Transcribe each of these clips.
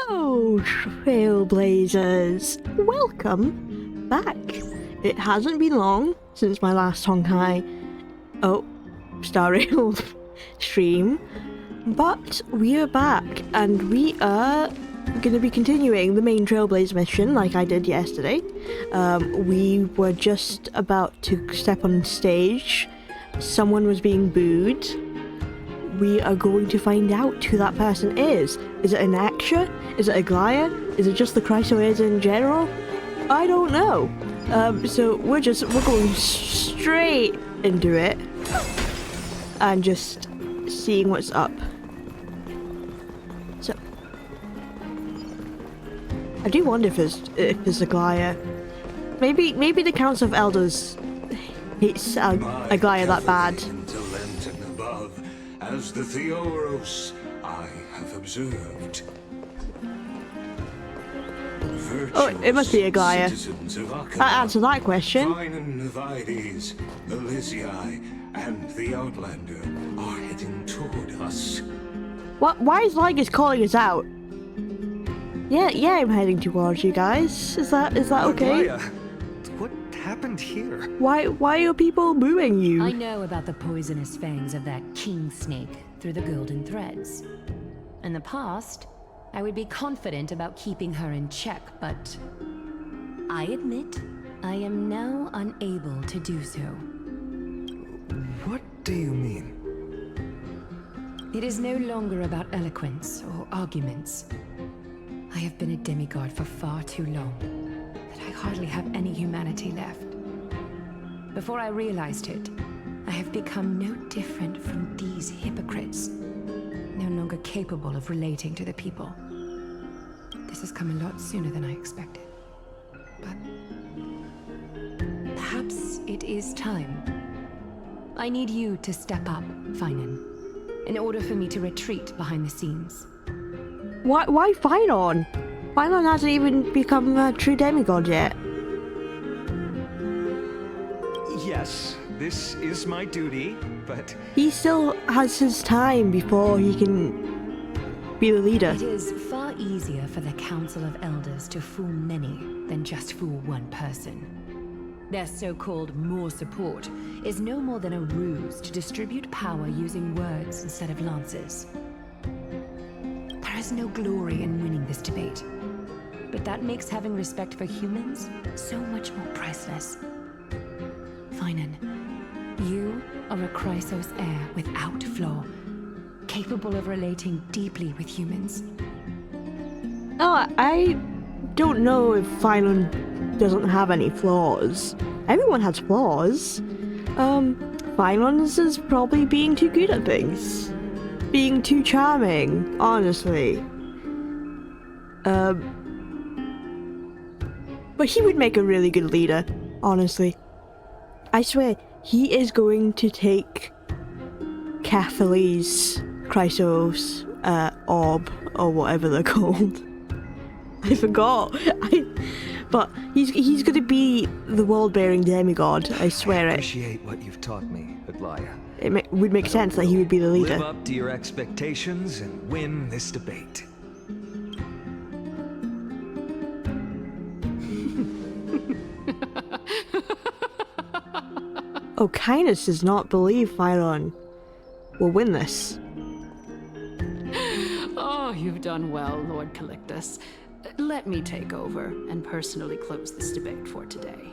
Hello, Trailblazers! Welcome back. It hasn't been long since my last Honkai Star Rail stream, but we are back and we are going to be continuing the main Trailblazer mission like I did yesterday. We were just about to step on stage. Someone was being booed. We are going to find out who that person is. Is it an Aksha? Is it a Glaya? Is it just the Castorice in general? I don't know. So we're going straight into it and just seeing what's up. So I do wonder if it's a Glaya. Maybe the Council of Elders hates a Glaya that bad. As the Theoros I have observed. Oh, it must be a Glaya. That answers that question. Vides, Elysiae, and the Outlander are heading toward us. What? Why is Lygus calling us out? Yeah, I'm heading towards you guys. Is that okay? Glaya, what happened here? Why are people booing you? I know about the poisonous fangs of that king snake through the golden threads. In the past, I would be confident about keeping her in check, but I admit I am now unable to do so. What do you mean? It is no longer about eloquence or arguments. I have been a demigod for far too long that I hardly have any humanity left. Before I realized it, I have become no different from these hypocrites, no longer capable of relating to the people. This has come a lot sooner than I expected. But perhaps it is time. I need you to step up, Finan, in order for me to retreat behind the scenes. Why Finon? Finon hasn't even become a true demigod yet. Yes, this is my duty, but He still has his time before he can be the leader. It is far easier for the Council of Elders to fool many than just fool one person. Their so-called more support is no more than a ruse to distribute power using words instead of lances. There is no glory in winning this debate, but that makes having respect for humans so much more priceless. Finan, you are a Chrysos heir without flaw, capable of relating deeply with humans. Oh, I don't know if Finon doesn't have any flaws. Everyone has flaws. Finon's is probably being too good at things. Being too charming, honestly. But he would make a really good leader, honestly. I swear, he is going to take Cathalese, Chrysos, Orb, or whatever they're called. I forgot. But he's going to be the world-bearing demigod, I swear I it. appreciate what you've taught me, Glaya. It would make sense that he would be the leader. Live up to your expectations and win this debate. Oh, Kindness does not believe Firon will win this. Oh, you've done well, Lord Calictus. Let me take over and personally close this debate for today.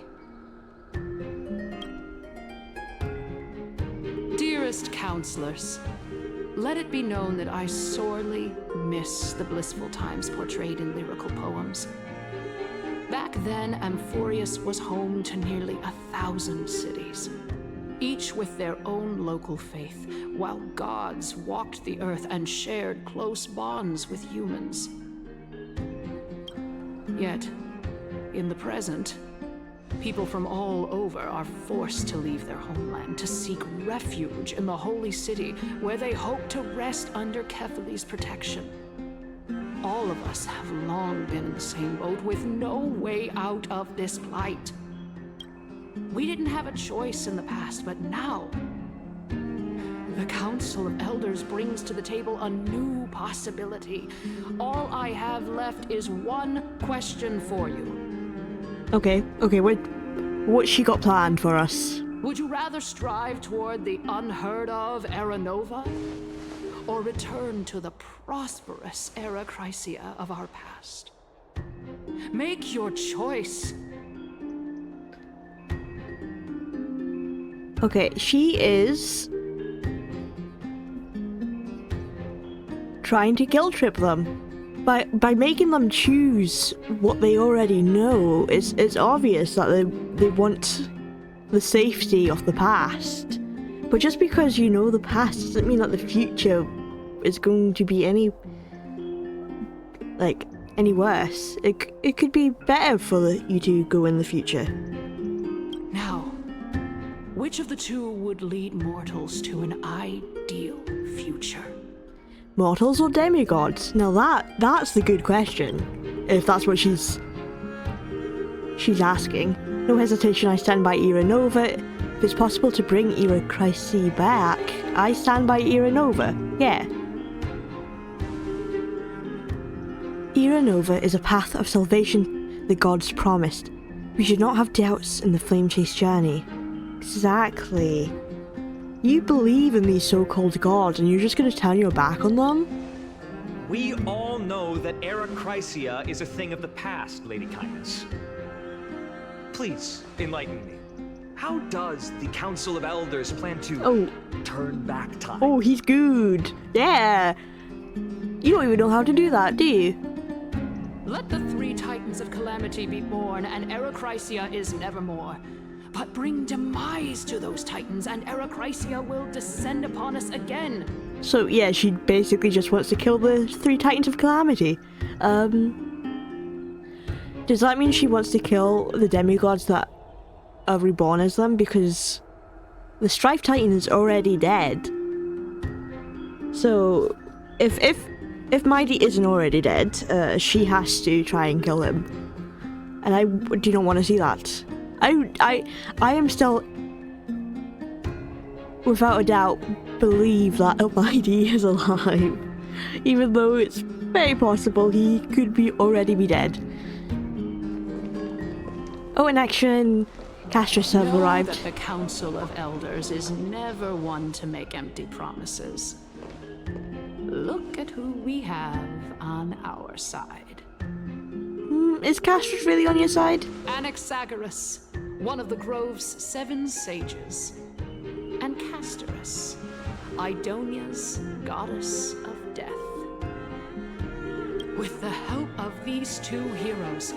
Dearest counselors, let it be known that I sorely miss the blissful times portrayed in lyrical poems. Back then, Amphorius was home to nearly 1,000 cities, each with their own local faith, while gods walked the earth and shared close bonds with humans. Yet, in the present, people from all over are forced to leave their homeland to seek refuge in the holy city, where they hope to rest under Kethali's protection. All of us have long been in the same boat with no way out of this plight. We didn't have a choice in the past, but now The Council of Elders brings to the table a new possibility. All I have left is one question for you. Okay, what's she got planned for us? Would you rather strive toward the unheard of Era Nova, or return to the prosperous Era Chrysia of our past? Make your choice. Okay, she is trying to guilt trip them. By making them choose what they already know, it's obvious that they want the safety of the past. But just because you know the past doesn't mean that the future is going to be any worse. It could be better for you to go in the future. Now, which of the two would lead mortals to an ideal future? Mortals or demigods? Now that's the good question. If that's what she's asking. No hesitation, I stand by Era Nova. If it's possible to bring Era Chrysi back, I stand by Era Nova. Yeah. Era Nova is a path of salvation the gods promised. We should not have doubts in the flame chase journey. Exactly. You believe in these so-called gods and you're just gonna turn your back on them? We all know that Era Chrysia is a thing of the past, Lady Kindness. Please, enlighten me. How does the Council of Elders plan to turn back time? Oh, he's good. Yeah. You don't even know how to do that, do you? Let the three titans of calamity be born, and Era Chrysia is nevermore. But bring demise to those titans, and Era Chrysia will descend upon us again. So yeah, she basically just wants to kill the three titans of calamity. Does that mean she wants to kill the demigods that are reborn as them? Because the Strife Titan is already dead. So if Mighty isn't already dead, she has to try and kill him. And I do not want to see that. I am still, without a doubt, believe that Mighty is alive. Even though it's very possible he could already be dead. Oh, in action, Castorice have Know arrived. that the Council of Elders is never one to make empty promises. Look at who we have on our side. Is Castorice really on your side? Anaxagoras, one of the Grove's 7 sages. And Castorice, Idonia's goddess of death. With the help of these two heroes,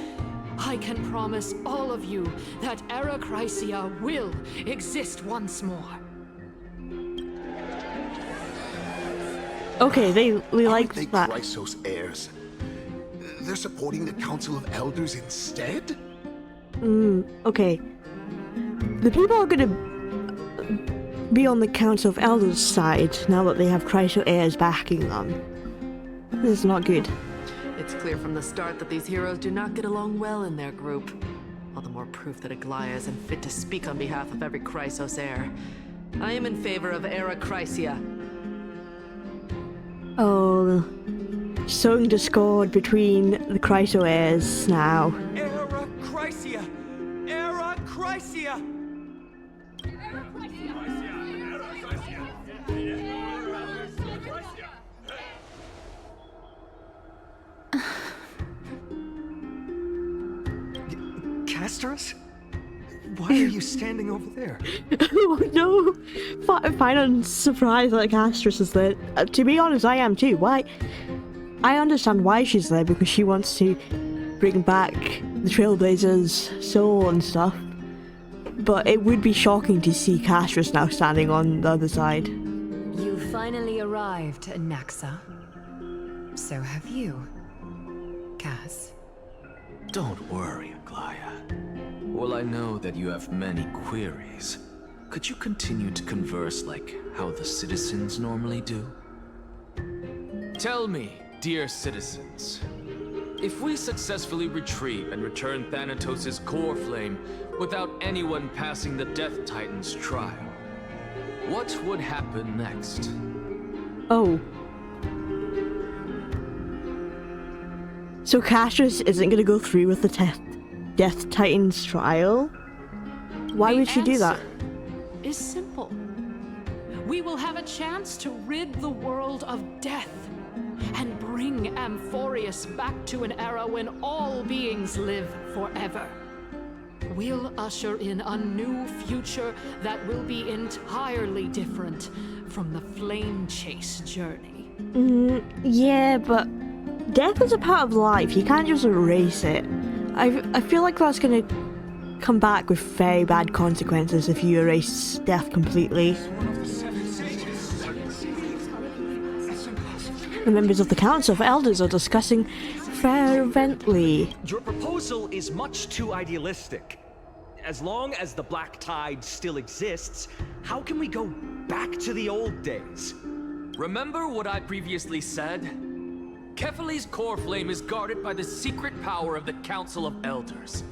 I can promise all of you that Era Chrysia will exist once more. Okay, they like Aren't they that. Chrysos heirs? They're supporting the Council of Elders instead? Okay. The people are gonna be on the Council of Elders side now that they have Chryso heirs backing them. This is not good. It's clear from the start that these heroes do not get along well in their group. All the more proof that Aglaya is unfit to speak on behalf of every Chrysos heir. I am in favor of Era Chrysia. Oh, sowing discord between the Chryso heirs now. Era Chrysia! Era Chrysia! Castorice? Why are you standing over there? Oh no! Fine and surprised that Castorice is there. To be honest, I am too. Why? I understand why she's there, because she wants to bring back the Trailblazers' soul and stuff. But it would be shocking to see Castorice now standing on the other side. You finally arrived, Naxa. So have you, Cass. Don't worry, Aglaya. Well, I know that you have many queries. Could you continue to converse like how the citizens normally do? Tell me, dear citizens, if we successfully retrieve and return Thanatos' core flame without anyone passing the Death Titan's trial, What would happen next? Oh. So Castorice isn't going to go through with the Death Titan's trial? Why would she do that? The answer is simple. We will have a chance to rid the world of death and bring Amphorius back to an era when all beings live forever. We'll usher in a new future that will be entirely different from the flame chase journey. Yeah, but death is a part of life. You can't just erase it. I feel like that's going to come back with very bad consequences if you erase death completely. The members of the Council of Elders are discussing fervently. Your proposal is much too idealistic. As long as the Black Tide still exists, how can we go back to the old days? Remember what I previously said? Kefali's core flame is guarded by the secret power of the Council of Elders.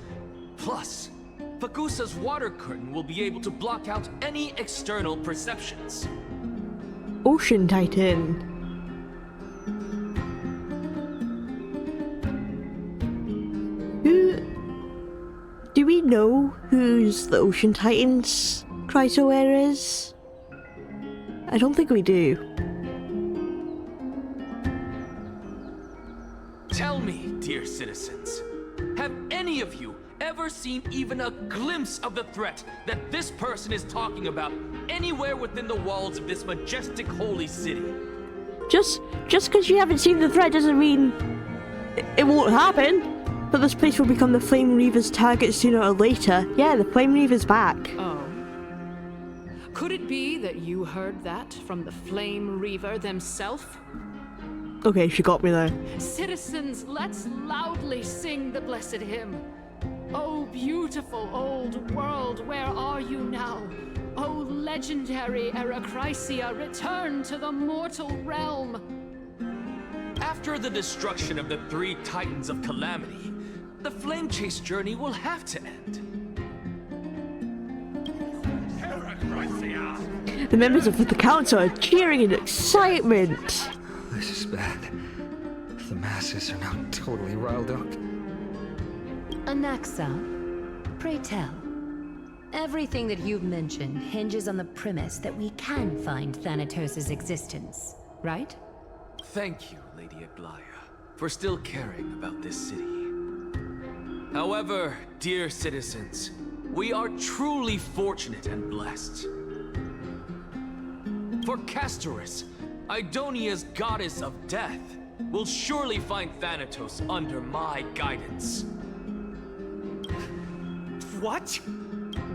Plus, Fagusa's water curtain will be able to block out any external perceptions. Ocean Titan. Do we know who's the Ocean Titan's Chrysoair is? I don't think we do. Tell me, dear citizens, have any of you ever seen even a glimpse of the threat that this person is talking about anywhere within the walls of this majestic holy city? Just because you haven't seen the threat doesn't mean it won't happen. But this place will become the Flame Reaver's target sooner or later. Yeah, the Flame Reaver's back. Oh. Could it be that you heard that from the Flame Reaver themselves? Okay, she got me there. Citizens, let's loudly sing the blessed hymn. Oh, beautiful old world, where are you now? Oh, legendary Eracrysia, return to the mortal realm. After the destruction of the 3 Titans of Calamity, the Flame Chase journey will have to end. The members of the council are cheering in excitement. This is bad. The masses are now totally riled up. Anaxa, pray tell. Everything that you've mentioned hinges on the premise that we can find Thanatos' existence, right? Thank you, Lady Aglaya, for still caring about this city. However, dear citizens, we are truly fortunate and blessed. For Castorice, Idonia's goddess of death, will surely find Thanatos under my guidance. What?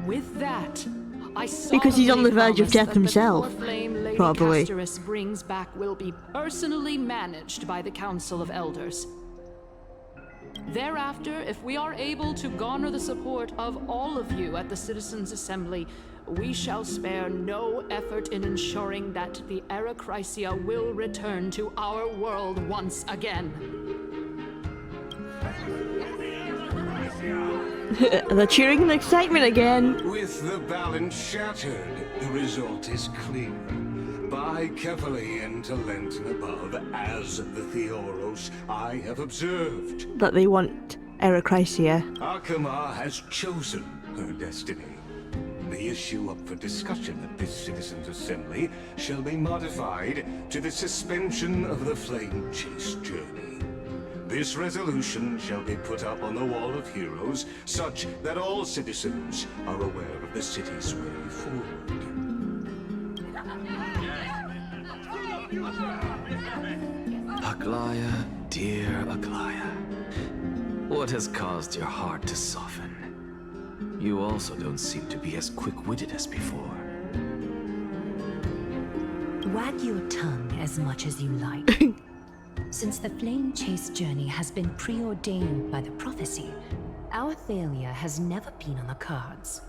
With that, I Because he's on the verge of solemnly death promise himself, that the core flame Lady probably. Castorice brings back will be personally managed by the Council of Elders. Thereafter, if we are able to garner the support of all of you at the Citizens' Assembly, we shall spare no effort in ensuring that the Eracrysia will return to our world once again. They're cheering in excitement again. With the balance shattered, the result is clear. By Kefali and Talent and above, as the Theoros, I have observed. That they want Eracrysia. Akama has chosen her destiny. The issue up for discussion at this Citizens' Assembly shall be modified to the suspension of the Flame Chase journey. This resolution shall be put up on the Wall of Heroes, such that all citizens are aware of the city's way forward. Aglaya, dear Aglaya, what has caused your heart to soften? You also don't seem to be as quick-witted as before. Wag your tongue as much as you like. Since the Flame Chase journey has been preordained by the prophecy, our failure has never been on the cards.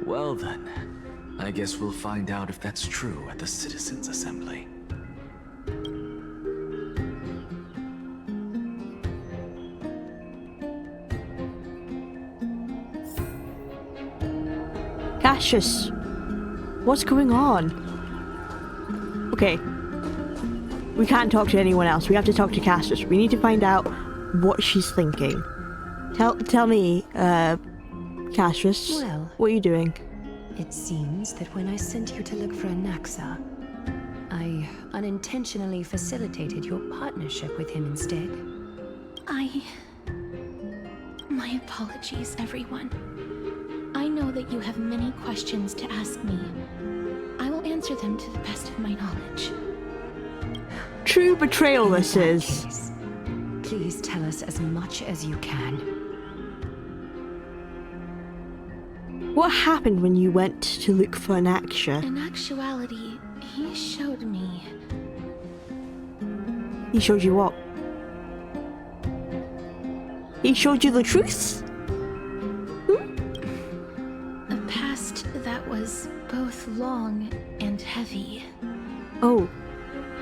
Well then, I guess we'll find out if that's true at the Citizens' Assembly. Cassius, what's going on? Okay. We can't talk to anyone else. We have to talk to Cassius. We need to find out what she's thinking. Tell me, Cassius, Well, what are you doing? it seems that when I sent you to look for Anaxa, I unintentionally facilitated your partnership with him instead. My apologies, everyone. I know that you have many questions to ask me. I will answer them to the best of my knowledge. True betrayal this In that is. case, please tell us as much as you can. What happened when you went to look for Anaxa? In actuality, he showed me He showed you what? He showed you the truth? a past that was both long and heavy. Oh.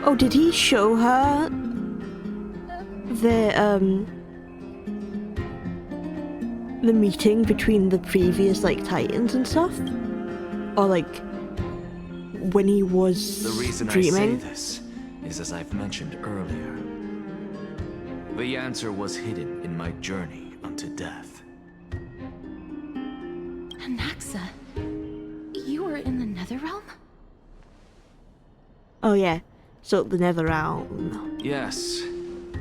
Oh, did he show her the meeting between the previous, like, Titans and stuff? Or, like, when he was The reason dreaming? I say this is as I've mentioned earlier. The answer was hidden in my journey unto death. Anaxa, you were in the Netherrealm? Oh, yeah. So, the Netherrealm. Yes,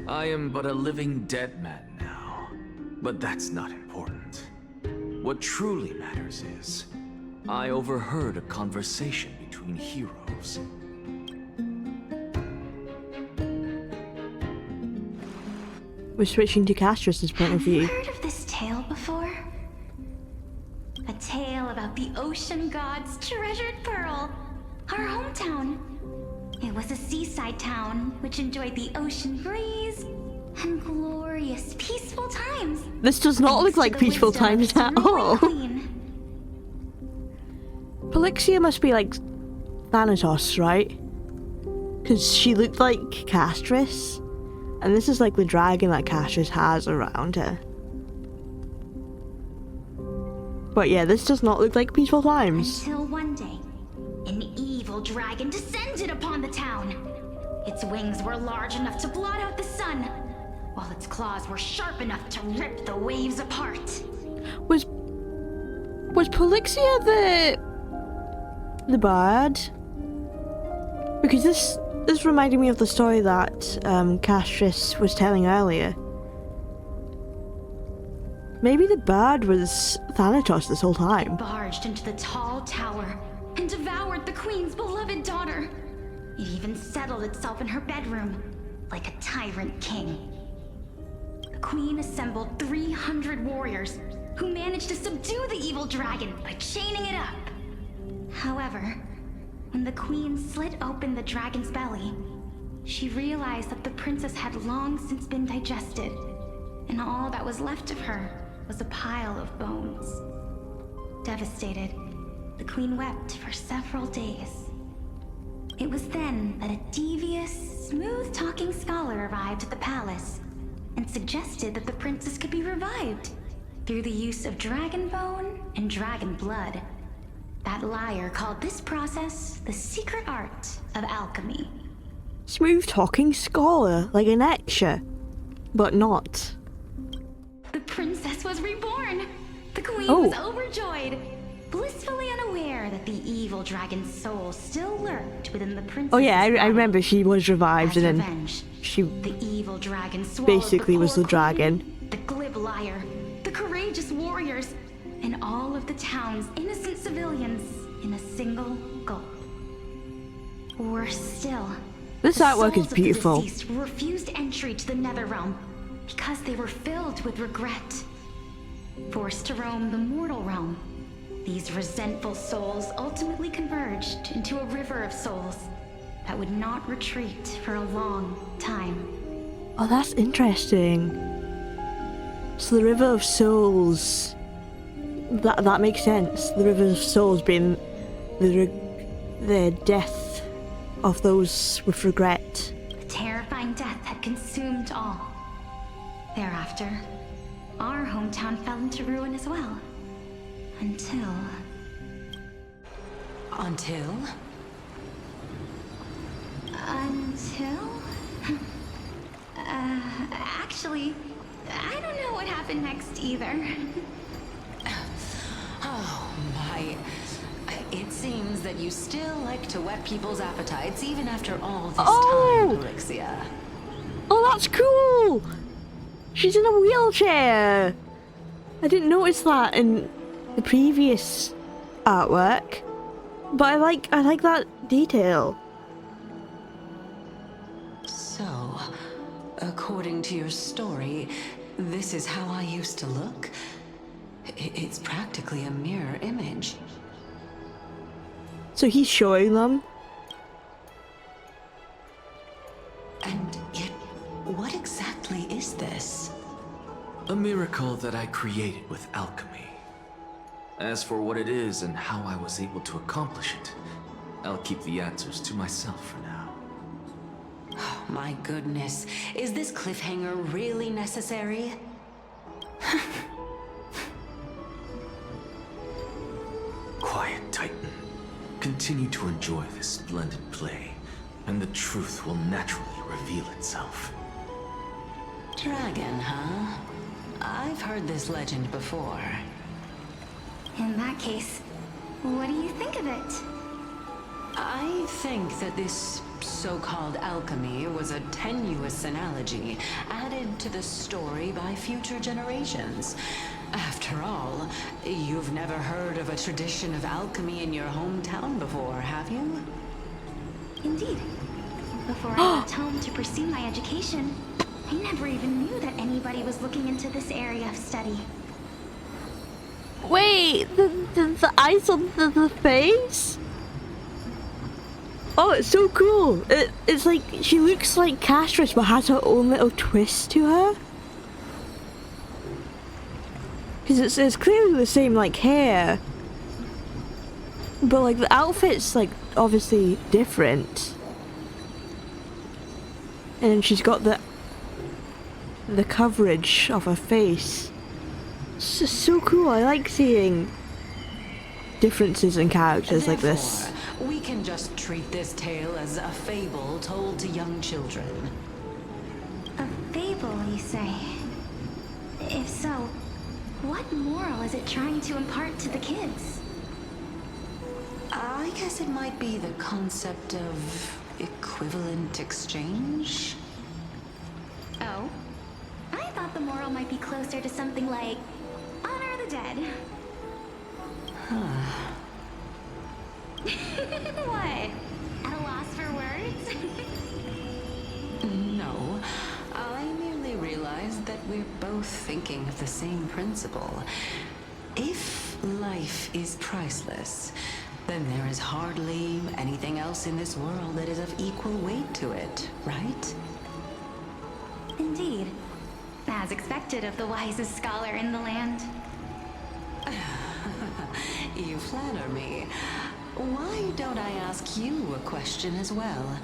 I am but a living dead man now. But that's not important. What truly matters is, I overheard a conversation between heroes. We're switching to Castorce's point of Have you view. heard of this tale before? A tale about the ocean god's treasured pearl, our hometown. It was a seaside town which enjoyed the ocean breeze and glorious, peaceful times. This does not look Thanks to like the peaceful wisdom of times its at ruling all. queen. Polixia must be like Thanatos, right? Because she looked like Castorice. And this is like the dragon that Castorice has around her. But yeah, this does not look like peaceful times. Until one day, an evil dragon descended upon the town. Its wings were large enough to blot out the sun, while its claws were sharp enough to rip the waves apart. Was Polixia the bird? Because this reminded me of the story that Castorice was telling earlier. Maybe the bird was Thanatos this whole time. Barged into the tall tower and devoured the queen's beloved daughter. It even settled itself in her bedroom like a tyrant king. The queen assembled 300 warriors who managed to subdue the evil dragon by chaining it up. However, when the queen slit open the dragon's belly, she realized that the princess had long since been digested, and all that was left of her was a pile of bones. Devastated, the queen wept for several days. It was then that a devious, smooth-talking scholar arrived at the palace and suggested that the princess could be revived through the use of dragon bone and dragon blood. That liar called this process the secret art of alchemy. Smooth talking scholar, like an extra, but not. The princess was reborn. The queen Oh. was overjoyed, blissfully unaware that the evil dragon's soul still lurked within the princess. Oh yeah, I remember she was revived As and then revenge, she the evil dragon swallowed basically was poor the dragon. queen, the glib liar, the courageous warriors, and all of the town's innocent civilians in a single gulp. Worse still, This the artwork is souls of the beautiful. deceased were refused entry to the Netherrealm because they were filled with regret. Forced to roam the mortal realm, these resentful souls ultimately converged into a river of souls that would not retreat for a long time. Oh, that's interesting. So the River of Souls. That makes sense. The River of Souls being the death of those with regret. The terrifying death had consumed all. Thereafter, our hometown fell into ruin as well. Until Until? Until? Actually, I don't know what happened next either. Oh my. It seems that you still like to whet people's appetites even after all this time, Elixia. Oh, that's cool! She's in a wheelchair! I didn't notice that in the previous artwork, but I like that detail. So, according to your story, this is how I used to look? It's practically a mirror image. So he's showing them. And yet, what exactly is this? A miracle that I created with alchemy. As for what it is and how I was able to accomplish it, I'll keep the answers to myself for now. Oh, my goodness. Is this cliffhanger really necessary? Quiet, Titan. Continue to enjoy this splendid play, and the truth will naturally reveal itself. Dragon, huh? I've heard this legend before. In that case, what do you think of it? I think that this so-called alchemy was a tenuous analogy added to the story by future generations. After all, you've never heard of a tradition of alchemy in your hometown before, have you? Indeed. Before I left home to pursue my education, I never even knew that anybody was looking into this area of study. Wait, the eyes on the face? Oh, it's so cool. It's like, she looks like Castorice but has her own little twist to her. Because it's clearly the same, like, hair. But, like, the outfit's, like, obviously different. And she's got the coverage of her face. It's just so cool. I like seeing differences in characters like this. We can just treat this tale as a fable told to young children. A fable, you say? If so, what moral is it trying to impart to the kids? I guess it might be the concept of equivalent exchange. Oh? I thought the moral might be closer to something like honor the dead. What? At a loss for words? No, I merely realized that we're both thinking of the same principle. If life is priceless, then there is hardly anything else in this world that is of equal weight to it, right? Indeed. As expected of the wisest scholar in the land. You flatter me. Why don't I ask you a question as well,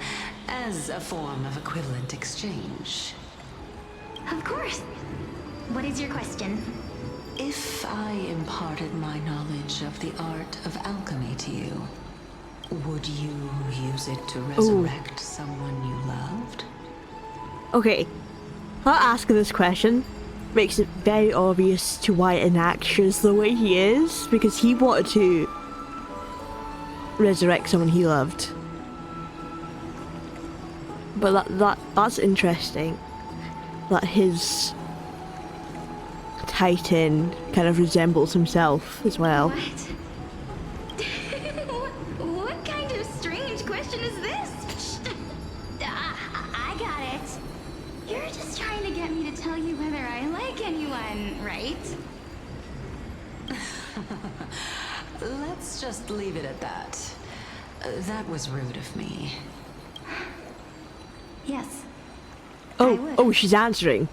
as a form of equivalent exchange? Of course. What is your question? If I imparted my knowledge of the art of alchemy to you, would you use it to resurrect someone you loved? Okay, her asking this question makes it very obvious to why Enact is the way he is, because he wanted to resurrect someone he loved. But that's interesting. That his Titan kind of resembles himself as well. What kind of strange question is this? I got it. You're just trying to get me to tell you whether I like anyone, right? Let's just leave it at that. That was rude of me. Yes. Oh, she's answering.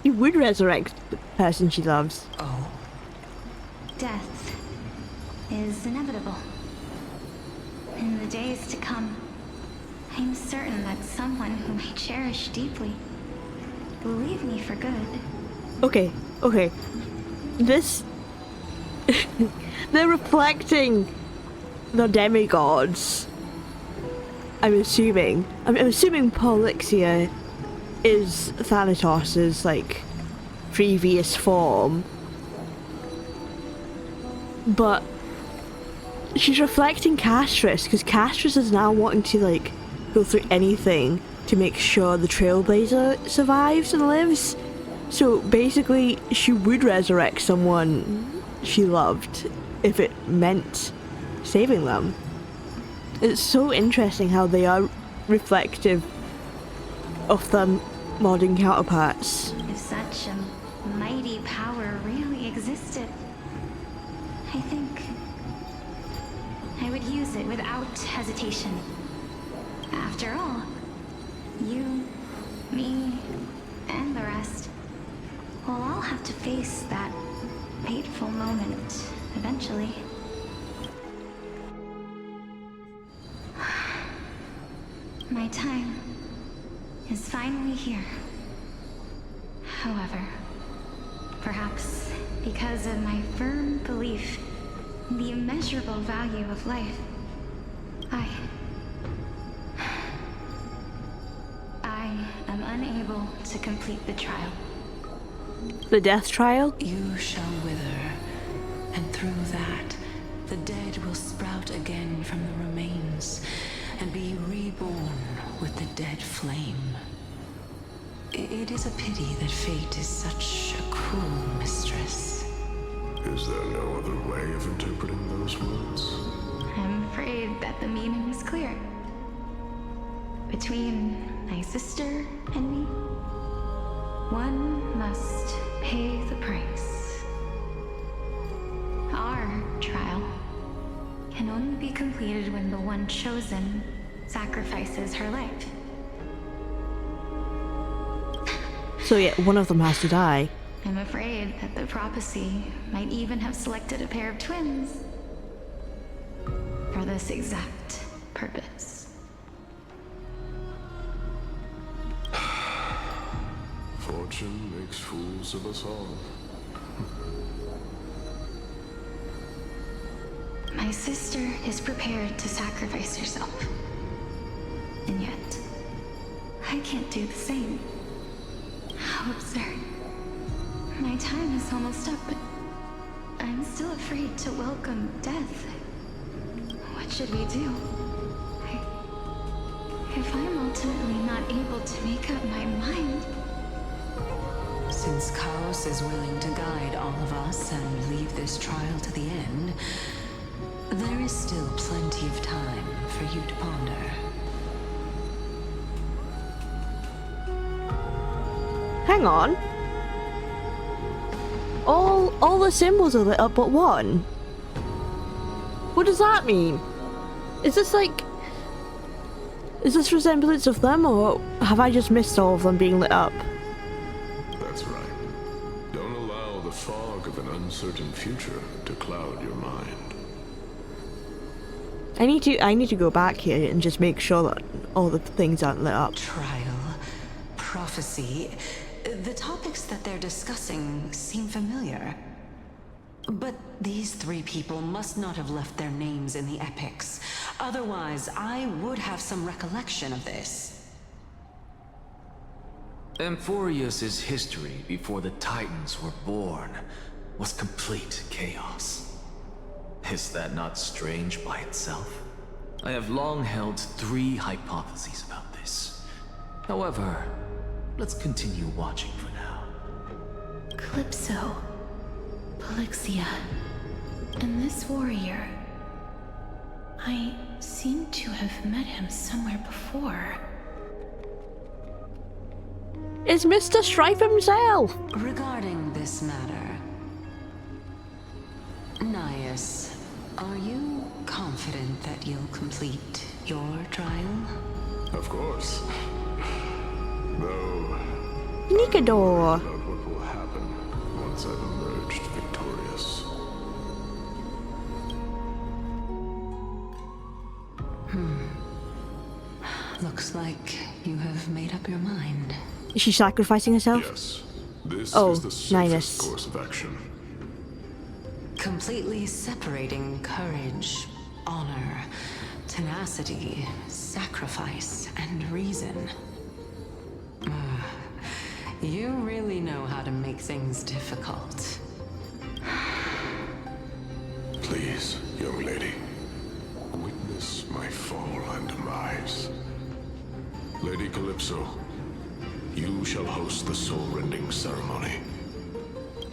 You would resurrect the person she loves. Oh? Death is inevitable. In the days to come, I'm certain that someone whom I cherish deeply will leave me for good. Okay. This... They're reflecting the demigods. I'm assuming Polixia is Thanatos' like previous form, but she's reflecting Castorice because Castorice is now wanting to like go through anything to make sure the Trailblazer survives and lives. So basically, she would resurrect someone she loved if it meant saving them. It's so interesting how they are reflective of their modern counterparts. If such a mighty power really existed, I think I would use it without hesitation. After all, you, me, and the rest will all have to face that fateful moment eventually. My time is finally here. However, perhaps because of my firm belief in the immeasurable value of life, I am unable to complete the trial. The death trial? You shall wither, and through that, the dead will sprout again from the remains, and be reborn with the dead flame. It is a pity that fate is such a cruel mistress. Is there no other way of interpreting those words? I'm afraid that the meaning is clear. Between my sister and me, one must pay the price. Our trial can only be completed when the one chosen sacrifices her life. So yeah, one of them has to die. I'm afraid that the prophecy might even have selected a pair of twins for this exact purpose. Fortune makes fools of us all. My sister is prepared to sacrifice herself. And yet, I can't do the same. How absurd. My time is almost up, but I'm still afraid to welcome death. What should we do? If I'm ultimately not able to make up my mind... Since Chaos is willing to guide all of us and leave this trial to the end, there is still plenty of time for you to ponder. Hang on. All the symbols are lit up but one. What does that mean? Is this resemblance of them, or have I just missed all of them being lit up? That's right. Don't allow the fog of an uncertain future to cloud your mind. I need to go back here and just make sure that all the things aren't lit up. Trial, prophecy, the topics that they're discussing seem familiar. But these three people must not have left their names in the epics. Otherwise, I would have some recollection of this. Amphorius's history before the Titans were born was complete chaos. Is that not strange by itself? I have long held three hypotheses about this. However, let's continue watching for now. Calypso, Polixia, and this warrior. I seem to have met him somewhere before. It's Mr. Strife himself! Regarding this matter, Nias, are you confident that you'll complete your trial? Of course. Though... Nikador! I don't know what will happen once I've emerged victorious. Looks like you have made up your mind. Is she sacrificing herself? Yes. This Oh, is the safest Ninus. course of action. Completely separating courage honor, tenacity, sacrifice, and reason. You really know how to make things difficult. Please, young lady, witness my fall and demise. Lady Calypso, you shall host the soul-rending ceremony.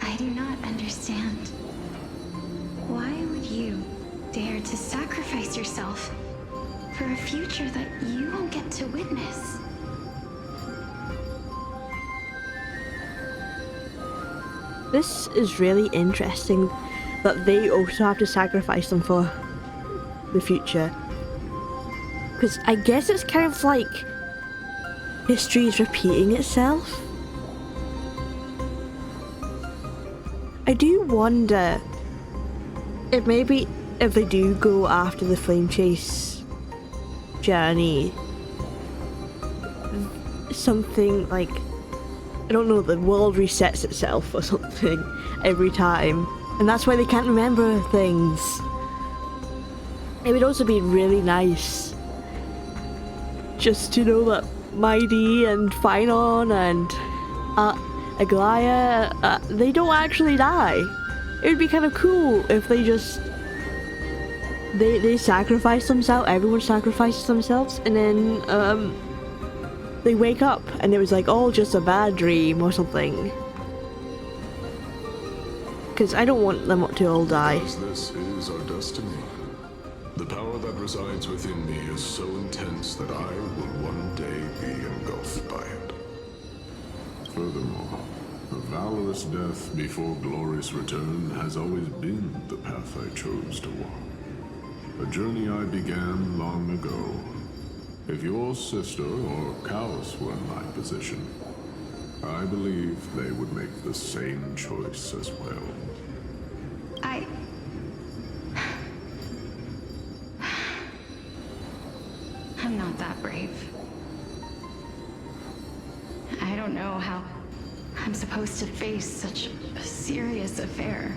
I do not understand. Why would you dare to sacrifice yourself for a future that you won't get to witness? This is really interesting that they also have to sacrifice them for the future. Because I guess it's kind of like history is repeating itself. I do wonder if maybe if they do go after the flame chase journey, something like, I don't know, the world resets itself or something every time, and that's why they can't remember things. It would also be really nice just to know that Mighty and Phynon and Aglaya, they don't actually die. It would be kind of cool if they just they sacrifice themselves, everyone sacrifices themselves, and then they wake up and it was like all just a bad dream or something. Because I don't want them to all die. Because this is our destiny. The power that resides within me is so intense that I will one day be engulfed by it. Furthermore, a valorous death before glorious return has always been the path I chose to walk. A journey I began long ago. If your sister or Callus were in my position, I believe they would make the same choice as well. I'm not that brave. I don't know how I'm supposed to face such a serious affair.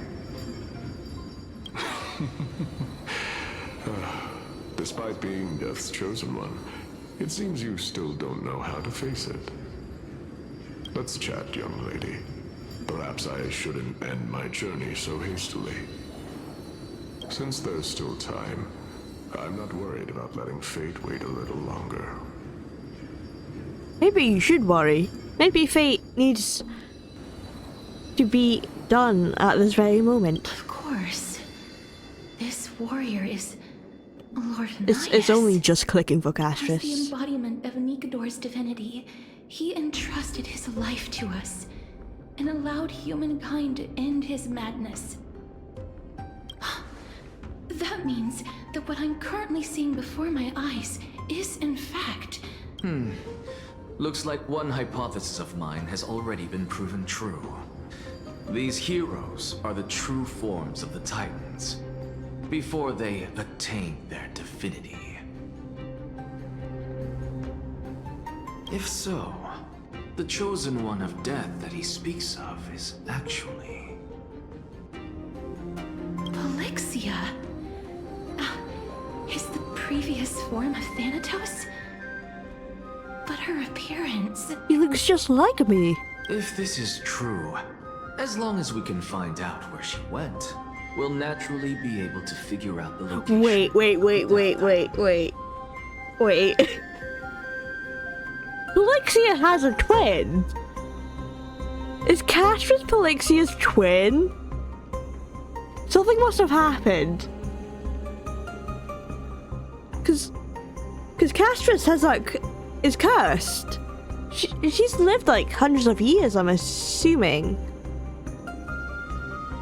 Despite being Death's chosen one, it seems you still don't know how to face it. Let's chat, young lady. Perhaps I shouldn't end my journey so hastily. Since there's still time, I'm not worried about letting fate wait a little longer. Maybe you should worry. Maybe fate needs to be done at this very moment. Of course. This warrior is Lord Anias. It's only just clicking for As the Castorice. embodiment of Nikador's divinity, he entrusted his life to us and allowed humankind to end his madness. That means that what I'm currently seeing before my eyes is in fact... Looks like one hypothesis of mine has already been proven true. These heroes are the true forms of the Titans, before they attain their divinity. If so, the chosen one of death that he speaks of is actually... Polixia? Is the previous form of Thanatos? But her appearance... He looks just like me. If this is true, as long as we can find out where she went, we'll naturally be able to figure out the location. Wait. Polixia has a twin. Is Castorice Polixia's twin? Something must have happened. Cause Castorice has is cursed. She's lived like hundreds of years, I'm assuming.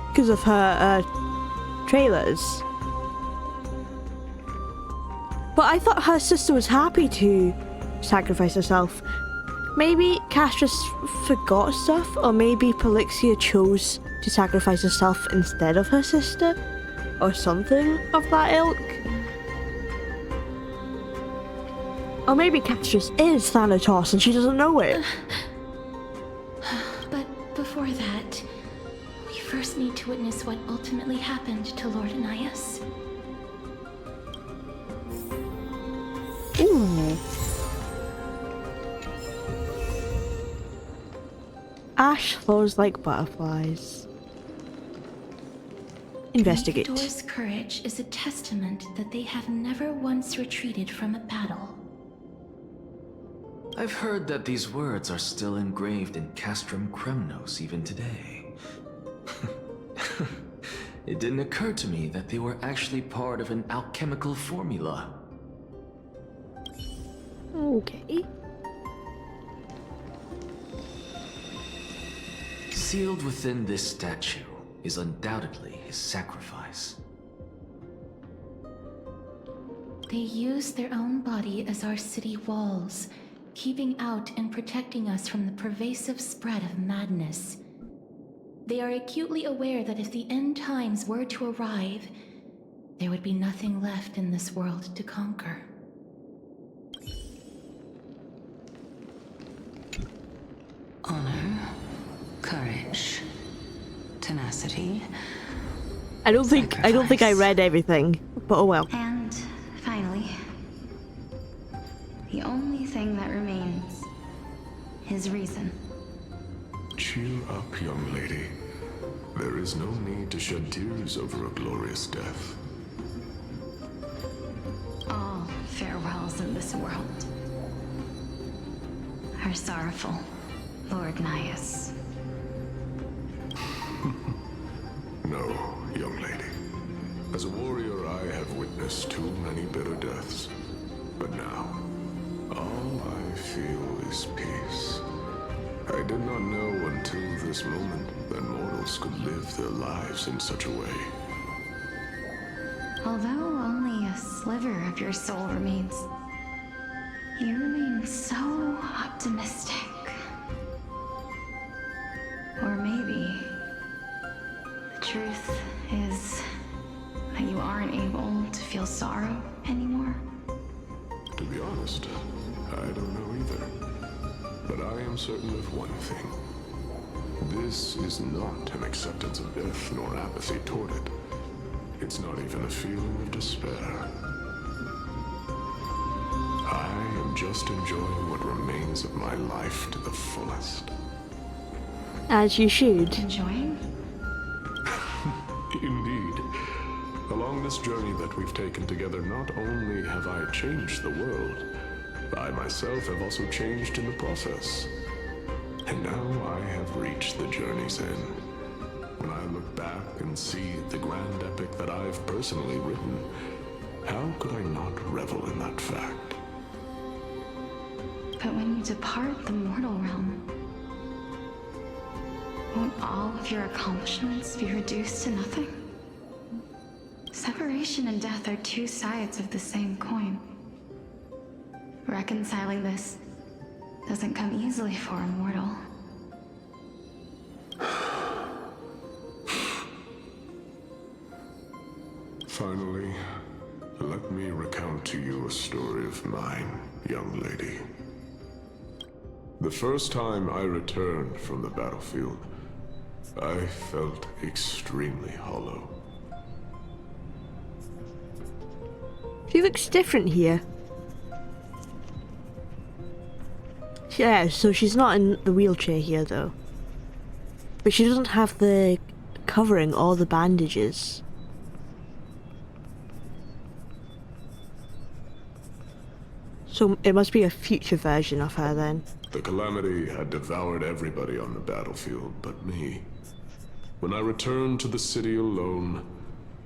Because of her trailers. But I thought her sister was happy to sacrifice herself. Maybe Castorice forgot stuff, or maybe Polixia chose to sacrifice herself instead of her sister, or something of that ilk. Or maybe Castorice is Thanatos and she doesn't know it. But before that, we first need to witness what ultimately happened to Lord Anias. Ooh. Ash flows like butterflies. Investigate. Door's courage is a testament that they have never once retreated from a battle. I've heard that these words are still engraved in Castrum Kremnos even today. It didn't occur to me that they were actually part of an alchemical formula. Okay. Sealed within this statue is undoubtedly his sacrifice. They use their own body as our city walls, keeping out and protecting us from the pervasive spread of madness. They are acutely aware that if the end times were to arrive, there would be nothing left in this world to conquer. Honor, courage, tenacity. I don't think I read everything, but oh well. And finally, the only thing that remains is reason. Cheer up, young lady. There is no need to shed tears over a glorious death. All farewells in this world are sorrowful, Lord Nias. No, young lady. As a warrior, I have witnessed too many bitter deaths. But now, all I feel is peace. I did not know until this moment that mortals could live their lives in such a way. Although only a sliver of your soul remains, you remain so optimistic. Or maybe the truth is that you aren't able to feel sorrow anymore. To be honest, I don't know either. But I am certain of one thing. This is not an acceptance of death nor apathy toward it. It's not even a feeling of despair. I am just enjoying what remains of my life to the fullest. As you should. Enjoying? Indeed. Along this journey that we've taken together, not only have I changed the world, I myself have also changed in the process. And now I have reached the journey's end. When I look back and see the grand epic that I've personally written, how could I not revel in that fact? But when you depart the mortal realm, won't all of your accomplishments be reduced to nothing? Separation and death are two sides of the same coin. Reconciling this doesn't come easily for a mortal. Finally, let me recount to you a story of mine, young lady. The first time I returned from the battlefield, I felt extremely hollow. She looks different here. Yeah, so she's not in the wheelchair here though. But she doesn't have the covering or the bandages. So it must be a future version of her then. The calamity had devoured everybody on the battlefield but me. When I returned to the city alone,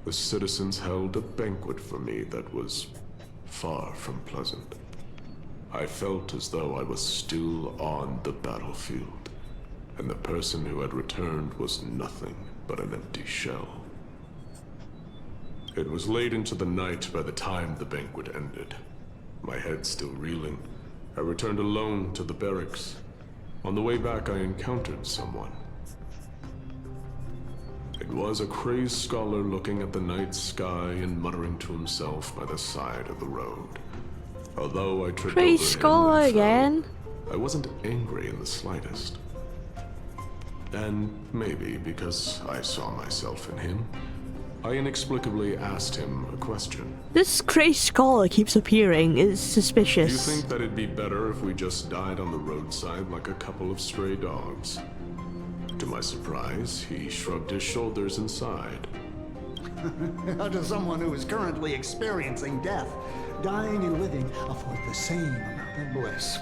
the citizens held a banquet for me that was far from pleasant. I felt as though I was still on the battlefield, and the person who had returned was nothing but an empty shell. It was late into the night by the time the banquet ended. My head still reeling, I returned alone to the barracks. On the way back, I encountered someone. It was a crazed scholar looking at the night sky and muttering to himself by the side of the road. Although I tripped Crazed over him scholar and fell, again. I wasn't angry in the slightest. And maybe because I saw myself in him, I inexplicably asked him a question. This crazed scholar keeps appearing. It's Do you suspicious. think that it'd be better if we just died on the roadside like a couple of stray dogs? To my surprise, he shrugged his shoulders and sighed. To someone who is currently experiencing death, dying and living afford the same amount of bliss.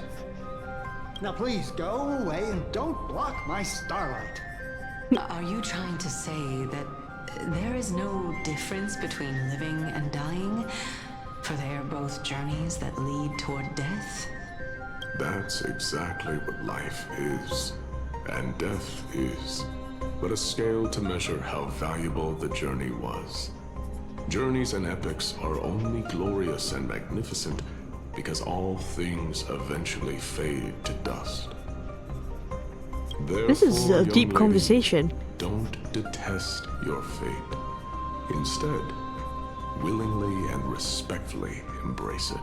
Now please go away and don't block my starlight. Are you trying to say that there is no difference between living and dying? For they are both journeys that lead toward death? That's exactly what life is. And death is but a scale to measure how valuable the journey was. Journeys and epics are only glorious and magnificent because all things eventually fade to dust. This is Therefore, a young deep lady, conversation. Don't detest your fate. Instead, willingly and respectfully embrace it.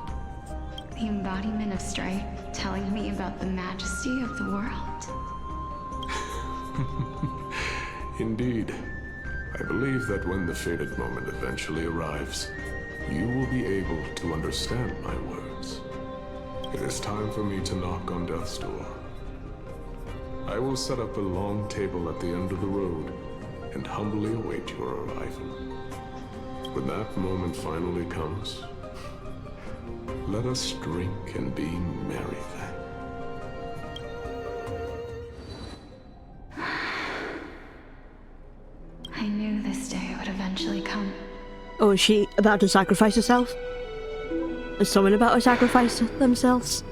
The embodiment of strife, telling me about the majesty of the world. Indeed. I believe that when the fated moment eventually arrives, you will be able to understand my words. It is time for me to knock on death's door. I will set up a long table at the end of the road and humbly await your arrival. When that moment finally comes, let us drink and be merry then. I knew this day would eventually come. Oh, is she about to sacrifice herself? Is someone about to sacrifice themselves?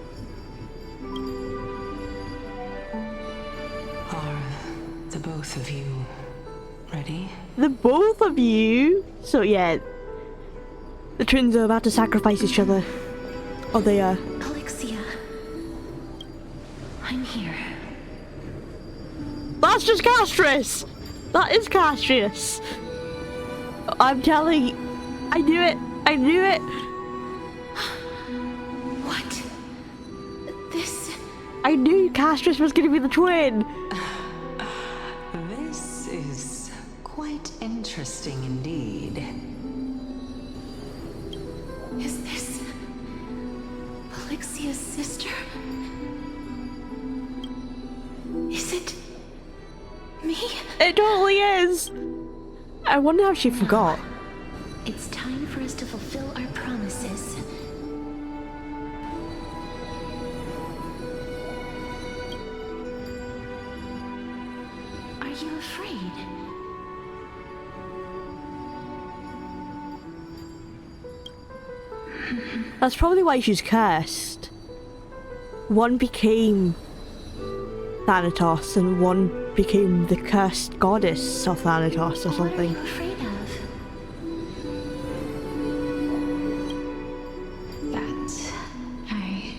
Are the both of you ready? The both of you? So yeah, the twins are about to sacrifice each other. Or they are. Polixia, I'm here. That's just Castorice! That is Castorice! I'm telling you, I knew it! I knew it! What? This... I knew Castorice was gonna be the twin! This is quite interesting indeed. Is this... Polixia's sister? Is it... me? It totally is! I wonder how she forgot. It's time for us to fulfill our promises. Are you afraid? That's probably why she's cursed. One became Thanatos and one became the cursed goddess of Thanatos or What are something. you afraid of? That I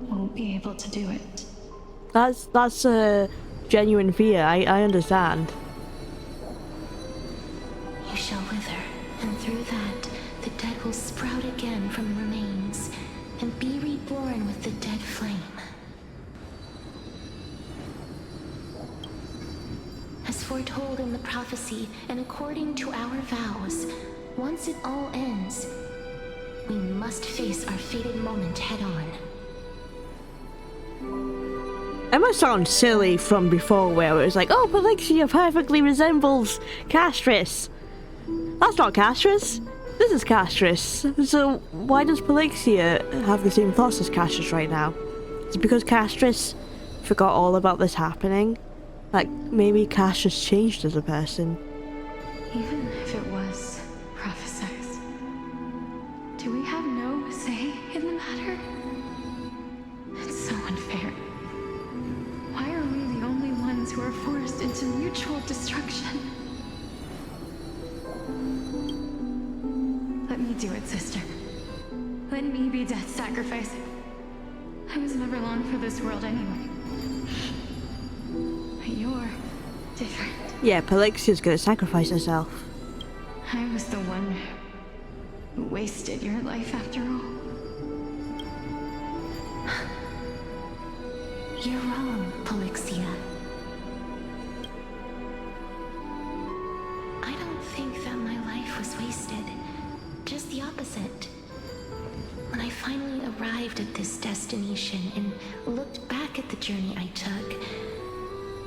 won't be able to do it. That's a genuine fear, I understand. You shall wither, and through that, the dead will sprout again from the remains, and be reborn with the dead flame. As foretold in the prophecy, and according to our vows, once it all ends, we must face our fated moment head-on. It must sound silly from before where it was like, oh, Polixia perfectly resembles Castorice. That's not Castorice. This is Castorice. So why does Polixia have the same thoughts as Castorice right now? Is it because Castorice forgot all about this happening? Like, maybe Castorice changed as a person. Even if it was prophesized, do we have no say in the matter? It's so unfair. Why are we the only ones who are forced into mutual destruction? Let me do it, sister. Let me be death's sacrifice. I was never long for this world anyway. But you're different. Yeah, Polixia's gonna sacrifice herself. I was the one who wasted your life after all. You're wrong, Polixia. think that my life was wasted. Just the opposite. When I finally arrived at this destination and looked back at the journey I took,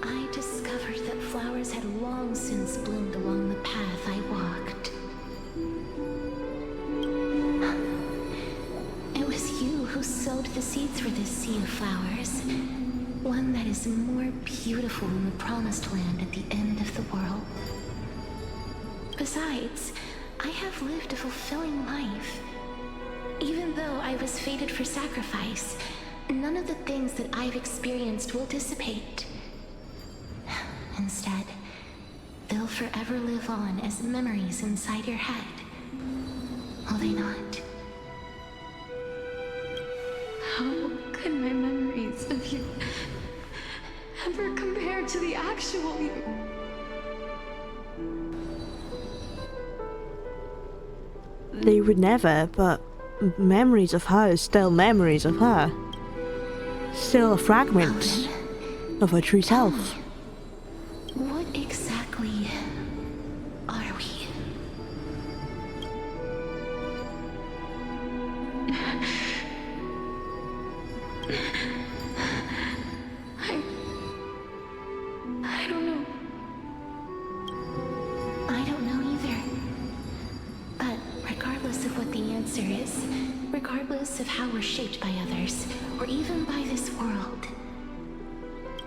I discovered that flowers had long since bloomed along the path I walked. It was you who sowed the seeds for this sea of flowers. One that is more beautiful than the promised land at the end of the world. Besides, I have lived a fulfilling life. Even though I was fated for sacrifice, none of the things that I've experienced will dissipate. Instead, they'll forever live on as memories inside your head. Will they not? How could my memories of you ever compare to the actual you? They would never, but memories of her is still memories of her. Still a fragment of her true self. What exactly are we? I don't know. I don't know either. But regardless of what the answer is, regardless of how we're shaped by others, or even by this world,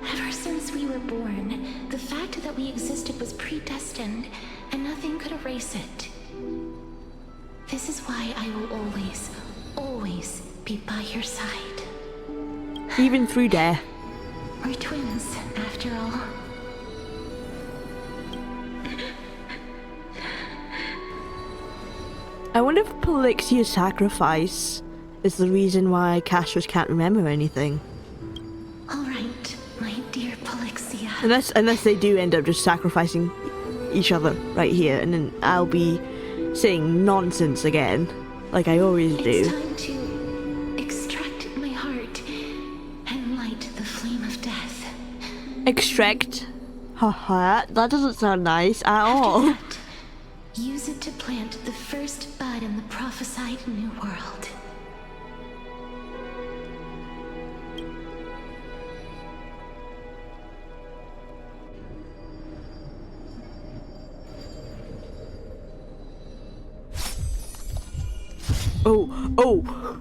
ever since we were born, the fact that we existed was predestined, and nothing could erase it. This is why I will always, always be by your side. Even through death. We're twins, after all. I wonder if Polyxia's sacrifice is the reason why Castorice can't remember anything. Alright, my dear Polyxia. Unless they do end up just sacrificing each other right here, and then I'll be saying nonsense again, like I always do. It's time to extract my heart and light the flame of death. Extract her heart? That doesn't sound nice at all. After that, use it to plant the first bud in the prophesied new world. Oh!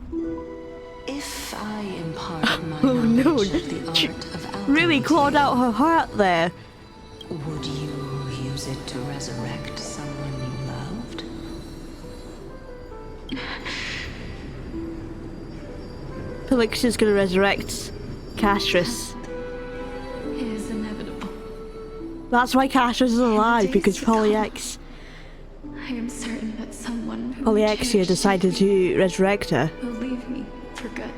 If I imparted my Oh no! knowledge of the art of alchemy, Really clawed out her heart there. would you use it to resurrect someone you loved? Polyxia's gonna resurrect Castorice. It is inevitable. That's why Castorice is alive, because Polyx. I am certain that someone who Polyxia decided to resurrect her. will leave me for good.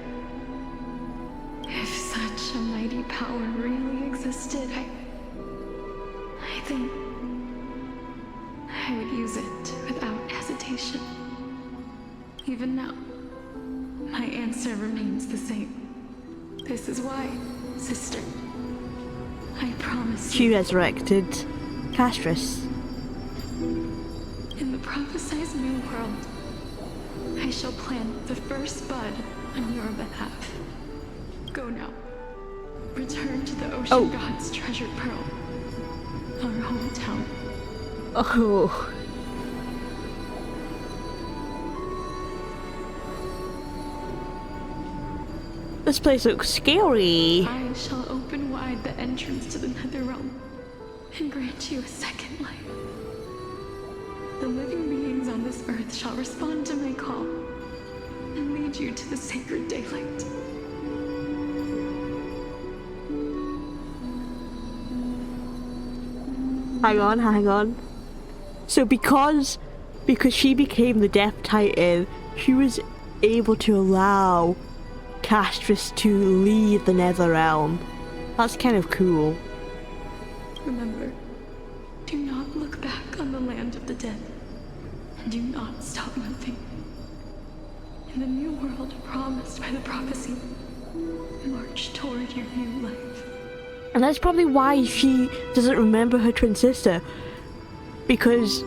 If such a mighty power really existed, I think I would use it without hesitation. Even now, my answer remains the same. This is why, sister, I promise She you, resurrected Castorice. in the prophesied new world, I shall plant the first bud on your behalf. Go now. Return to the ocean god's treasured pearl, our hometown. Oh. This place looks scary. I shall open wide the entrance to the nether realm and grant you a second life. The living beings on this earth shall respond to my call and lead you to the sacred daylight. Hang on. So because she became the Death Titan, she was able to allow Castorice to leave the Nether Realm. That's kind of cool. Remember, do not look back on the land of the dead, and do not stop moving. In the new world promised by the prophecy, march toward your new life. And that's probably why she doesn't remember her twin sister. Because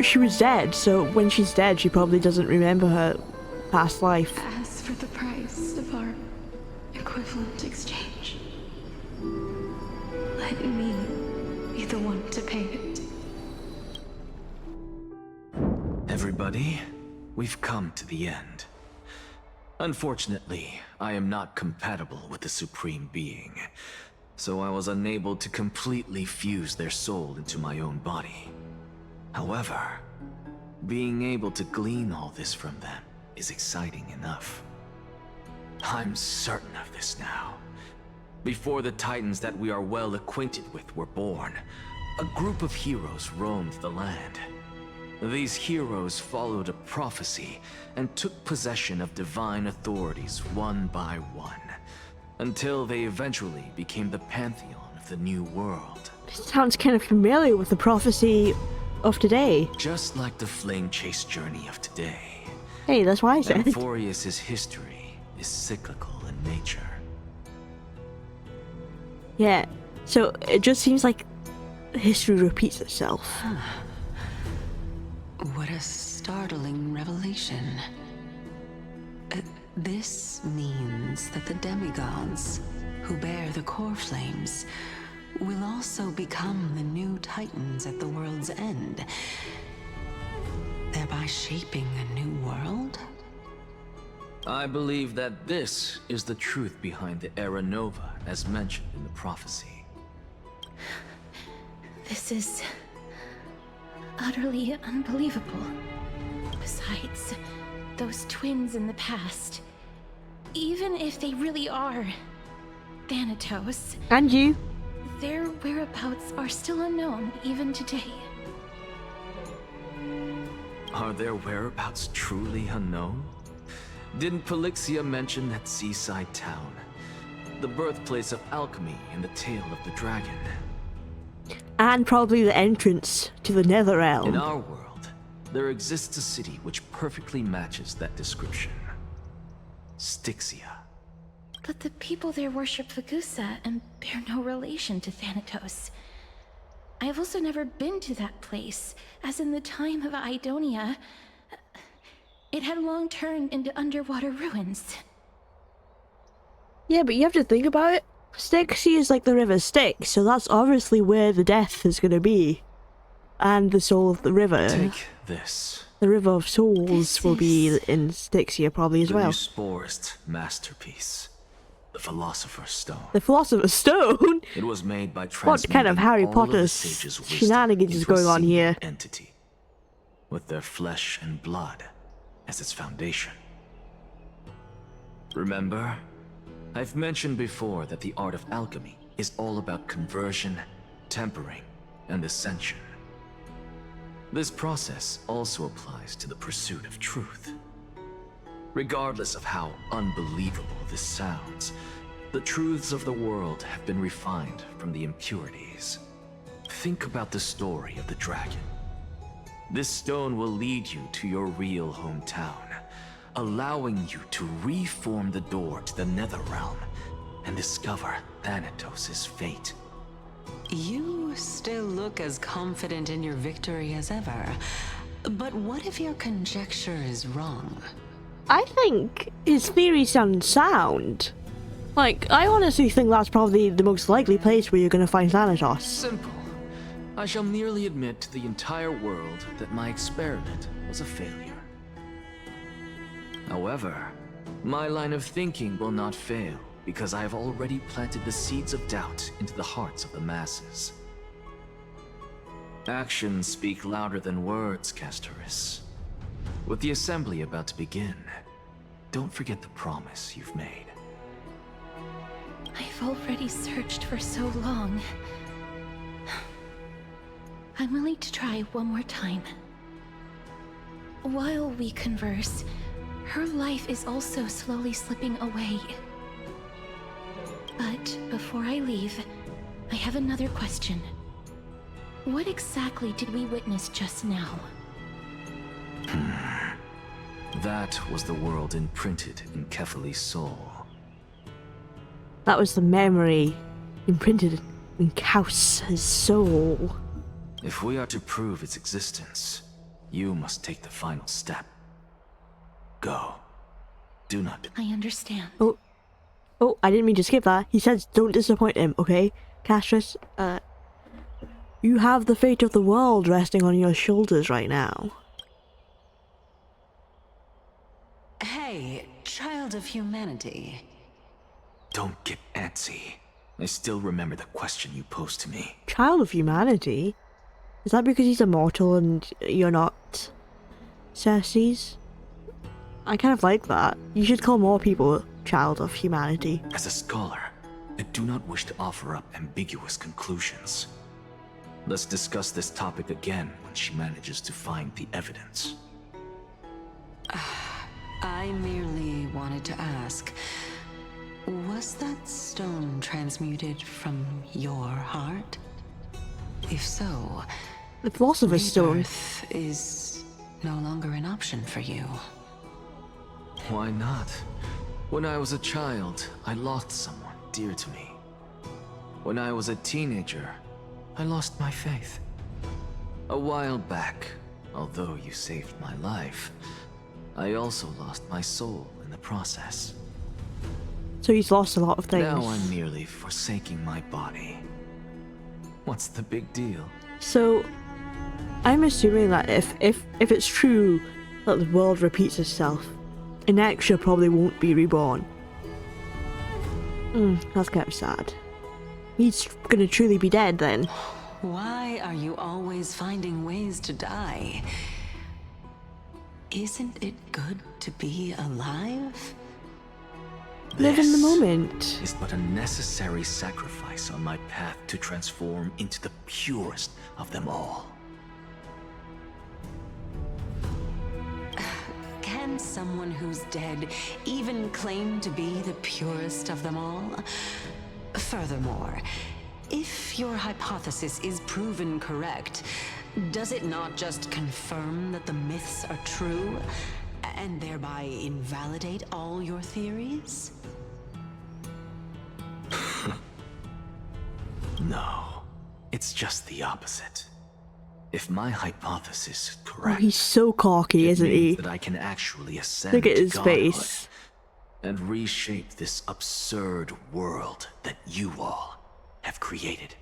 she was dead, so when she's dead, she probably doesn't remember her past life. As for the price of our equivalent exchange, let me be the one to pay it. Everybody, we've come to the end. Unfortunately, I am not compatible with the Supreme Being, so I was unable to completely fuse their soul into my own body. However, being able to glean all this from them is exciting enough. I'm certain of this now. Before the Titans that we are well acquainted with were born, a group of heroes roamed the land. These heroes followed a prophecy and took possession of divine authorities one by one, until they eventually became the pantheon of the new world. This sounds kind of familiar with the prophecy of today. Just like the flame chase journey of today. Hey, that's why I said. Amphorius' history is cyclical in nature. Yeah, so it just seems like history repeats itself. What a startling revelation. This means that the demigods, who bear the core flames, will also become the new Titans at the world's end, thereby shaping a new world? I believe that this is the truth behind the Era Nova, as mentioned in the prophecy. This is utterly unbelievable. Besides, those twins in the past, even if they really are Thanatos, and you, their whereabouts are still unknown even today. Are their whereabouts truly unknown? Didn't Polixia mention that seaside town, the birthplace of alchemy and the tale of the dragon? And probably the entrance to the Nether Realm. In our world, there exists a city which perfectly matches that description. Styxia. But the people there worship Vagusa and bear no relation to Thanatos. I have also never been to that place, as in the time of Idonia, it had long turned into underwater ruins. Yeah, but you have to think about it. Styxia is like the river Styx, so that's obviously where the death is going to be. And the soul of the river. Take this. The River of Souls will be in Styxia probably as well. The Sporist masterpiece. The Philosopher's Stone. The Philosopher's Stone? It was made by what kind of Harry Potter shenanigans is going on here? Entity, with their flesh and blood as its foundation. Remember, I've mentioned before that the art of alchemy is all about conversion, tempering, and ascension. This process also applies to the pursuit of truth. Regardless of how unbelievable this sounds, the truths of the world have been refined from the impurities. Think about the story of the dragon. This stone will lead you to your real hometown, allowing you to reform the door to the Netherrealm and discover Thanatos' fate. You still look as confident in your victory as ever. But what if your conjecture is wrong? I think his theory sounds sound. Like, I honestly think that's probably the most likely place where you're going to find Thanatos. Simple. I shall merely admit to the entire world that my experiment was a failure. However, my line of thinking will not fail because I have already planted the seeds of doubt into the hearts of the masses. Actions speak louder than words, Castorice. With the assembly about to begin, don't forget the promise you've made. I've already searched for so long. I'm willing to try one more time. While we converse, her life is also slowly slipping away. But before I leave, I have another question. What exactly did we witness just now? That was the world imprinted in Kefali's soul. That was the memory imprinted in Kaus's soul. If we are to prove its existence, You must take the final step. Go. Do not... I understand. Oh, I didn't mean to skip that. He says don't disappoint him, okay? Castorice, you have the fate of the world resting on your shoulders right now. Hey, child of humanity. Don't get antsy. I still remember the question you posed to me. Child of humanity? Is that because he's immortal and you're not? Cersei's? I kind of like that. You should call more people child of humanity. As a scholar, I do not wish to offer up ambiguous conclusions. Let's discuss this topic again when she manages to find the evidence. I merely wanted to ask, was that stone transmuted from your heart? If so, The Philosopher's Stone rebirth is no longer an option for you. Why not? When I was a child, I lost someone dear to me. When I was a teenager, I lost my faith. A while back, although you saved my life, I also lost my soul in the process. So he's lost a lot of things. Now I'm merely forsaking my body. What's the big deal? So I'm assuming that if it's true that the world repeats itself, Inexia probably won't be reborn. That's kind of sad. He's gonna truly be dead then. Why are you always finding ways to die? Isn't it good to be alive? Live in the This moment. is but a necessary sacrifice on my path to transform into the purest of them all. Can someone who's dead even claim to be the purest of them all? Furthermore, if your hypothesis is proven correct, does it not just confirm that the myths are true, and thereby invalidate all your theories? No, it's just the opposite. If my hypothesis is Oh, correct, he's so cocky, it isn't means he? that I can actually ascend Look at to his godhood face. and reshape this absurd world that you all have created.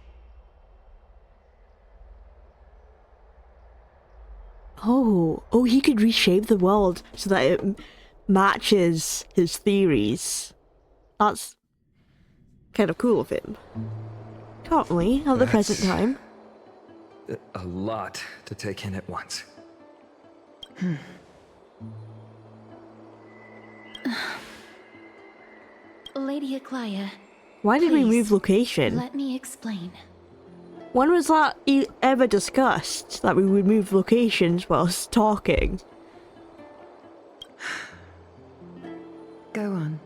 Oh, he could reshape the world so that it matches his theories. That's kind of cool of him. Currently, at the present time. A lot to take in at once. Lady Aglaia. Why did we please, move location? Let me explain. When was that ever discussed, that we would move locations whilst talking? Go on.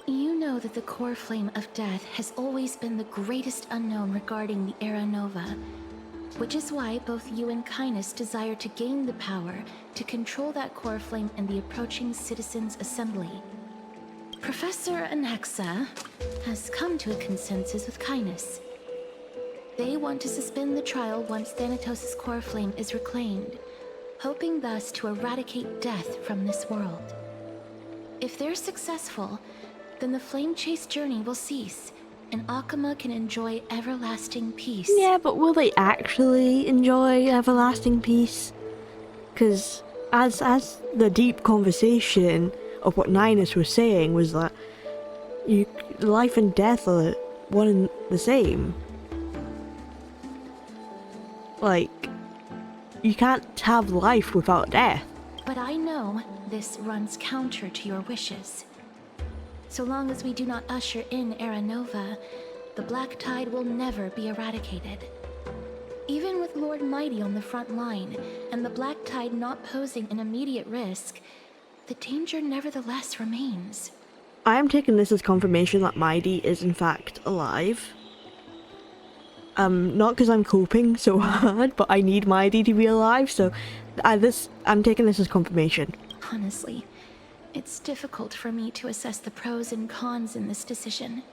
You know that the core flame of death has always been the greatest unknown regarding the Era Nova, which is why both you and Cainus desire to gain the power to control that core flame in the approaching Citizens' Assembly. Professor Anaxa has come to a consensus with Cainus. They want to suspend the trial once Thanatos' core flame is reclaimed, hoping thus to eradicate death from this world. If they're successful, then the flame chase journey will cease, and Akama can enjoy everlasting peace. Yeah, but will they actually enjoy everlasting peace? Because as the deep conversation of what Ninus was saying was that life and death are one and the same. Like, you can't have life without death. But I know this runs counter to your wishes. So long as we do not usher in Era Nova, the Black Tide will never be eradicated. Even with Lord Mighty on the front line, and the Black Tide not posing an immediate risk, the danger nevertheless remains. I am taking this as confirmation that Mighty is in fact alive. Not because I'm coping so hard, but I need Mighty to be alive, so I'm taking this as confirmation. Honestly, it's difficult for me to assess the pros and cons in this decision.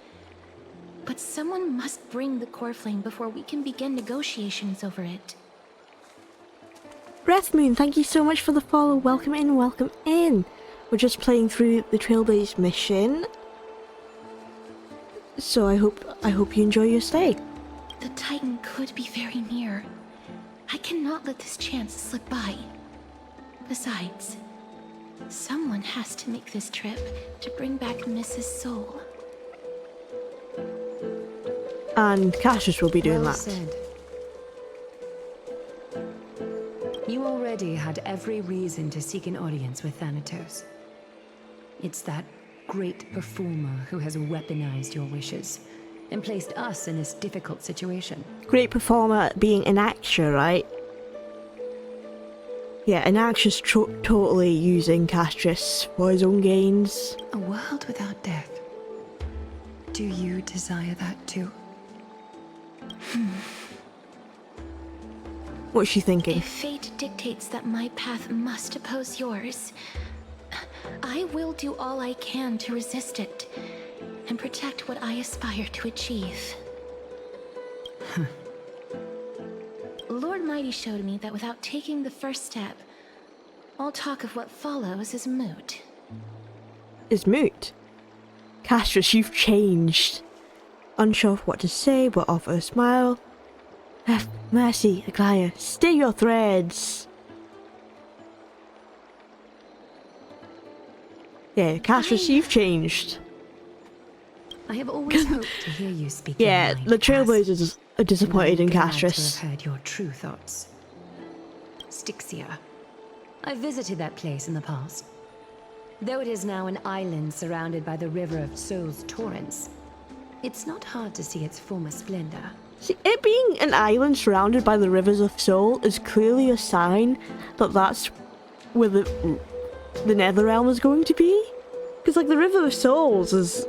But someone must bring the core flame before we can begin negotiations over it. Breath Moon, thank you so much for the follow. Welcome in, welcome in. We're just playing through the Trailblaze mission. So I hope you enjoy your stay. The Titan could be very near. I cannot let this chance slip by. Besides, someone has to make this trip to bring back Mrs. Soul. And Cassius will be doing Well that. said. You already had every reason to seek an audience with Thanatos. It's that great performer who has weaponized your wishes and placed us in this difficult situation. Great performer being an actor, right? Yeah, an actor's totally using Castorice for his own gains. A world without death. Do you desire that too? What's she thinking? If fate dictates that my path must oppose yours, I will do all I can to resist it and protect what I aspire to achieve. Lord Mighty showed me that without taking the first step, all talk of what follows is moot. Is moot? Castorice, you've changed. Unsure of what to say, but offer a smile. Have mercy, Aglaia. Stay your threads. Yeah, Castorice, you've changed. I have always hoped to hear you speak. Yeah, your mind, the Cass. Trailblazers are disappointed in I'm glad to Castorice. have heard your true thoughts. Styxia. I visited that place in the past. Though it is now an island surrounded by the river of Soul's torrents, it's not hard to see its former splendor. See, it being an island surrounded by the rivers of Soul is clearly a sign that that's where the Netherrealm is going to be. Because, like, the River of Souls is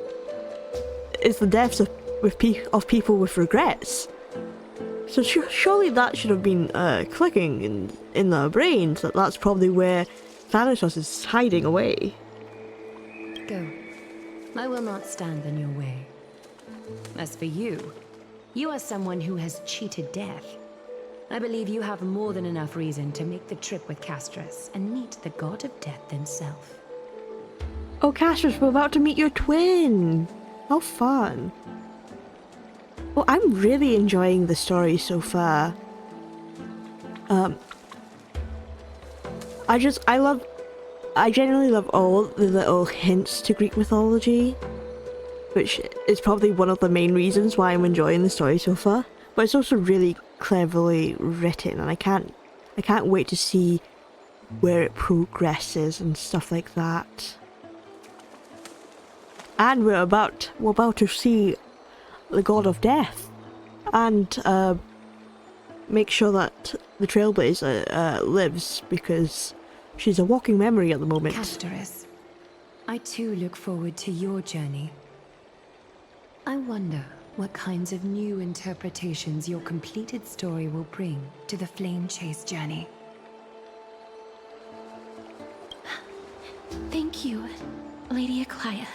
the deaths of people with regrets. So surely that should have been clicking in their brains that that's probably where Thanatos is hiding away. Go. I will not stand in your way. As for you, you are someone who has cheated death. I believe you have more than enough reason to make the trip with Castorice and meet the god of death himself. Oh, Castorice, we're about to meet your twin. How fun. Well, I'm really enjoying the story so far. I genuinely love all the little hints to Greek mythology, which is probably one of the main reasons why I'm enjoying the story so far. But it's also really cleverly written, and I can't wait to see where it progresses and stuff like that. And we're about to see the god of death, and make sure that the Trailblazer lives, because she's a walking memory at the moment. Castorice, I too look forward to your journey. I wonder what kinds of new interpretations your completed story will bring to the Flame Chase journey. Thank you, Lady Aglaia.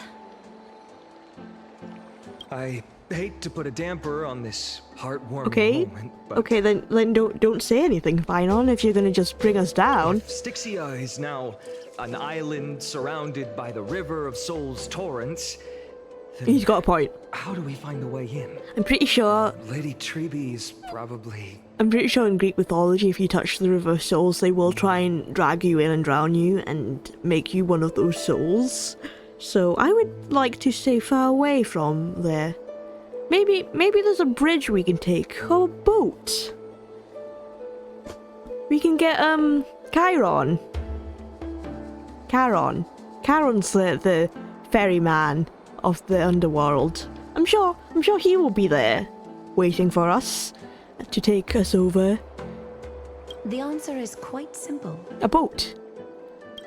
I hate to put a damper on this heartwarming Okay, moment, but okay, then don't say anything, Finon, if you're gonna just bring us down. if Styxia is now an island surrounded by the river of Soul's torrents, then He's got a point. how do we find a way in? I'm pretty sure Lady Trebe is probably... in Greek mythology, if you touch the River of Souls, they will try and drag you in and drown you and make you one of those souls. So I would like to stay far away from there. Maybe there's a bridge we can take, or a boat. We can get Chiron. Charon's the ferryman of the underworld. I'm sure he will be there, waiting for us to take us over. The answer is quite simple. A boat.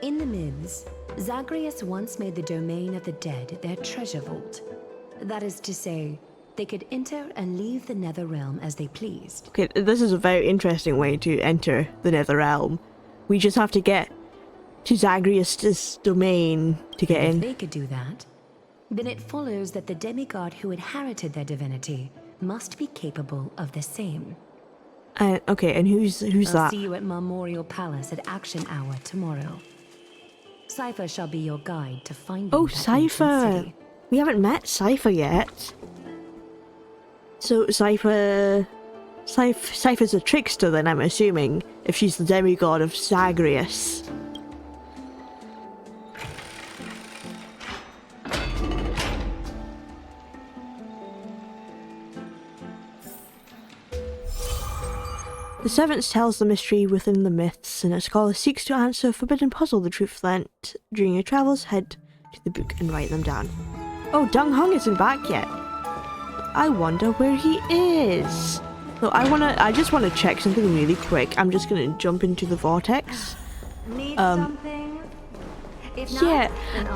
In the myths, Zagreus once made the domain of the dead their treasure vault. That is to say, they could enter and leave the Netherrealm as they pleased. Okay, this is a very interesting way to enter the Netherrealm. We just have to get to Zagreus' domain to get If in. they could do that, then it follows that the demigod who inherited their divinity must be capable of the same. Okay, and who's I'll that? see you at Memorial Palace at Action Hour tomorrow. Cypher shall be your guide to finding Oh, that ancient Cypher! city. We haven't met Cypher yet. So Cypher's a trickster then, I'm assuming, if she's the demigod of Zagreus. The Seventh tells the mystery within the myths, and a scholar seeks to answer a forbidden puzzle. The truth learnt during your travels, head to the book and write them down. Oh, Dung Hung isn't back yet. I wonder where he is. So I just wanna check something really quick. I'm just gonna jump into the vortex. Need something? If not, Yeah, then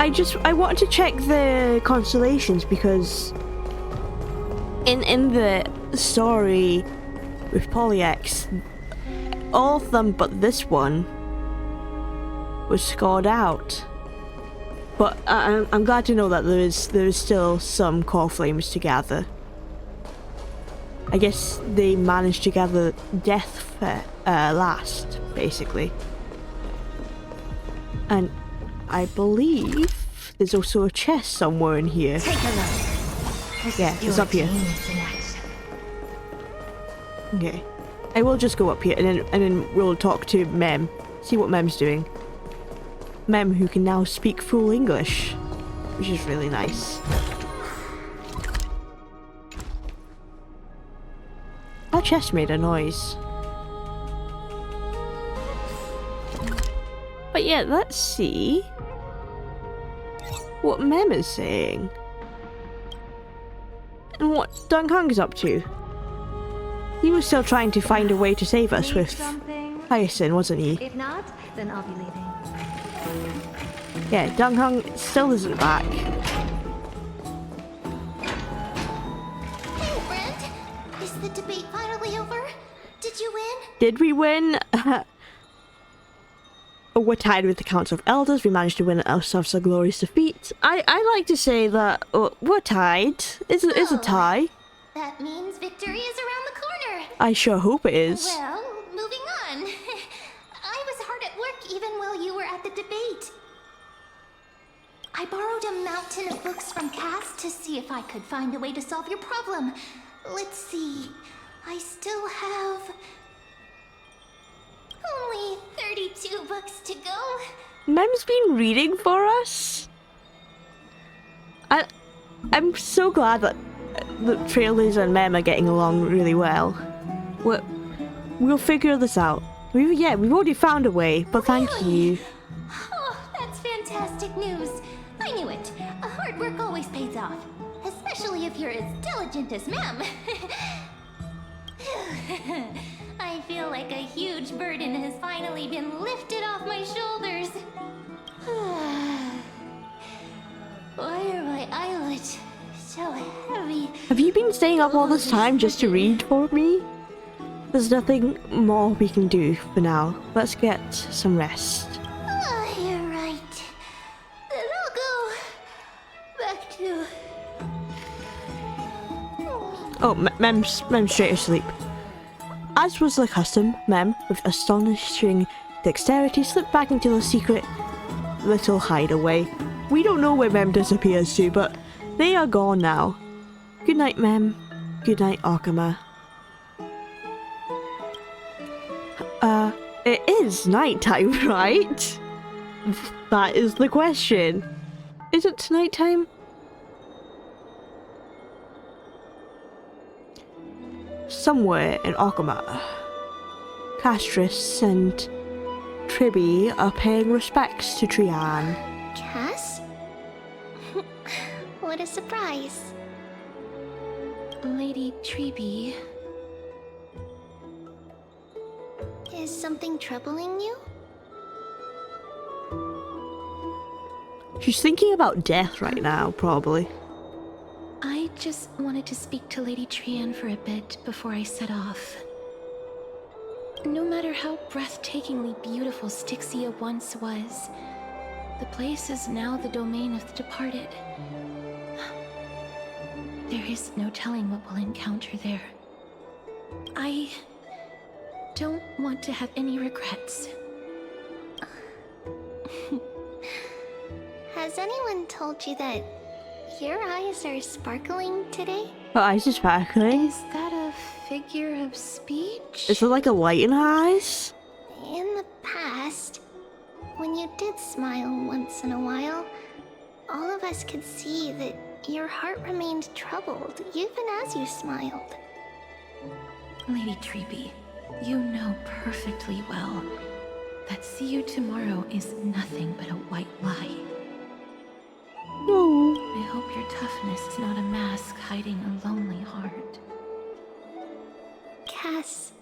I wanted to check the constellations because in the story with Polyex, all of them but this one was scored out. But I'm glad to know that there is still some core flames to gather. I guess they managed to gather death last, basically. And I believe there's also a chest somewhere in here. Take a look. Yeah, it's up here. Okay. I will just go up here and then we'll talk to Mem. See what Mem's doing. Mem, who can now speak full English, which is really nice. That chest made a noise. But yeah, let's see what Mem is saying. And what Dung Hung is up to. He was still trying to find a way to save us with Hyacinth, wasn't he? If not, then I'll be leaving. Yeah, Dung Hung still isn't back. Hey, friend. Is the debate finally over? Did you win? Did we win? We're tied with the Council of Elders. We managed to win ourselves a glorious defeat. I like to say that we're tied. It's a tie. That means victory is around the corner. I sure hope it is. Well, moving on. I was hard at work even while you were at the debate. I borrowed a mountain of books from Cass to see if I could find a way to solve your problem. Let's see. I still have only 32 books to go. Mem's been reading for us. I'm so glad that the Trailers and Mem are getting along really well. We'll figure this out. We've already found a way, but thank you. Oh, that's fantastic news. I knew it. Hard work always pays off. Especially if you're as diligent as Mem. I feel like a huge burden has finally been lifted off my shoulders. Why are my eyelids so heavy? Have you been staying up all this time just to read for me? There's nothing more we can do for now. Let's get some rest. You're right. Then I'll go back to... Oh, Mem's straight asleep. As was the custom, Mem, with astonishing dexterity, slipped back into the secret little hideaway. We don't know where Mem disappears to, but they are gone now. Good night, Mem. Good night, Arkama. It is nighttime, right? That is the question. Is it nighttime? Somewhere in Arkama, Castorice and Tribby are paying respects to Trian. Cass? What a surprise. Lady Treby. Is something troubling you? She's thinking about death right now, probably. I just wanted to speak to Lady Trian for a bit before I set off. No matter how breathtakingly beautiful Styxia once was, the place is now the domain of the departed. There is no telling what we'll encounter there. I don't want to have any regrets. Has anyone told you that your eyes are sparkling today? Her eyes are sparkling. Is that a figure of speech? Is there like a light in her eyes? In the past, when you did smile once in a while, all of us could see that your heart remained troubled even as you smiled. Lady Treeby, you know perfectly well that see you tomorrow is nothing but a white lie. No. I hope your toughness is not a mask hiding a lonely heart. Cass,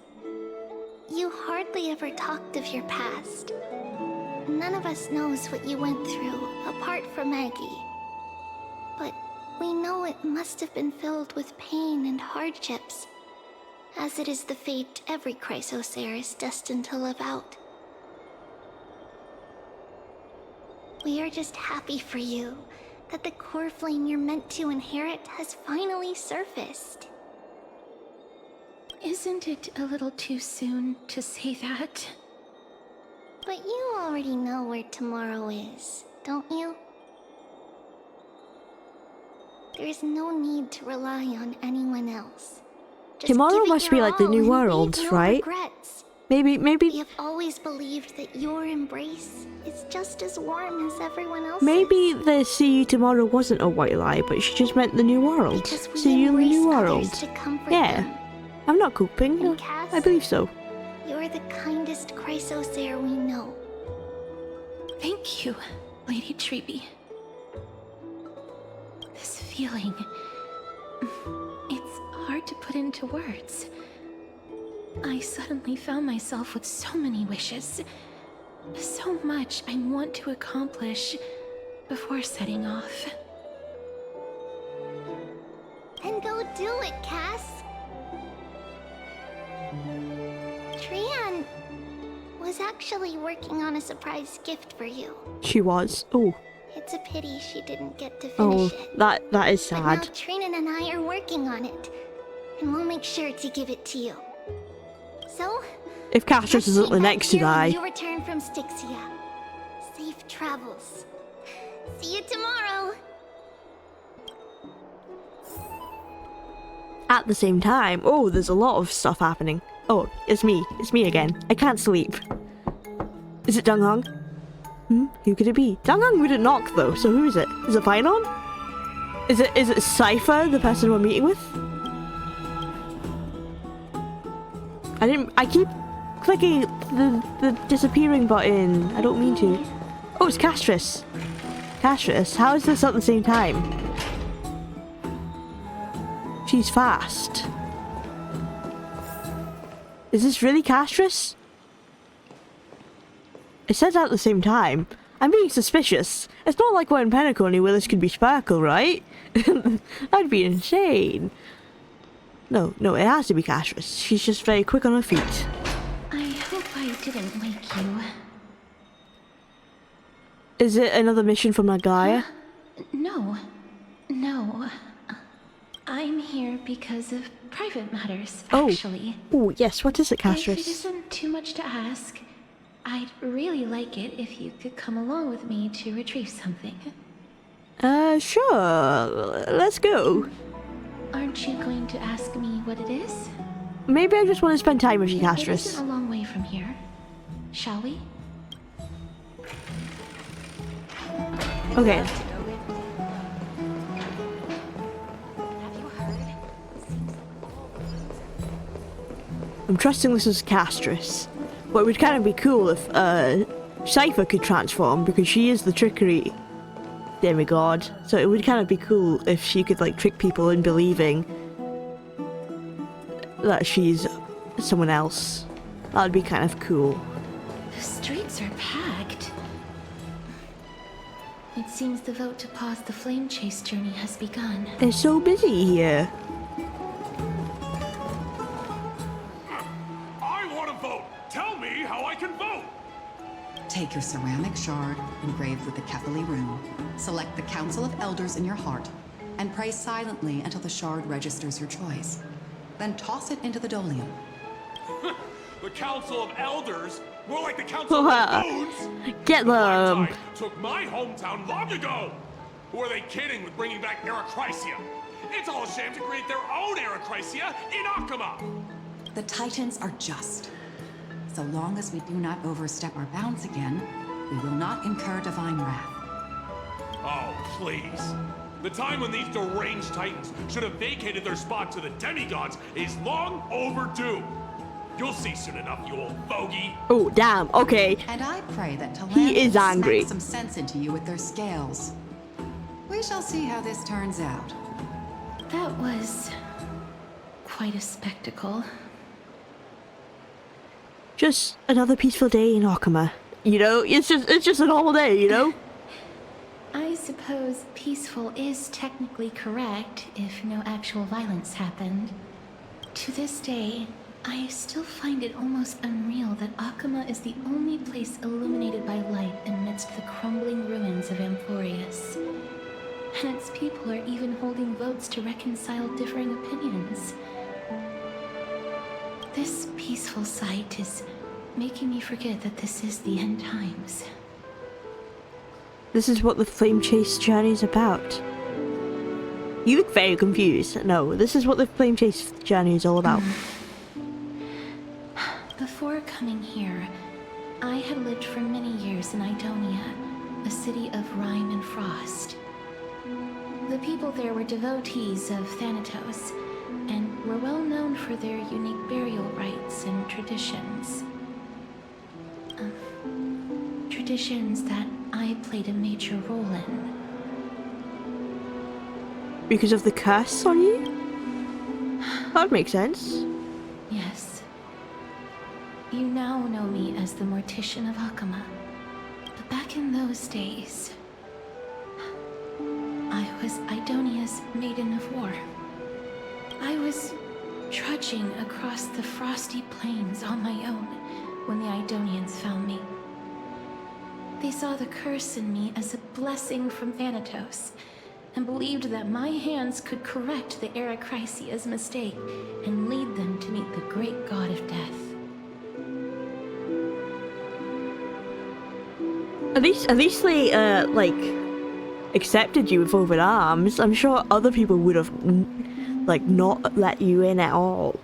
you hardly ever talked of your past. None of us knows what you went through, apart from Maggie. But we know it must have been filled with pain and hardships, as it is the fate every Chrysosaur is destined to live out. We are just happy for you that the core flame you're meant to inherit has finally surfaced. Isn't it a little too soon to say that? But you already know where tomorrow is, don't you? There's no need to rely on anyone else. Just Tomorrow give it must your be like the all new and world, leave no right? regrets. Maybe. We have always believed that your embrace is just as warm as everyone else's. Maybe the see you tomorrow wasn't a white lie, but she just meant the new world. Because we See you in the new embrace world. others to comfort Yeah. them. I'm not coping. And Cass, I believe so. You're the kindest Chrysosaur we know. Thank you, Lady Treeby. This feeling... it's hard to put into words. I suddenly found myself with so many wishes. So much I want to accomplish before setting off. Then go do it, Cass. Trian was actually working on a surprise gift for you. She was. Oh. It's a pity she didn't get to finish it. That is But now sad. Trinan and I are working on it, and we'll make sure to give it to you. So, If Castorice isn't the next to die. you return from Styxia. Safe travels. See you tomorrow. At the same time, oh, there's a lot of stuff happening. Oh, it's me. It's me again. I can't sleep. Is it Donghong? Who could it be? Donghong wouldn't knock though, so who is it? Is it Painon? Is it Cypher, the person we're meeting with? I keep clicking the disappearing button. I don't mean to. Oh, it's Castorice. Castorice, how is this at the same time? She's fast. Is this really Castorice? It says at the same time. I'm being suspicious. It's not like we're in Penacony where this could be Sparkle, right? That'd be insane. No, it has to be Castorice. She's just very quick on her feet. I hope I didn't wake you. Is it another mission from Nagaya? No. I'm here because of private matters, actually. Oh, yes. What is it, If it Castorice? isn't too much to ask, I'd really like it if you could come along with me to retrieve something. Sure. Let's go. Aren't you going to ask me what it is? Maybe I just want to spend time with you, It Castorice. isn't a long way from here. Shall we? Okay. I'm trusting this is Castorice. But it would kind of be cool if Cypher could transform because she is the trickery demigod. So it would kind of be cool if she could like trick people in believing that she's someone else. That would be kind of cool. The streets are packed. It seems the vote to pause the flame chase journey has begun. It's so busy here. I want to vote! Tell me how I can vote! Take your ceramic shard engraved with the Kefali rune, select the Council of Elders in your heart, and pray silently until the shard registers your choice. Then toss it into the Dolium. The Council of Elders? More like the Council of Baboons? Get them! Took my hometown long ago! Who are they kidding with bringing back Eracrycia? It's all a shame to create their own Eracrycia in Akama! The Titans are just. So long as we do not overstep our bounds again, we will not incur divine wrath. Oh, please. The time when these deranged Titans should have vacated their spot to the demigods is long overdue. You'll see soon enough, you old bogey. Oh, damn, okay. And I pray that He is angry. smack some sense into you with their scales. We shall see how this turns out. That was quite a spectacle. Just another peaceful day in Akama. You know, it's just a normal day, you know? I suppose peaceful is technically correct if no actual violence happened. To this day, I still find it almost unreal that Akama is the only place illuminated by light amidst the crumbling ruins of Amphorius. And its people are even holding votes to reconcile differing opinions. This peaceful sight is making me forget that this is the end times. This is what the Flame Chase journey is about. You look very confused. No, this is what the Flame Chase journey is all about. Before coming here, I had lived for many years in Idonia, a city of rime and frost. The people there were devotees of Thanatos, and were well known for their unique burial rites and traditions. Traditions that I played a major role in. Because of the curse on you? That makes sense. Yes. You now know me as the Mortician of Akama. But back in those days, I was Idonia's Maiden of War. I was trudging across the frosty plains on my own when the Idonians found me. They saw the curse in me as a blessing from Thanatos, and believed that my hands could correct the Eracrycia's mistake and lead them to meet the great god of death. At least they, like, accepted you with open arms. I'm sure other people would have, like, not let you in at all.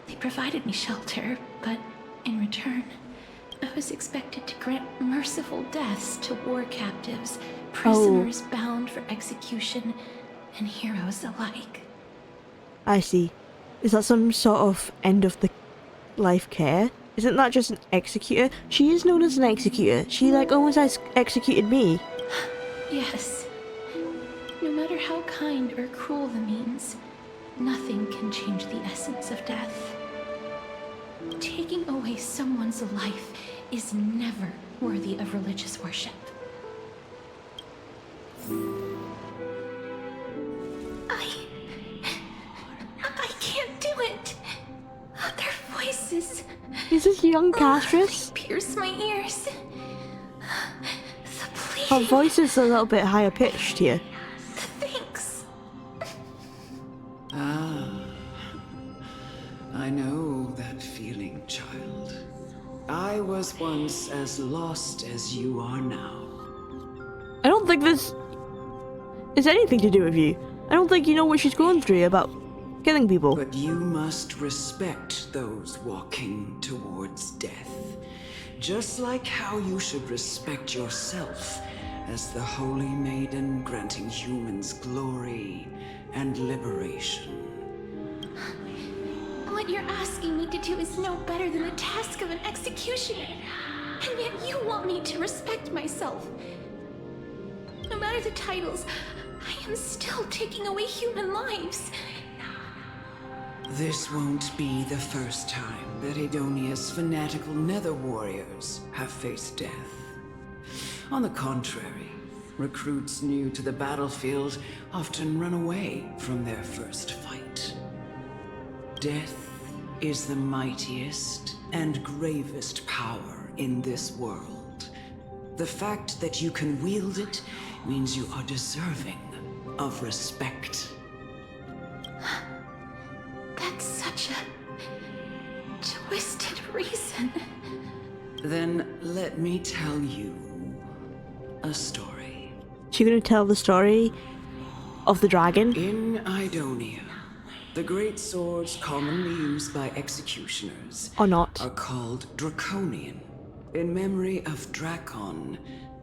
They provided me shelter, but in return, I was expected to grant merciful deaths to war captives, prisoners bound for execution, and heroes alike. I see. Is that some sort of end of the life care? Isn't that just an executor? She is known as an executor. She, like, almost executed me. Yes. No matter how kind or cruel the means, nothing can change the essence of death. Taking away someone's life is never worthy of religious worship. I can't do it. Their voices. Is this young Castorice? Pierce my ears. Her voice is a little bit higher pitched here. Thanks. I know that feeling, child. I was once as lost as you are now. I don't think this is anything to do with you. I don't think you know what she's going through about killing people. But you must respect those walking towards death. Just like how you should respect yourself as the Holy Maiden granting humans glory and liberation. What you're asking me to do is no better than the task of an executioner. And yet you want me to respect myself. No matter the titles, I am still taking away human lives. This won't be the first time that Idonia's fanatical nether warriors have faced death. On the contrary, recruits new to the battlefield often run away from their first fight. Death is the mightiest and gravest power in this world. The fact that you can wield it means you are deserving of respect. That's such a twisted reason. Then let me tell you a story. She's gonna tell the story of the dragon? In Idonia, the great swords commonly used by executioners or not are called Draconian, in memory of Dracon,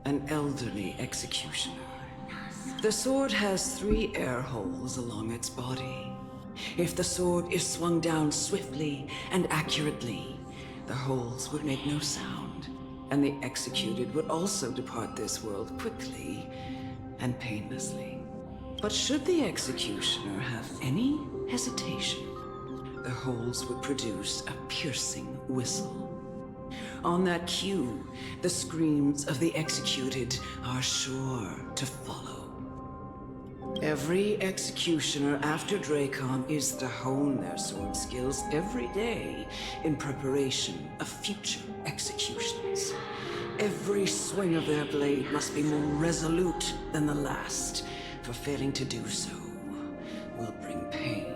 an elderly executioner. The sword has 3 air holes along its body. If the sword is swung down swiftly and accurately, the holes would make no sound, and the executed would also depart this world quickly and painlessly. But should the executioner have any hesitation, the holes would produce a piercing whistle. On that cue, the screams of the executed are sure to follow. Every executioner after Dracon is to hone their sword skills every day in preparation of future executions. Every swing of their blade must be more resolute than the last, for failing to do so will bring pain.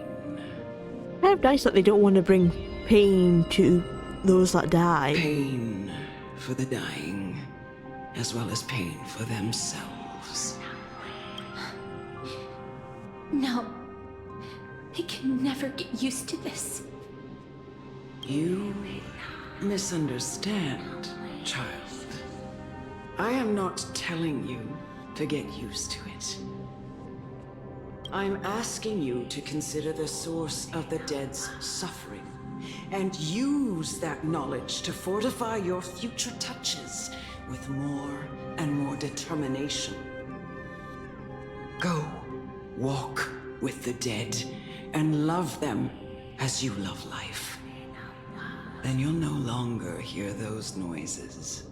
Kind of nice that they don't want to bring pain to those that die. Pain for the dying, as well as pain for themselves. No. I can never get used to this. You misunderstand, child. I am not telling you to get used to it. I'm asking you to consider the source of the dead's suffering and use that knowledge to fortify your future touches with more and more determination. Go, walk with the dead and love them as you love life. Then you'll no longer hear those noises.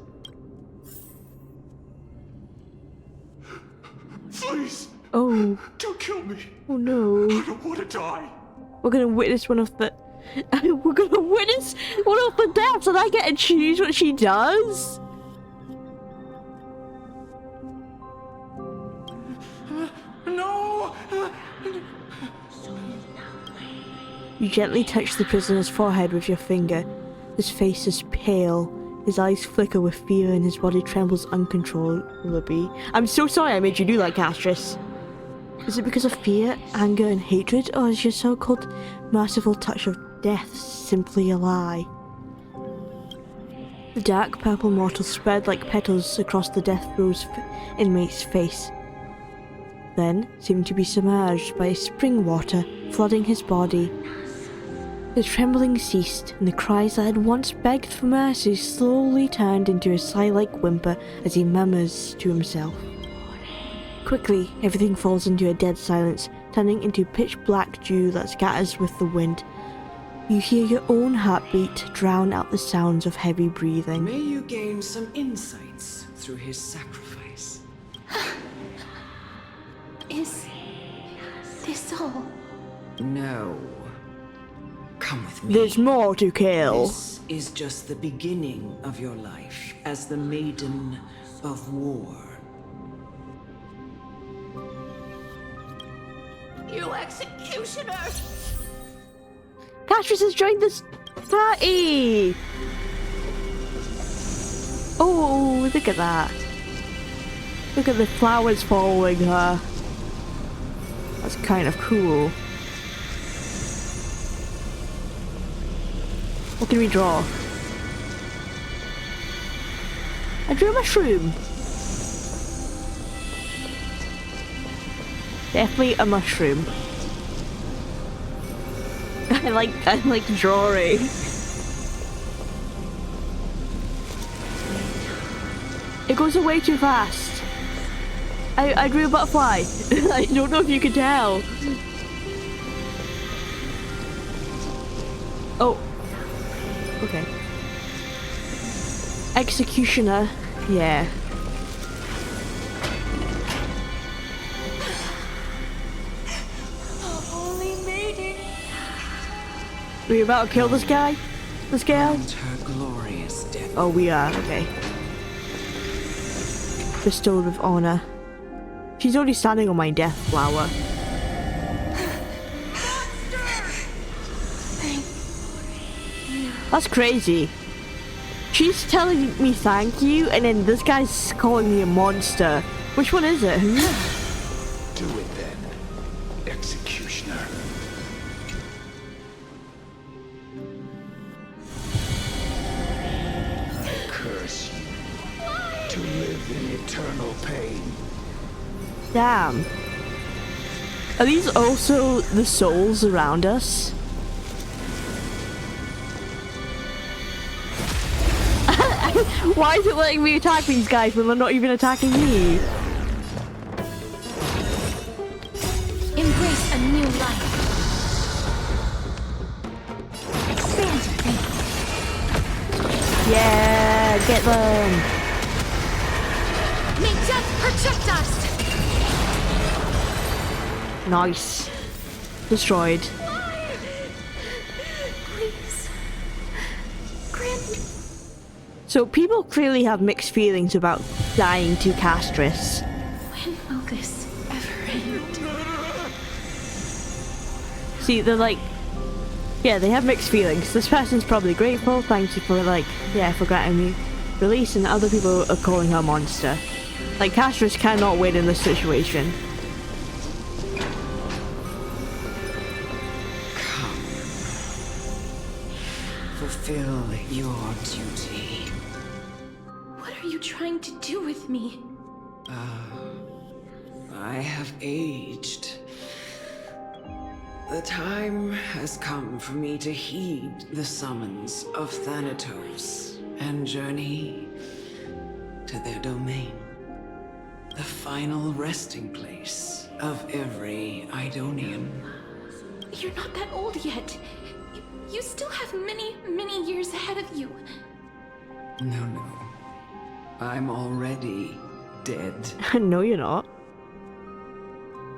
Please! Oh. Don't kill me! Oh no. I don't want to die! We're gonna witness one of the... We're gonna witness one of the deaths and I get to choose what she does? No! You gently touch the prisoner's forehead with your finger. His face is pale. His eyes flicker with fear and his body trembles uncontrollably. I'm so sorry I made you do that, Castorice. Is it because of fear, anger, and hatred, or is your so-called merciful touch of death simply a lie? The dark purple mortal spread like petals across the death row's inmate's face, then seemed to be submerged by spring water flooding his body. The trembling ceased, and the cries that had once begged for mercy slowly turned into a sigh-like whimper as he murmurs to himself. Quickly, everything falls into a dead silence, turning into pitch-black dew that scatters with the wind. You hear your own heartbeat drown out the sounds of heavy breathing. May you gain some insights through his sacrifice. Is this all? No. Come with me. There's more to kill. This is just the beginning of your life as the Maiden of War. You executioner! Castorice has joined this party! Oh, look at that. Look at the flowers following her. That's kind of cool. What can we draw? I drew a mushroom. Definitely a mushroom. I like drawing. It goes away too fast. I drew a butterfly. I don't know if you can tell. Oh. Okay. Executioner. Yeah. Holy maiden. Are we about to kill this guy? This girl? And her glorious death. Oh, we are. Okay. Bestowed with honor. She's already standing on my death flower. That's crazy. She's telling me thank you, and then this guy's calling me a monster. Which one is it? Who? Do it then, executioner. I curse you to live in eternal pain. Damn. Are these also the souls around us? Why is it letting me attack these guys when they're not even attacking me? Embrace a new life. Expand your faith. Yeah, get them. May death protect us. Nice. Destroyed. Please. Grant me. So people clearly have mixed feelings about dying to Castorice. When will this ever end? See, they're like, yeah, they have mixed feelings. This person's probably grateful, thank you for like, yeah, for granting me release, and other people are calling her a monster. Like, Castorice cannot win in this situation. Come. Fulfill your duty. What are you trying to do with me? I have aged. The time has come for me to heed the summons of Thanatos and journey to their domain. The final resting place of every Idonian. You're not that old yet. You still have many, many years ahead of you. No. I'm already dead. No, you're not.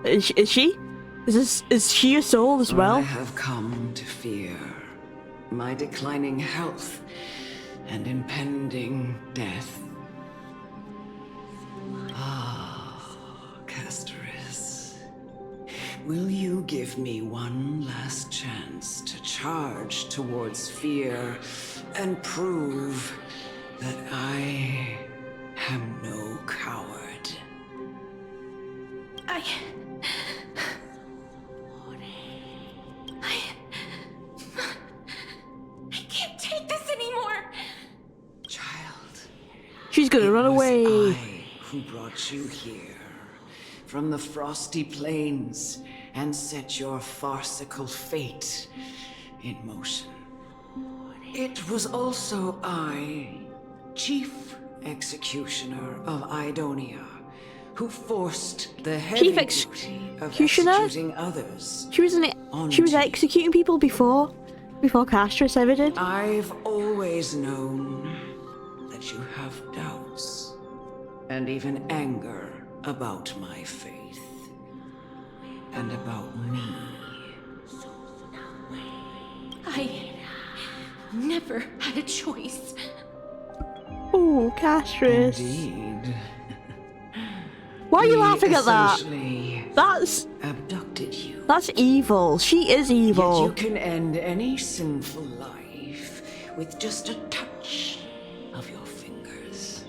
Is she? Is she a soul as well? I have come to fear my declining health and impending death. Castorice, will you give me one last chance to charge towards fear and prove that I am no coward? I can't take this anymore. Child, she's gonna run away. I who brought you here from the frosty plains and set your farcical fate in motion. It was also I, Chief Executioner of Idonia, who forced the heavy duty of executing others. She was executing people before Castorice ever did. I've always known that you have doubts and even anger about my faith and about me. I never had a choice. Oh, Castorice. Indeed. Why are you laughing at that? That's abducted you. That's evil. She is evil. Yet you can end any sinful life with just a touch of your fingers.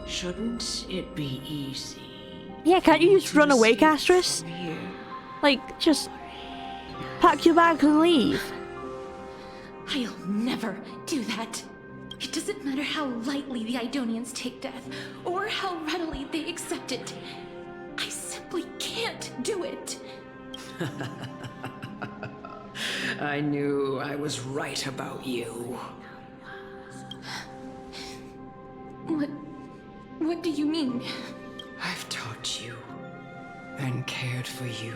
Shouldn't it be easy? Yeah, can't you just run away, Castorice? Like, just pack your bags and leave. I'll never do that. It doesn't matter how lightly the Idonians take death, or how readily they accept it. I simply can't do it. I knew I was right about you. What do you mean? I've taught you and cared for you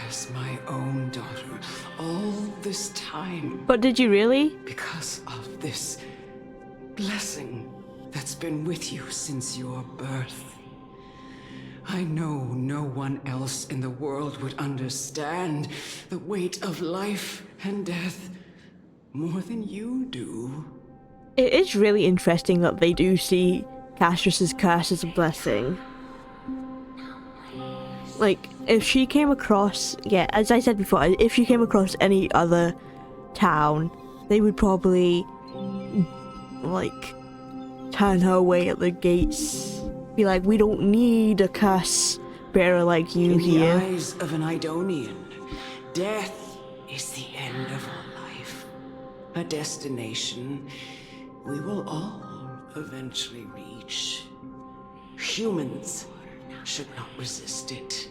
as my own daughter all this time. But did you really? Because of this blessing that's been with you since your birth. I know no one else in the world would understand the weight of life and death more than you do. It is really interesting that they do see Castorice's curse as a blessing. Like, if she came across, yeah, as I said before, if she came across any other town they would probably, like, turn her away at the gates. Be like, we don't need a curse bearer like you In here. the eyes of an Idonian, death is the end of our life. A destination we will all eventually reach. Humans should not resist it,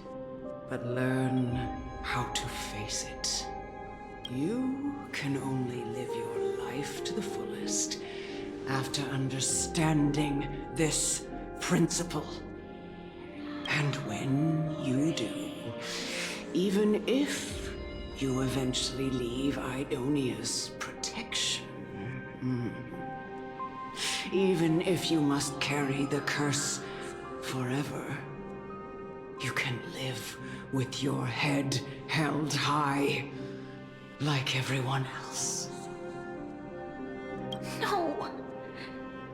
but learn how to face it. You can only live your life to the fullest after understanding this principle. And when you do, even if you eventually leave Idonia's protection, even if you must carry the curse forever, you can live with your head held high, like everyone else. No!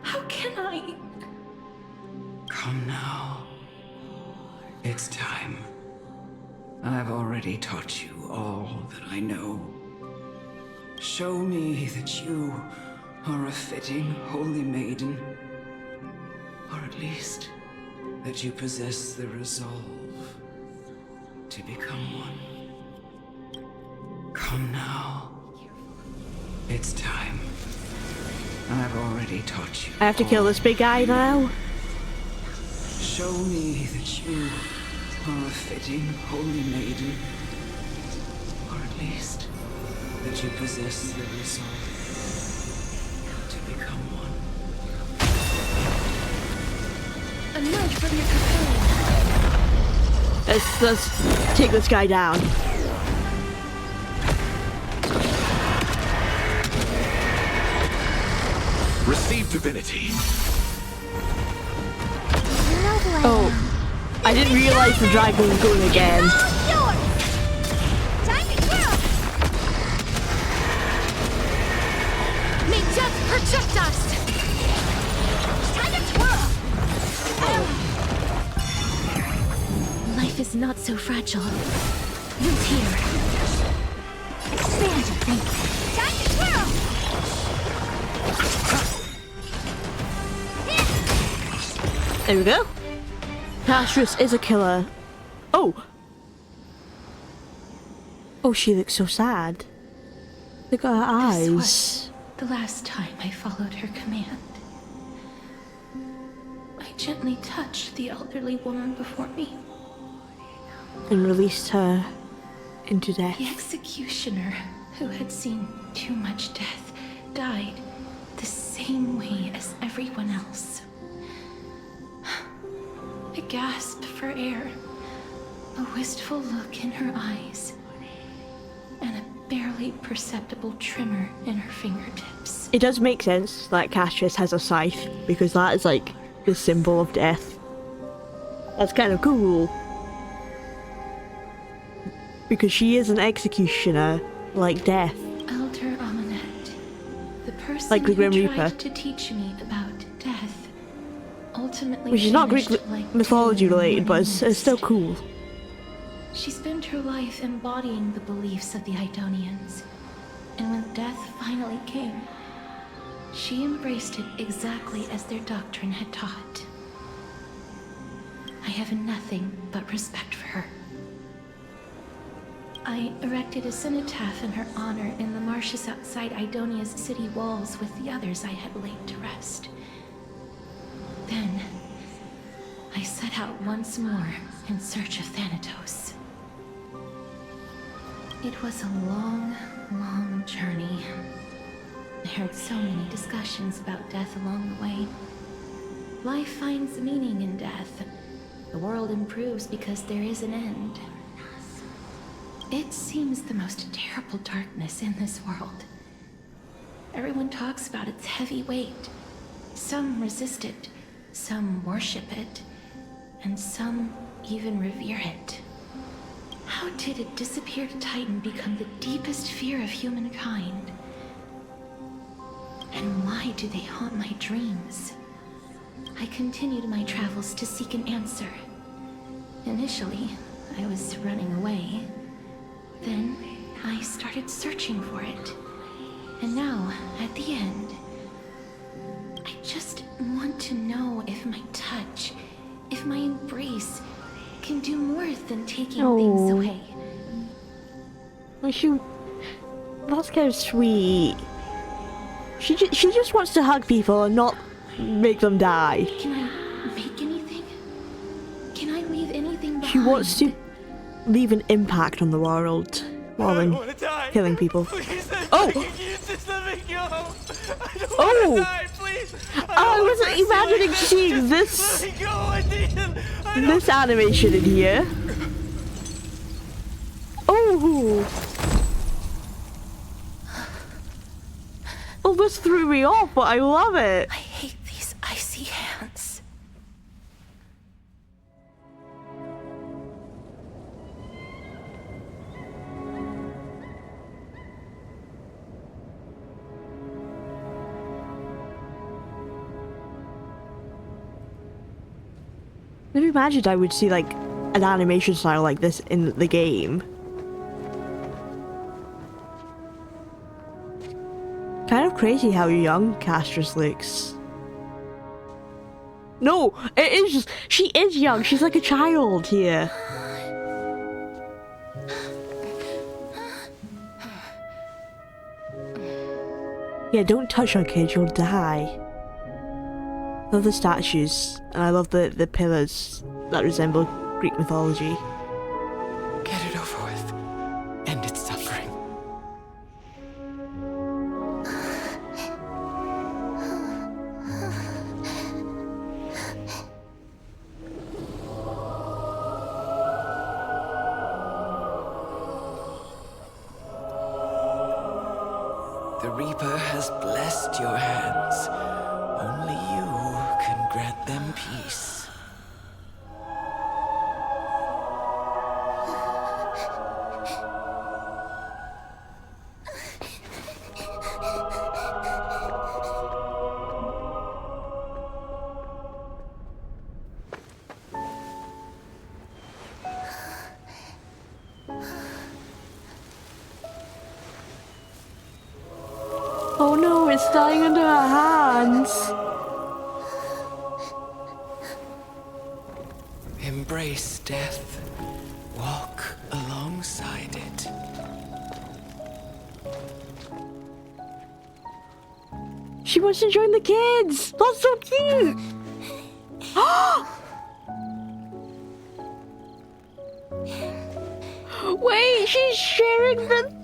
How can I? Come now. It's time. I've already taught you all that I know. Show me that you are a fitting holy maiden. Or at least, that you possess the resolve to become one. Come now. It's time. I've already taught you. I have to kill this big guy now. Show me that you are a fitting holy maiden. Or at least, that you possess the resolve to become one. Emerge from your cocoon. Let's take this guy down. Receive divinity. Oh, I didn't realize the dragon was going again. Time to twirl! May death protect us! Time to twirl! Life is not so fragile. Root here. Expand, I think. Time to twirl! There we go. Castorice is a killer. Oh! Oh, she looks so sad. Look at her eyes. This was the last time I followed her command. I gently touched the elderly woman before me. And released her into death. The executioner, who had seen too much death, died the same way as everyone else. I gasped for air, a wistful look in her eyes, and a barely perceptible tremor in her fingertips. It does make sense that Castorice has a scythe, because that is like the symbol of death. That's kind of cool. Because she is an executioner, like death. Elder Amunet, the person Like the who Grim tried Reaper. to teach me about death, ultimately Which is not Greek finished like mythology two related, but mornings. it's still cool. She spent her life embodying the beliefs of the Idonians, and when death finally came, she embraced it exactly as their doctrine had taught. I have nothing but respect for her. I erected a cenotaph in her honor in the marshes outside Idonia's city walls with the others I had laid to rest. Then, I set out once more in search of Thanatos. It was a long, long journey. I heard so many discussions about death along the way. Life finds meaning in death. The world improves because there is an end. It seems the most terrible darkness in this world. Everyone talks about its heavy weight. Some resist it, some worship it, and some even revere it. How did a disappeared titan become the deepest fear of humankind? And why do they haunt my dreams? I continued my travels to seek an answer. Initially, I was running away. Then, I started searching for it. And now, at the end, I just want to know if my touch, if my embrace, can do more than taking things away. That's kind of sweet. She just wants to hug people and not make them die. Can I make anything? Can I leave anything behind? She wants to leave an impact on the world rather than killing people. Oh! Just let me go. I don't Oh! want to die, please. I wasn't imagining seeing this this animation in here. Oh! Almost threw me off, but I love it. I hate these icy hands. Never imagined I would see like an animation style like this in the game. Kind of crazy how young Castorice looks. No, it is just, she is young. She's like a child here. Yeah, don't touch her, kid. You'll die. I love the statues, and I love the pillars that resemble Greek mythology. Get it over with. End its suffering. The Reaper has blessed your hands. Only you can grant them peace. Oh no, it's dying under her hands. Embrace death. Walk alongside it. She wants to join the kids. That's so cute. Wait, she's sharing the...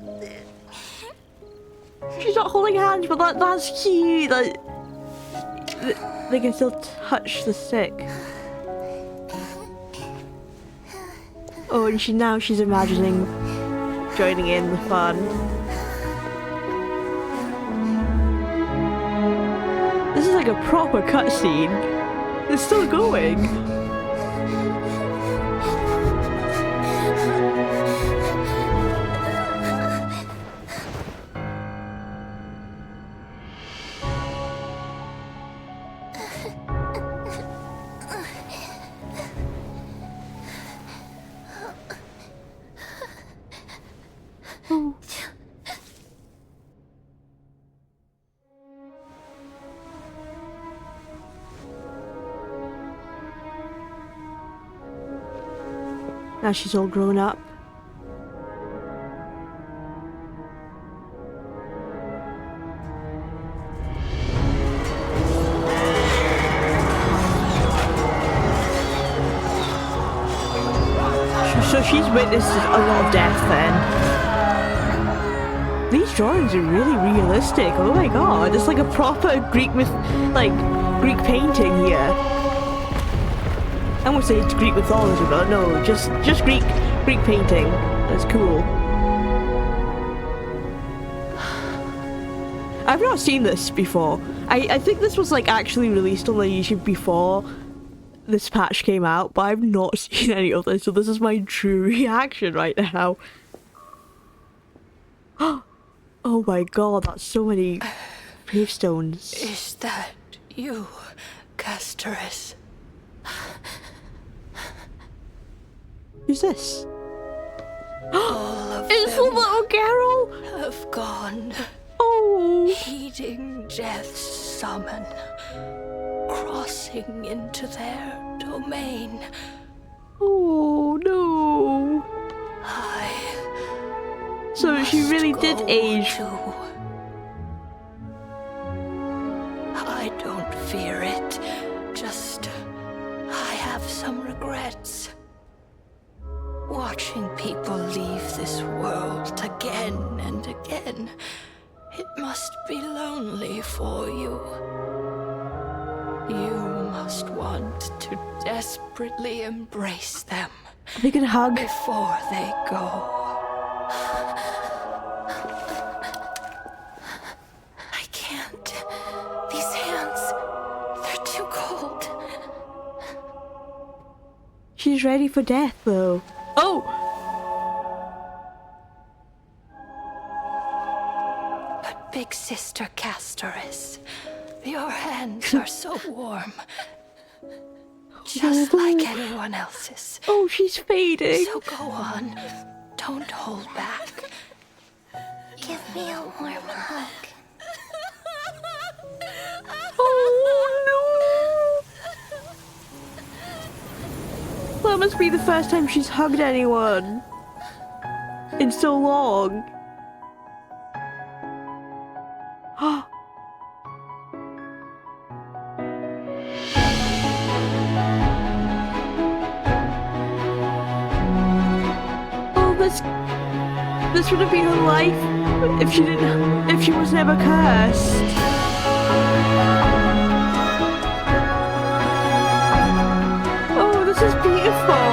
She's not holding hands, but that's cute. They can still touch the stick. Oh, and she's imagining joining in the fun. This is like a proper cutscene. It's still going. Now she's all grown up. So she's witnessed a lot of death then. These drawings are really realistic. Oh my god, it's like a proper Greek Greek painting here. I won't say it's Greek mythology, but no, just Greek painting. That's cool. I've not seen this before. I think this was like actually released on the YouTube before this patch came out, but I've not seen any of this, so this is my true reaction right now. Oh my god, that's so many gravestones. Is that you, Castorice? Who's this? All of It's the little girl! have gone. Oh! summon, crossing into their domain. Oh no. So she really did age. I don't fear it, just I have some regrets. Watching people leave this world again and again, it must be lonely for you. You must want to desperately embrace them. They can hug before they go. I can't. These hands, they're too cold. She's ready for death, though. Oh! But Big Sister Castorice, your hands are so warm. Just like anyone else's. Oh, she's fading. So go on. Don't hold back. Give me a warm hug. Oh no! That must be the first time she's hugged anyone in so long. This would have been her life if she was never cursed. Oh, this is beautiful.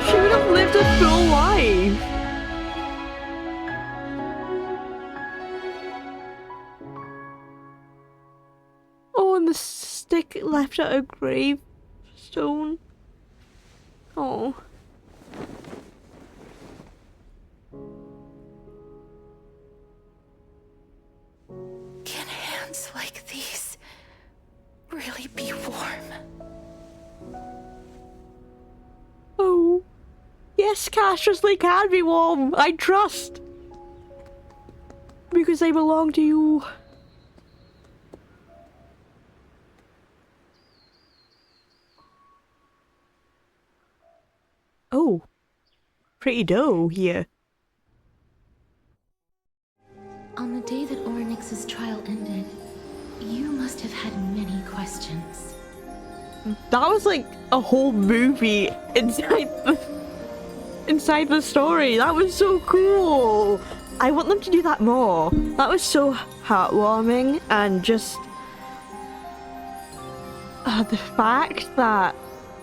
She would have lived a full life. Oh, and the stick left at her gravestone. Oh. Can hands like these really be warm? Oh. Yes, Castorice, they can be warm. I trust. Because they belong to you. Oh. Pretty dough here. On the day that Oryx's trial ended, you must have had many questions. That was like a whole movie inside the story. That was so cool. I want them to do that more. That was so heartwarming, and just the fact that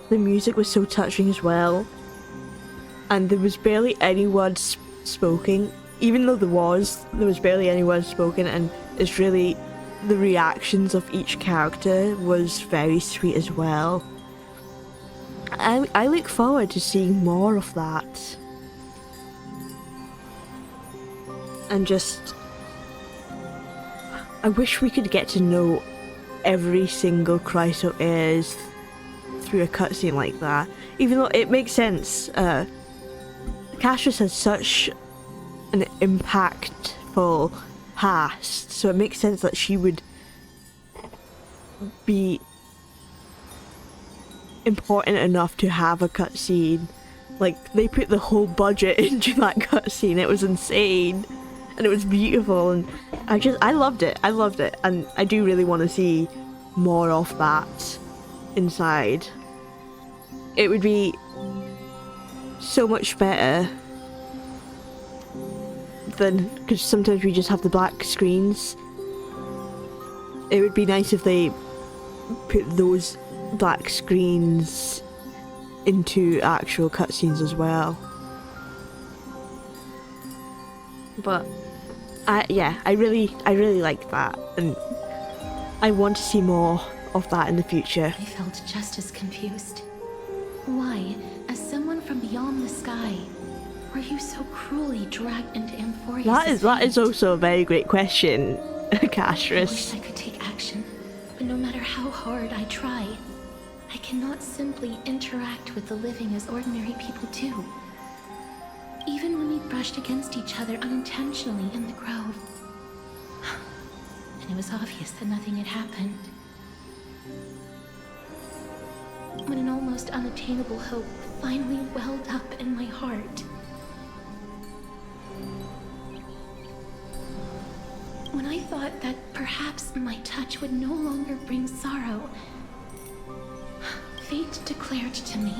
the music was so touching as well, and there was barely any words spoken. Even though there was barely any words spoken, and it's really the reactions of each character was very sweet as well. I look forward to seeing more of that. And just, I wish we could get to know every single Chryso heirs through a cutscene like that. Even though it makes sense, Castorice has such an impactful past, so it makes sense that she would be important enough to have a cutscene. Like, they put the whole budget into that cutscene. It was insane, and it was beautiful, and I loved it. And I do really want to see more of that inside. It would be so much better than, because sometimes we just have the black screens. It would be nice if they put those black screens into actual cutscenes as well. But I really like that, and I want to see more of that in the future. I felt just as confused. Why, as someone from beyond the sky, were you so cruelly dragged into Amphorius? That is also a very great question, Castorice. I wish I could take action, but no matter how hard I try, I cannot simply interact with the living as ordinary people do. Even when we brushed against each other unintentionally in the grove, and it was obvious that nothing had happened. When an almost unattainable hope finally welled up in my heart. When I thought that perhaps my touch would no longer bring sorrow, fate declared to me,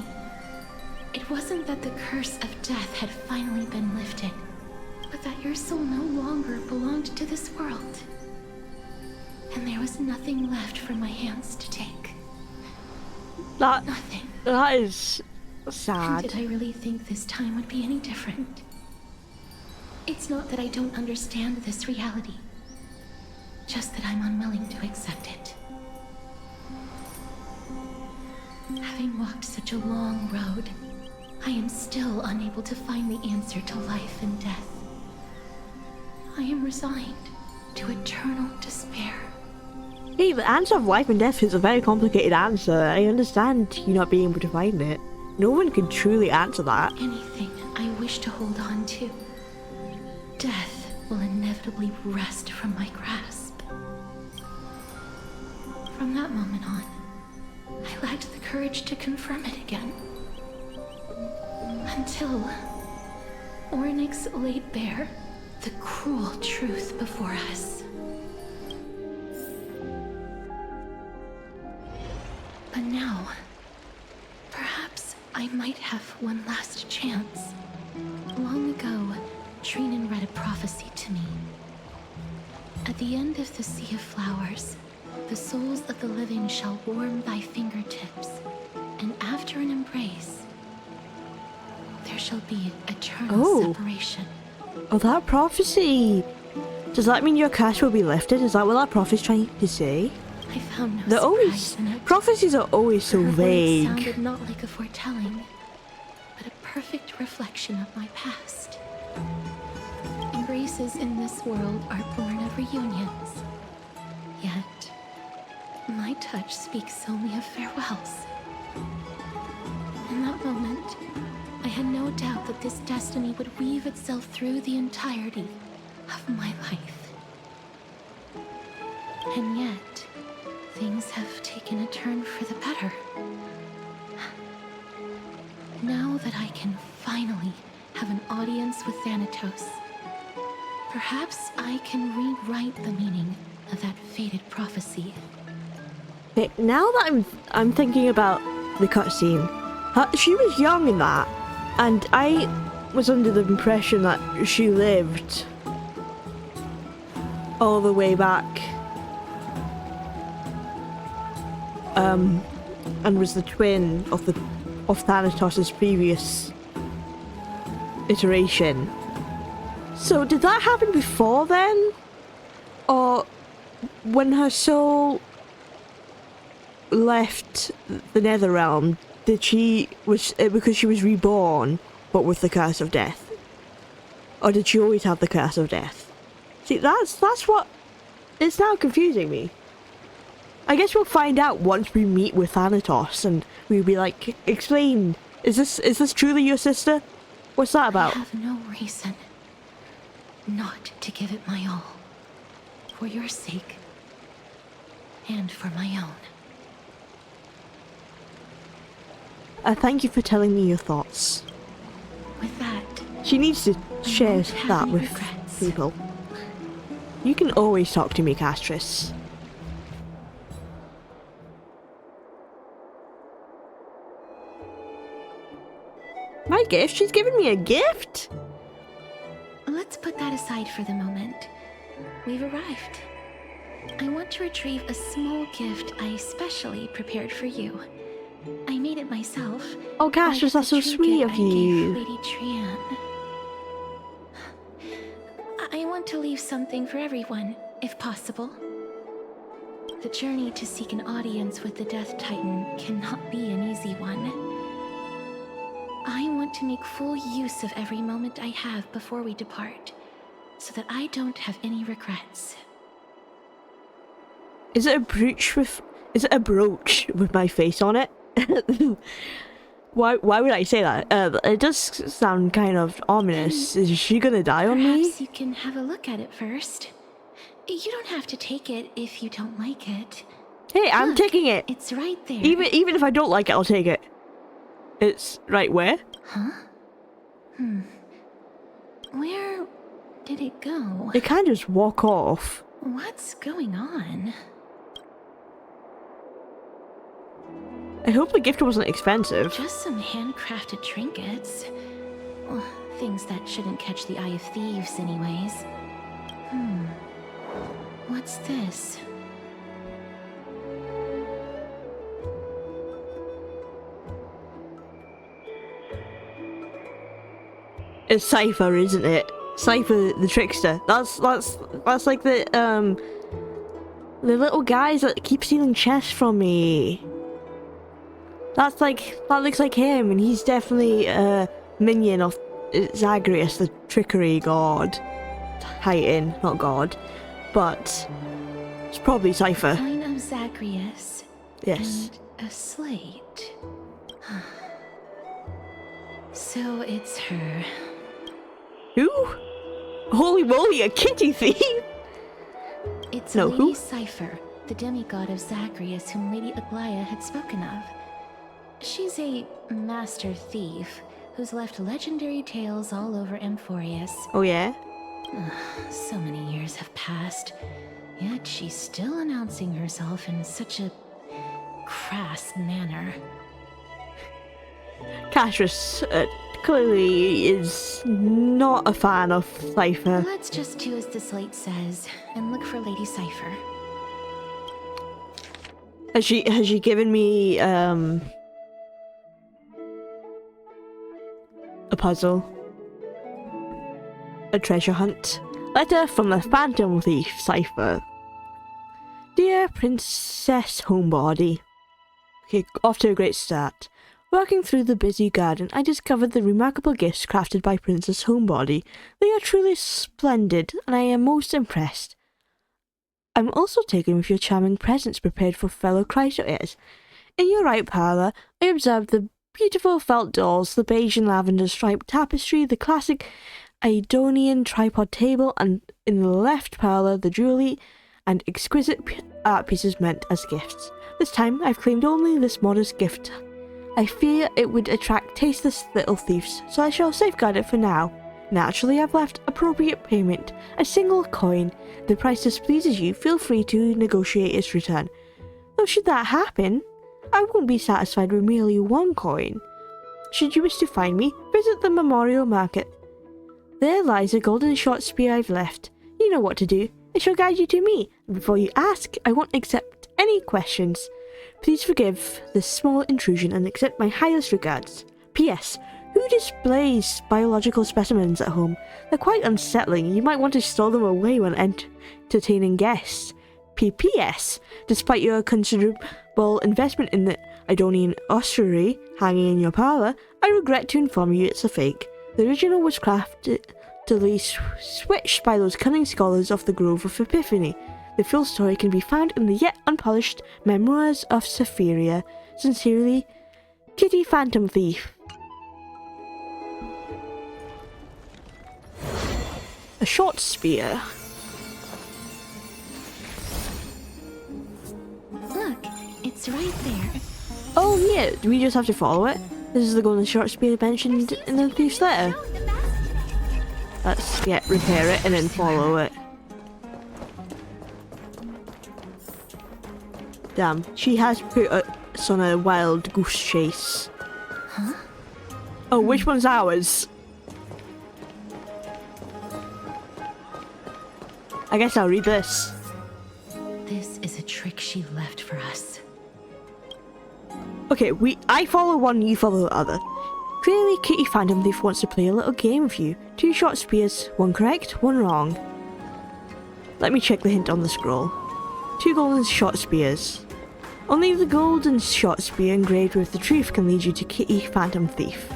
it wasn't that the curse of death had finally been lifted, but that your soul no longer belonged to this world. And there was nothing left for my hands to take. Nothing. That is sad. And did I really think this time would be any different? It's not that I don't understand this reality, just that I'm unwilling to accept it. Having walked such a long road, I am still unable to find the answer to life and death. I am resigned to eternal despair. Hey, the answer of life and death is a very complicated answer. I understand you not being able to find it. No one can truly answer that. Anything I wish to hold on to, death will inevitably wrest from my grasp. From that moment on, I lacked the courage to confirm it again. Until Mourning's laid bare the cruel truth before us. But now, perhaps I might have one last chance. Long ago, Trinan read a prophecy to me. At the end of the Sea of Flowers, the souls of the living shall warm thy fingertips, and after an embrace, there shall be eternal separation. Oh, that prophecy! Does that mean your curse will be lifted? Is that what that prophecy's trying to say? I found no They're always surprise in it. prophecies are always so Her words vague. sounded not like a foretelling, but a perfect reflection of my past. Embraces in this world are born of reunions. Yet, my touch speaks only of farewells. In that moment, I had no doubt that this destiny would weave itself through the entirety of my life. And yet, things have taken a turn for the better. Now that I can finally have an audience with Thanatos, perhaps I can rewrite the meaning of that fated prophecy. Okay, now that I'm thinking about the cutscene, she was young in that, and I was under the impression that she lived all the way back, and was the twin of Thanatos' previous iteration. So did that happen before then? Or when her soul left the Netherrealm, because she was reborn, but with the curse of death? Or did she always have the curse of death? See, that's what... It's now confusing me. I guess we'll find out once we meet with Thanatos, and we'll be like, explain, is this truly your sister? What's that about? I have no reason not to give it my all. For your sake, and for my own. Thank you for telling me your thoughts. With that, she needs to share that with people. You can always talk to me, Castorice. My gift? She's giving me a gift? Let's put that aside for the moment. We've arrived. I want to retrieve a small gift I specially prepared for you. I made it myself. Oh, Castorice, that's so sweet of you. Lady Trian. I want to leave something for everyone, if possible. The journey to seek an audience with the Death Titan cannot be an easy one. I want to make full use of every moment I have before we depart, so that I don't have any regrets. Is it a brooch with my face on it? Why would I say that? It does sound kind of ominous. Is she gonna die on me? Perhaps you can have a look at it first. You don't have to take it if you don't like it. Hey, I'm Look, taking it. It's right there. Even if I don't like it, I'll take it. It's right where? Huh? Where did it go? It can't just walk off. What's going on? I hope the gift wasn't expensive. Just some handcrafted trinkets. Well, things that shouldn't catch the eye of thieves anyways. What's this? It's Cypher, isn't it? Cypher the trickster. That's like the little guys that keep stealing chests from me. That looks like him, and he's definitely a minion of Zagreus, the trickery god. Titan, not god. But it's probably Cypher. Coin of Zagreus. Yes. And a slate. So it's her. Who? Holy moly, a kitty thief! It's No, Lady who? Cypher, the demigod of Zagreus whom Lady Aglaia had spoken of. She's a master thief who's left legendary tales all over Amphorius. Oh yeah? So many years have passed, yet she's still announcing herself in such a crass manner. Castorice clearly is not a fan of Cypher. Let's just do as the slate says and look for Lady Cypher. Has she given me a puzzle? A treasure hunt? Letter from the Phantom Thief, Cypher. Dear Princess Homebody. Okay, off to a great start. Walking through the busy garden, I discovered the remarkable gifts crafted by Princess Homebody. They are truly splendid, and I am most impressed. I'm also taken with your charming presents prepared for fellow Chrysoirs. In your right parlour, I observed the beautiful felt dolls, the beige and lavender striped tapestry, the classic Idonian tripod table, and in the left parlour, the jewellery and exquisite art pieces meant as gifts. This time, I've claimed only this modest gift. I fear it would attract tasteless little thieves, so I shall safeguard it for now. Naturally, I've left appropriate payment, a single coin. If the price displeases you, feel free to negotiate its return. Though should that happen, I won't be satisfied with merely one coin. Should you wish to find me, visit the Memorial Market. There lies a golden short spear I've left. You know what to do. It shall guide you to me. And before you ask, I won't accept any questions. Please forgive this small intrusion and accept my highest regards. P.S. Who displays biological specimens at home? They're quite unsettling. You might want to store them away when entertaining guests. P.P.S. Despite your considerable investment in the Idonian ossuary hanging in your parlour, I regret to inform you it's a fake. The original was craftily switched by those cunning scholars of the Grove of Epiphany. The full story can be found in the yet unpolished Memoirs of Sephiria. Sincerely, Kitty Phantom Thief. A short spear. Look, it's right there. Oh yeah, do we just have to follow it? This is the golden short spear mentioned in the thief's letter. Let's repair it and then follow it. Damn, she has put us on a wild goose chase. Huh? Oh, which one's ours? I guess I'll read this. This is a trick she left for us. Okay, I follow one, you follow the other. Clearly, Kitty Phantom Thief wants to play a little game with you. 2 short spears, 1 correct, 1 wrong. Let me check the hint on the scroll. 2 golden short spears. Only the golden short spear engraved with the truth can lead you to Kitty Phantom Thief.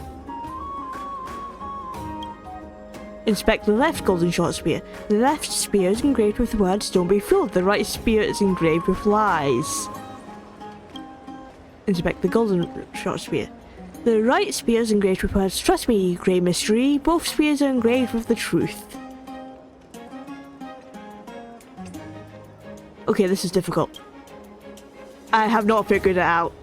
Inspect the left golden short spear. The left spear is engraved with the words "Don't be fooled." The right spear is engraved with lies. Inspect the golden short spear. The right spear is engraved with words "Trust me, grey mystery." Both spears are engraved with the truth. Okay, this is difficult. I have not figured it out.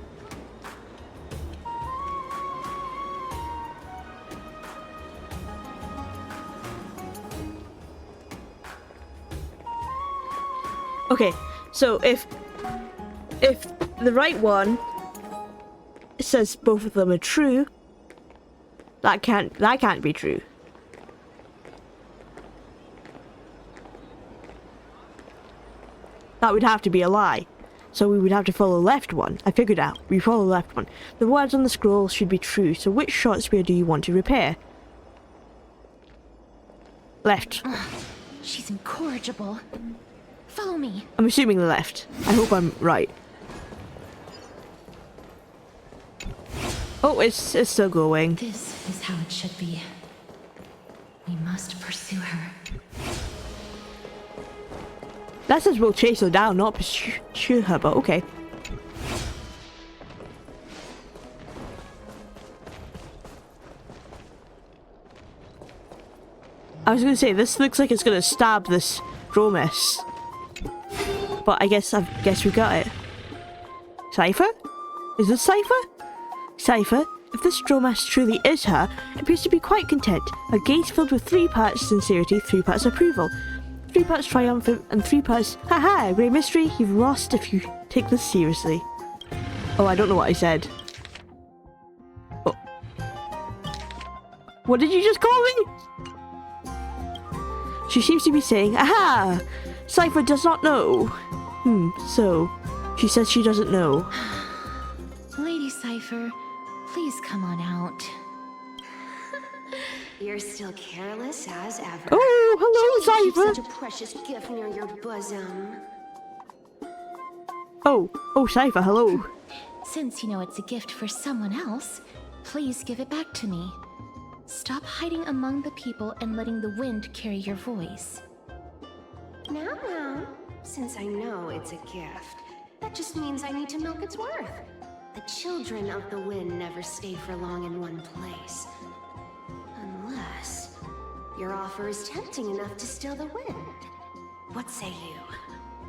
Okay, so if the right one says both of them are true, that can't be true. That would have to be a lie. So we would have to follow the left one. I figured out. We follow the left one. The words on the scroll should be true. So which short spear do you want to repair? Left. She's incorrigible. Follow me. I'm assuming the left. I hope I'm right. Oh, it's still going. This is how it should be. We must pursue her. That says we'll chase her down, not pursue her, but okay. I was gonna say, this looks like it's gonna stab this Dromes. But I guess we got it. Cypher? Is this Cypher? Cypher, if this Dromes truly is her, it appears to be quite content. Her gaze filled with 3 parts sincerity, 3 parts approval. 3 parts triumphant and 3 parts, haha, great mystery, you've lost if you take this seriously. Oh, I don't know what I said. Oh. What did you just call me? She seems to be saying, aha! Cypher does not know. So, she says she doesn't know. Lady Cypher, please come on out. You're still careless as ever. Oh, hello, Cypher. Such a precious gift near your bosom. Oh, Cypher, hello. Since you know it's a gift for someone else, please give it back to me. Stop hiding among the people and letting the wind carry your voice. Now, since I know it's a gift, that just means I need to milk its worth. The children of the wind never stay for long in one place. Unless your offer is tempting enough to steal the wind. What say you?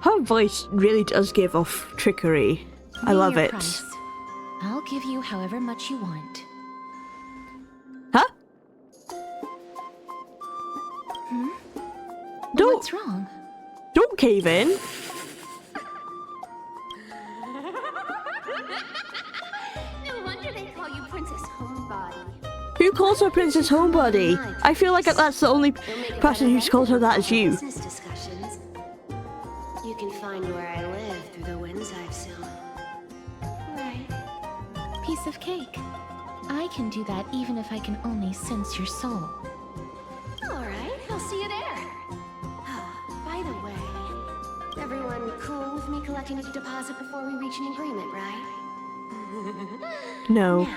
Her voice really does give off trickery. I love it. Price. I'll give you however much you want. Huh? What's wrong? Don't cave in. No wonder they call you Princess Homebody. Who calls her Princess Homebody? I feel like that's the only person who's called her that is you. Business discussions. You can find where I live through the winds I've sown. Right. Piece of cake. I can do that even if I can only sense your soul. Alright, I'll see you there. By the way, everyone cool with me collecting a deposit before we reach an agreement, right? No.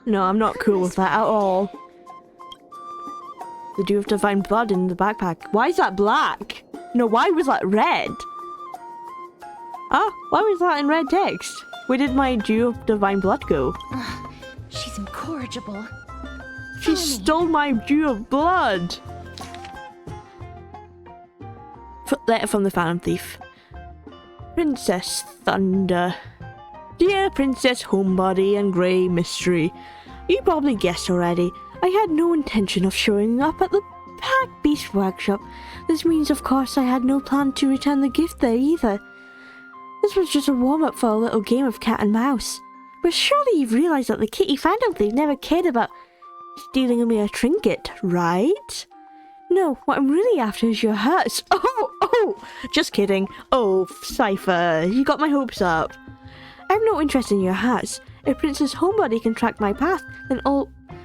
No, I'm not cool with that at all. The Dew of Divine Blood in the backpack. Why is that black? No, why was that red? Ah, why was that in red text? Where did my Dew of Divine Blood go? She's incorrigible. She stole my Dew of Blood! Letter from the Phantom Thief. Princess Thunder. Dear Princess Homebody and Grey Mystery, you probably guessed already, I had no intention of showing up at the Pack Beast Workshop. This means, of course, I had no plan to return the gift there either. This was just a warm-up for a little game of cat and mouse. But surely you've realised that the Kitty Phantom Thief never cared about stealing me a trinket, right? No, what I'm really after is your hurts. Oh, just kidding. Oh, Cypher, you got my hopes up. I have no interest in your hurts. If Princess Homebody can track my path, then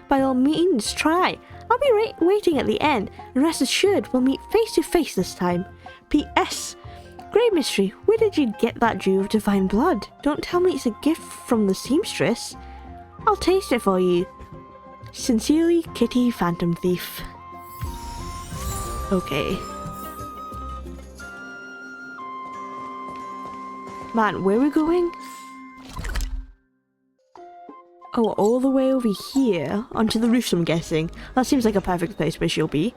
by all means try. I'll be waiting at the end, and rest assured we'll meet face to face this time. P.S. Great Mystery, where did you get that Dew of Divine Blood? Don't tell me it's a gift from the seamstress. I'll taste it for you. Sincerely, Kitty Phantom Thief. Okay. Man, where are we going? Oh, all the way over here, onto the roofs, I'm guessing. That seems like a perfect place where she'll be.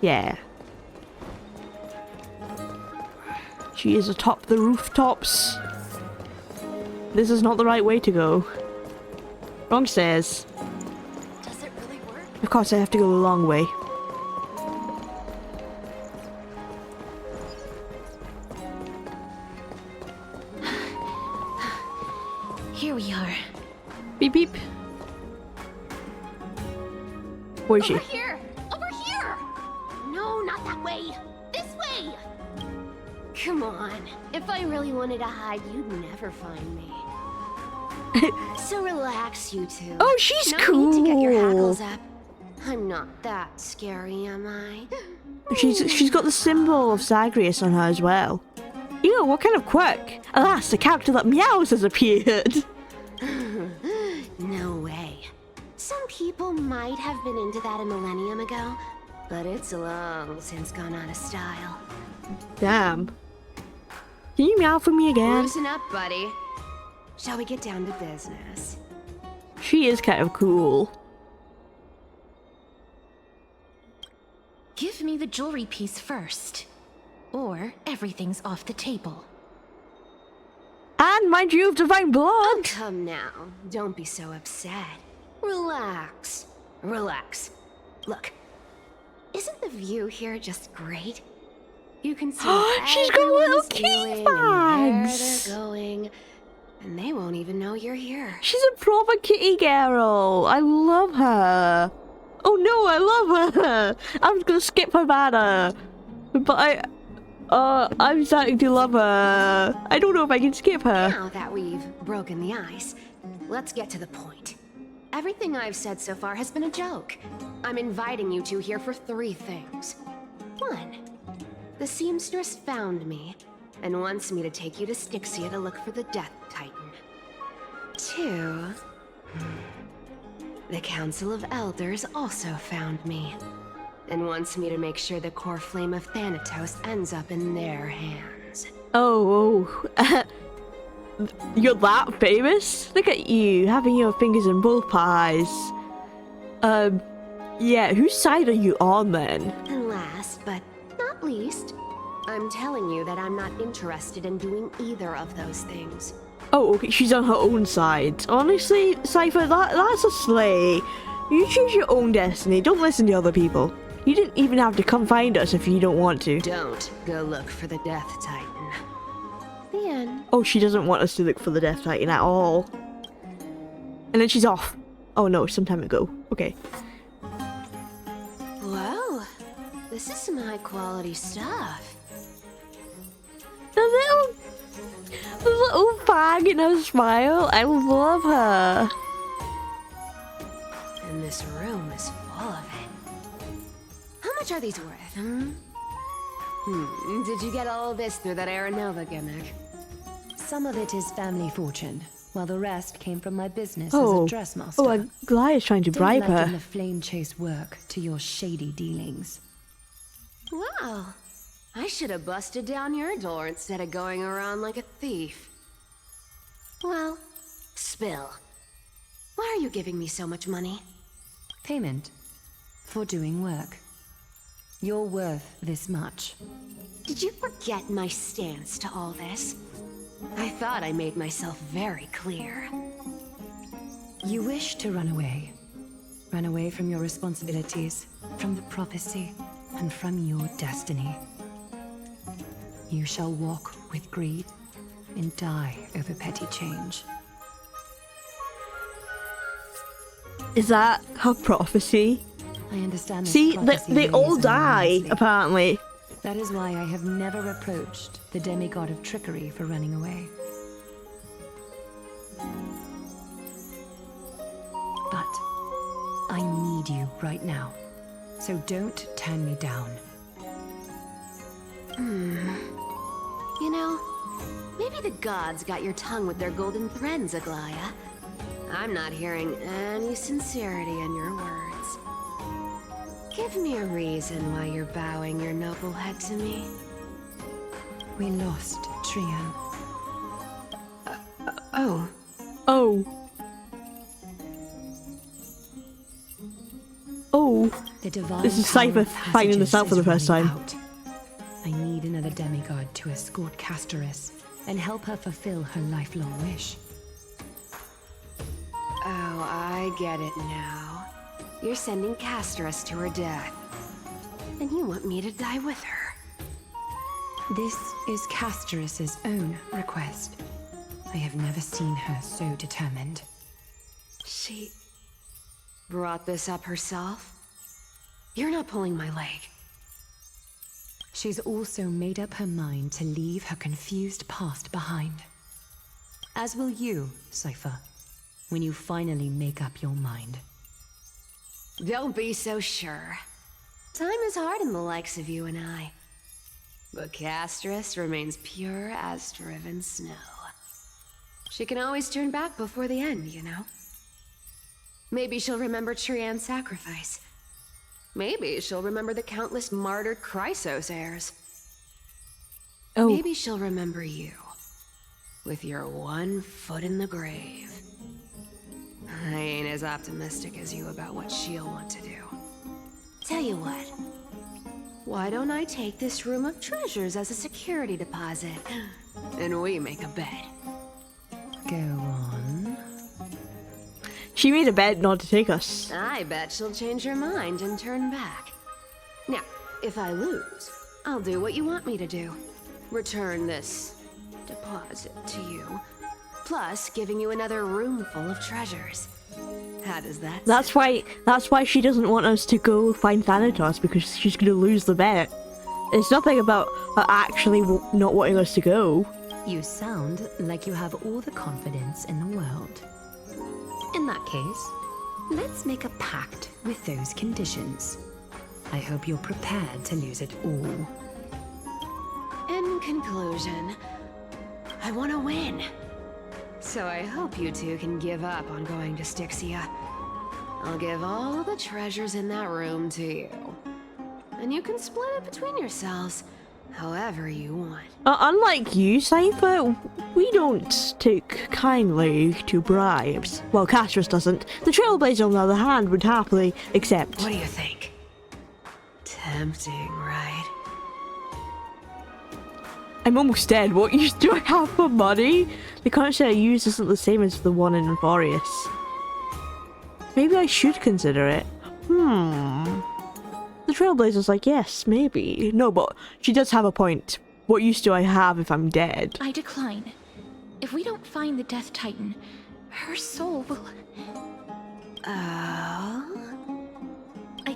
Yeah. She is atop the rooftops. This is not the right way to go. Wrong stairs. Does it really work? Of course, I have to go the long way. Here we are. Beep beep. Where is she? Over here! Over here! No, not that way! This way! Come on. If I really wanted to hide, you'd never find me. So relax, you two. Oh, she's no cool. Need to get your hackles up. I'm not that scary, am I? She's got the symbol of Zagreus on her as well. Ew, what kind of quirk? Alas, the character that meows has appeared. No way. Some people might have been into that a millennium ago, but it's long since gone out of style. Damn. Can you meow for me again? Loosen up, buddy. Shall we get down to business? She is kind of cool. Give me the jewelry piece first, or everything's off the table. And mind you have divine blood. Oh, come now. Don't be so upset. Relax. Relax. Look, isn't the view here just great? You can see she's got little everyone's key doing and where bags. they're going, and they won't even know you're here. She's a proper kitty girl. I love her. Oh no, I love her. I was gonna skip her banner, but I'm starting to love her. I don't know if I can skip her. Now that we've broken the ice, let's get to the point. Everything I've said so far has been a joke. I'm inviting you two here for 3 things. 1, the seamstress found me and wants me to take you to Styxia to look for the Death Titan. 2, the Council of Elders also found me and wants me to make sure the core flame of Thanatos ends up in their hands. Oh, you're that famous? Look at you, having your fingers in both pies. Yeah, whose side are you on then? And last but not least, I'm telling you that I'm not interested in doing either of those things. Oh, okay, she's on her own side. Honestly, Cypher, that's a slay. You choose your own destiny, don't listen to other people. You didn't even have to come find us if you don't want to. Don't go look for the Death Titan. The end. Oh, she doesn't want us to look for the Death Titan at all. And then she's off. Oh no, some time ago. Okay. Whoa, this is some high quality stuff. The little fag in her smile. I love her. And this room is full of it. How much are these worth, Did you get all this through that Aranova gimmick? Some of it is family fortune, while the rest came from my business Oh. as a dressmaster. Oh, Goliath's trying to Don't bribe let in her. the flame chase work to your shady dealings. Wow, I should have busted down your door instead of going around like a thief. Well, spill. Why are you giving me so much money? Payment for doing work. You're worth this much. Did you forget my stance to all this? I thought I made myself very clear. You wish to run away. Run away from your responsibilities, from the prophecy, and from your destiny. You shall walk with greed and die over petty change. Is that her prophecy? I understand this See, prophecy they all weighs die, enormously. apparently. That is why I have never approached the demigod of trickery for running away. But I need you right now, so don't turn me down. You know, maybe the gods got your tongue with their golden threads, Aglaya. I'm not hearing any sincerity in your words. Give me a reason why you're bowing your noble head to me. We lost Trian. Oh. Oh. Oh. The divine This is power Cypher of finding this passages out for the is first running time. out. I need another demigod to escort Castorice and help her fulfill her lifelong wish. Oh, I get it now. You're sending Castorice to her death. And you want me to die with her. This is Castorice's own request. I have never seen her so determined. She brought this up herself? You're not pulling my leg. She's also made up her mind to leave her confused past behind. As will you, Cypher, when you finally make up your mind. Don't be so sure. Time is hard in the likes of you and I. But Castorice remains pure as driven snow. She can always turn back before the end, you know? Maybe she'll remember Trian's sacrifice. Maybe she'll remember the countless martyred Chrysos heirs. Oh. Maybe she'll remember you. With your one foot in the grave. I ain't as optimistic as you about what she'll want to do. Tell you what. Why don't I take this room of treasures as a security deposit? And we make a bet. Go on. She made a bet not to take us. I bet she'll change her mind and turn back. Now, if I lose, I'll do what you want me to do. Return this deposit to you. Plus, giving you another room full of treasures. How does that sound? That's why she doesn't want us to go find Thanatos, because she's gonna lose the bet. It's nothing about her actually not wanting us to go. You sound like you have all the confidence in the world. In that case, let's make a pact with those conditions. I hope you're prepared to lose it all. In conclusion, I want to win. So I hope you two can give up on going to Styxia. I'll give all the treasures in that room to you. And you can split it between yourselves, however you want. Unlike you, Cypher, we don't take kindly to bribes. Well, Castorice doesn't. The Trailblazer, on the other hand, would happily accept. What do you think? Tempting, right? I'm almost dead. What use do I have for money? The currency I use isn't the same as the one in Euphorius. Maybe I should consider it. The Trailblazer's like, yes, maybe. No, but she does have a point. What use do I have if I'm dead? I decline. If we don't find the Death Titan, her soul will... I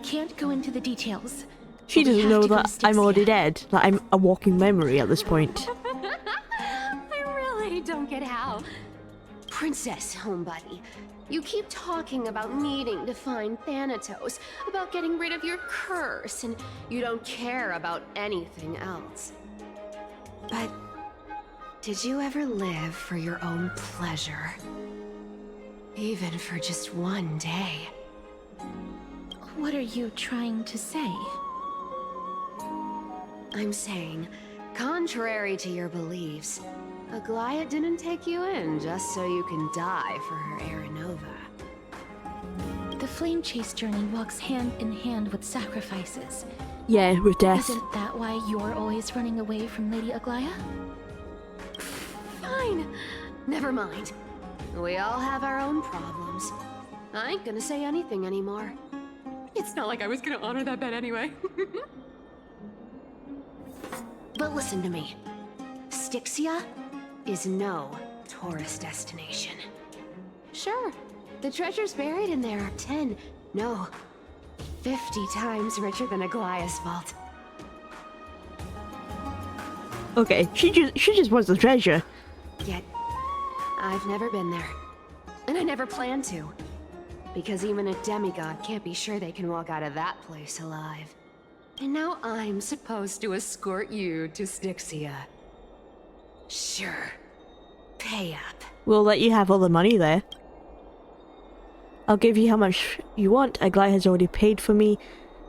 can't go into the details. She but we doesn't have know to go that to I'm already dead. That I'm a walking memory at this point. I really don't get how. Princess, homebuddy, you keep talking about needing to find Thanatos, about getting rid of your curse, and you don't care about anything else. But did you ever live for your own pleasure? Even for just one day? What are you trying to say? I'm saying, contrary to your beliefs, Aglaia didn't take you in just so you can die for her Aranova. The flame chase journey walks hand in hand with sacrifices. Yeah, with death. Isn't that why you're always running away from Lady Aglaia? Fine. Never mind. We all have our own problems. I ain't gonna say anything anymore. It's not like I was gonna honor that bet anyway. But listen to me. Styxia is no tourist destination. Sure, the treasures buried in there are 10, no, 50 times richer than Aglaia's vault. Okay, she just wants the treasure. Yet, I've never been there. And I never plan to. Because even a demigod can't be sure they can walk out of that place alive. And now I'm supposed to escort you to Styxia. Sure. Pay up. We'll let you have all the money there. I'll give you how much you want. Aglaia has already paid for me.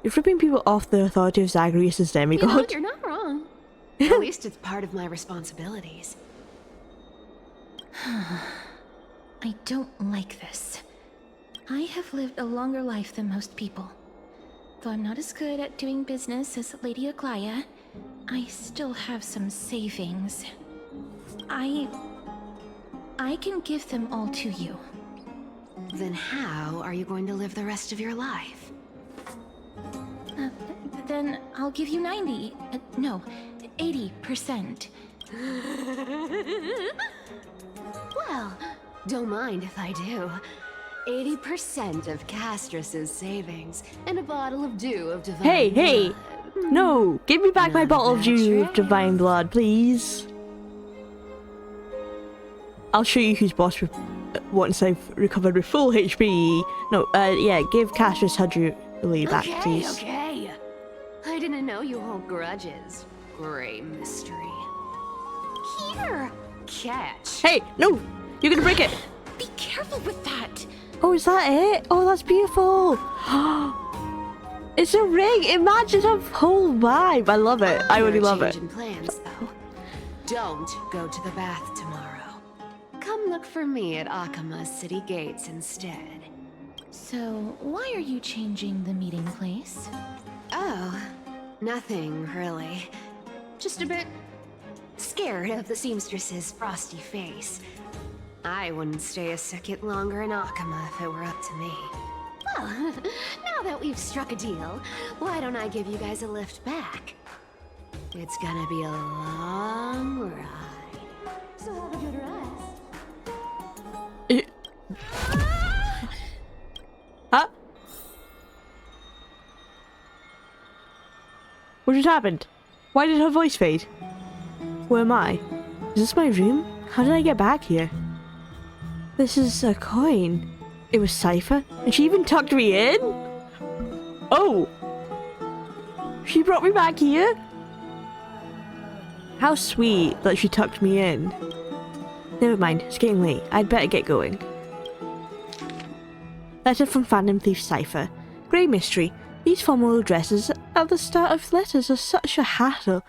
You're ripping people off the authority of Zagreus' demigod. You know, you're not wrong. At least it's part of my responsibilities. I don't like this. I have lived a longer life than most people. Though I'm not as good at doing business as Lady Aglaia, I still have some savings. I can give them all to you. Then how are you going to live the rest of your life? Then I'll give you 90. No, 80%. Well, don't mind if I do. 80% of Castorice's savings and a bottle of dew of divine Hey, blood. hey! No! Give me back my bottle of dew of divine blood, please. I'll show you who's boss once I've recovered with full HP. No, yeah, give Castorice her jewelry back, please. Okay. I didn't know you hold grudges. Great mystery. Here! Catch! Hey, no! You're gonna break it! Be careful with that! Oh, is that it? Oh, that's beautiful! It's a ring! It matches a whole vibe! I love it. I really love it. Changing plans, though. Don't go to the bath tomorrow. Come look for me at Akama's city gates instead. So, why are you changing the meeting place? Oh, nothing really. Just a bit scared of the seamstress's frosty face. I wouldn't stay a second longer in Akama if it were up to me. Well, now that we've struck a deal, why don't I give you guys a lift back? It's gonna be a long ride. So have a good rest. Huh? What just happened? Why did her voice fade? Where am I? Is this my room? How did I get back here? This is a coin. It was Cypher, and she even tucked me in? Oh! She brought me back here? How sweet that she tucked me in. Never mind, it's getting late. I'd better get going. Letter from Phantom Thief Cypher. Grey Mystery. These formal addresses at the start of letters are such a hassle.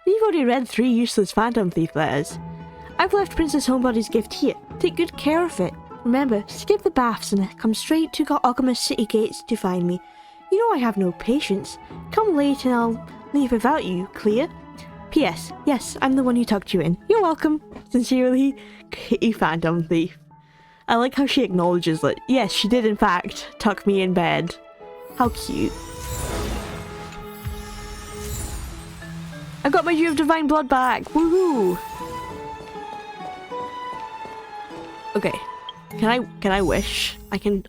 You've already read 3 useless Phantom Thief letters. I've left Princess Homebody's gift here. Take good care of it. Remember, skip the baths and come straight to Akama's city gates to find me. You know I have no patience. Come late and I'll leave without you, clear? P.S. Yes, I'm the one who tucked you in. You're welcome. Sincerely, Kitty Phantom Thief. I like how she acknowledges that, yes, she did in fact tuck me in bed. How cute. I got my Dew of Divine Blood back! Woohoo! Okay. Can I wish? I can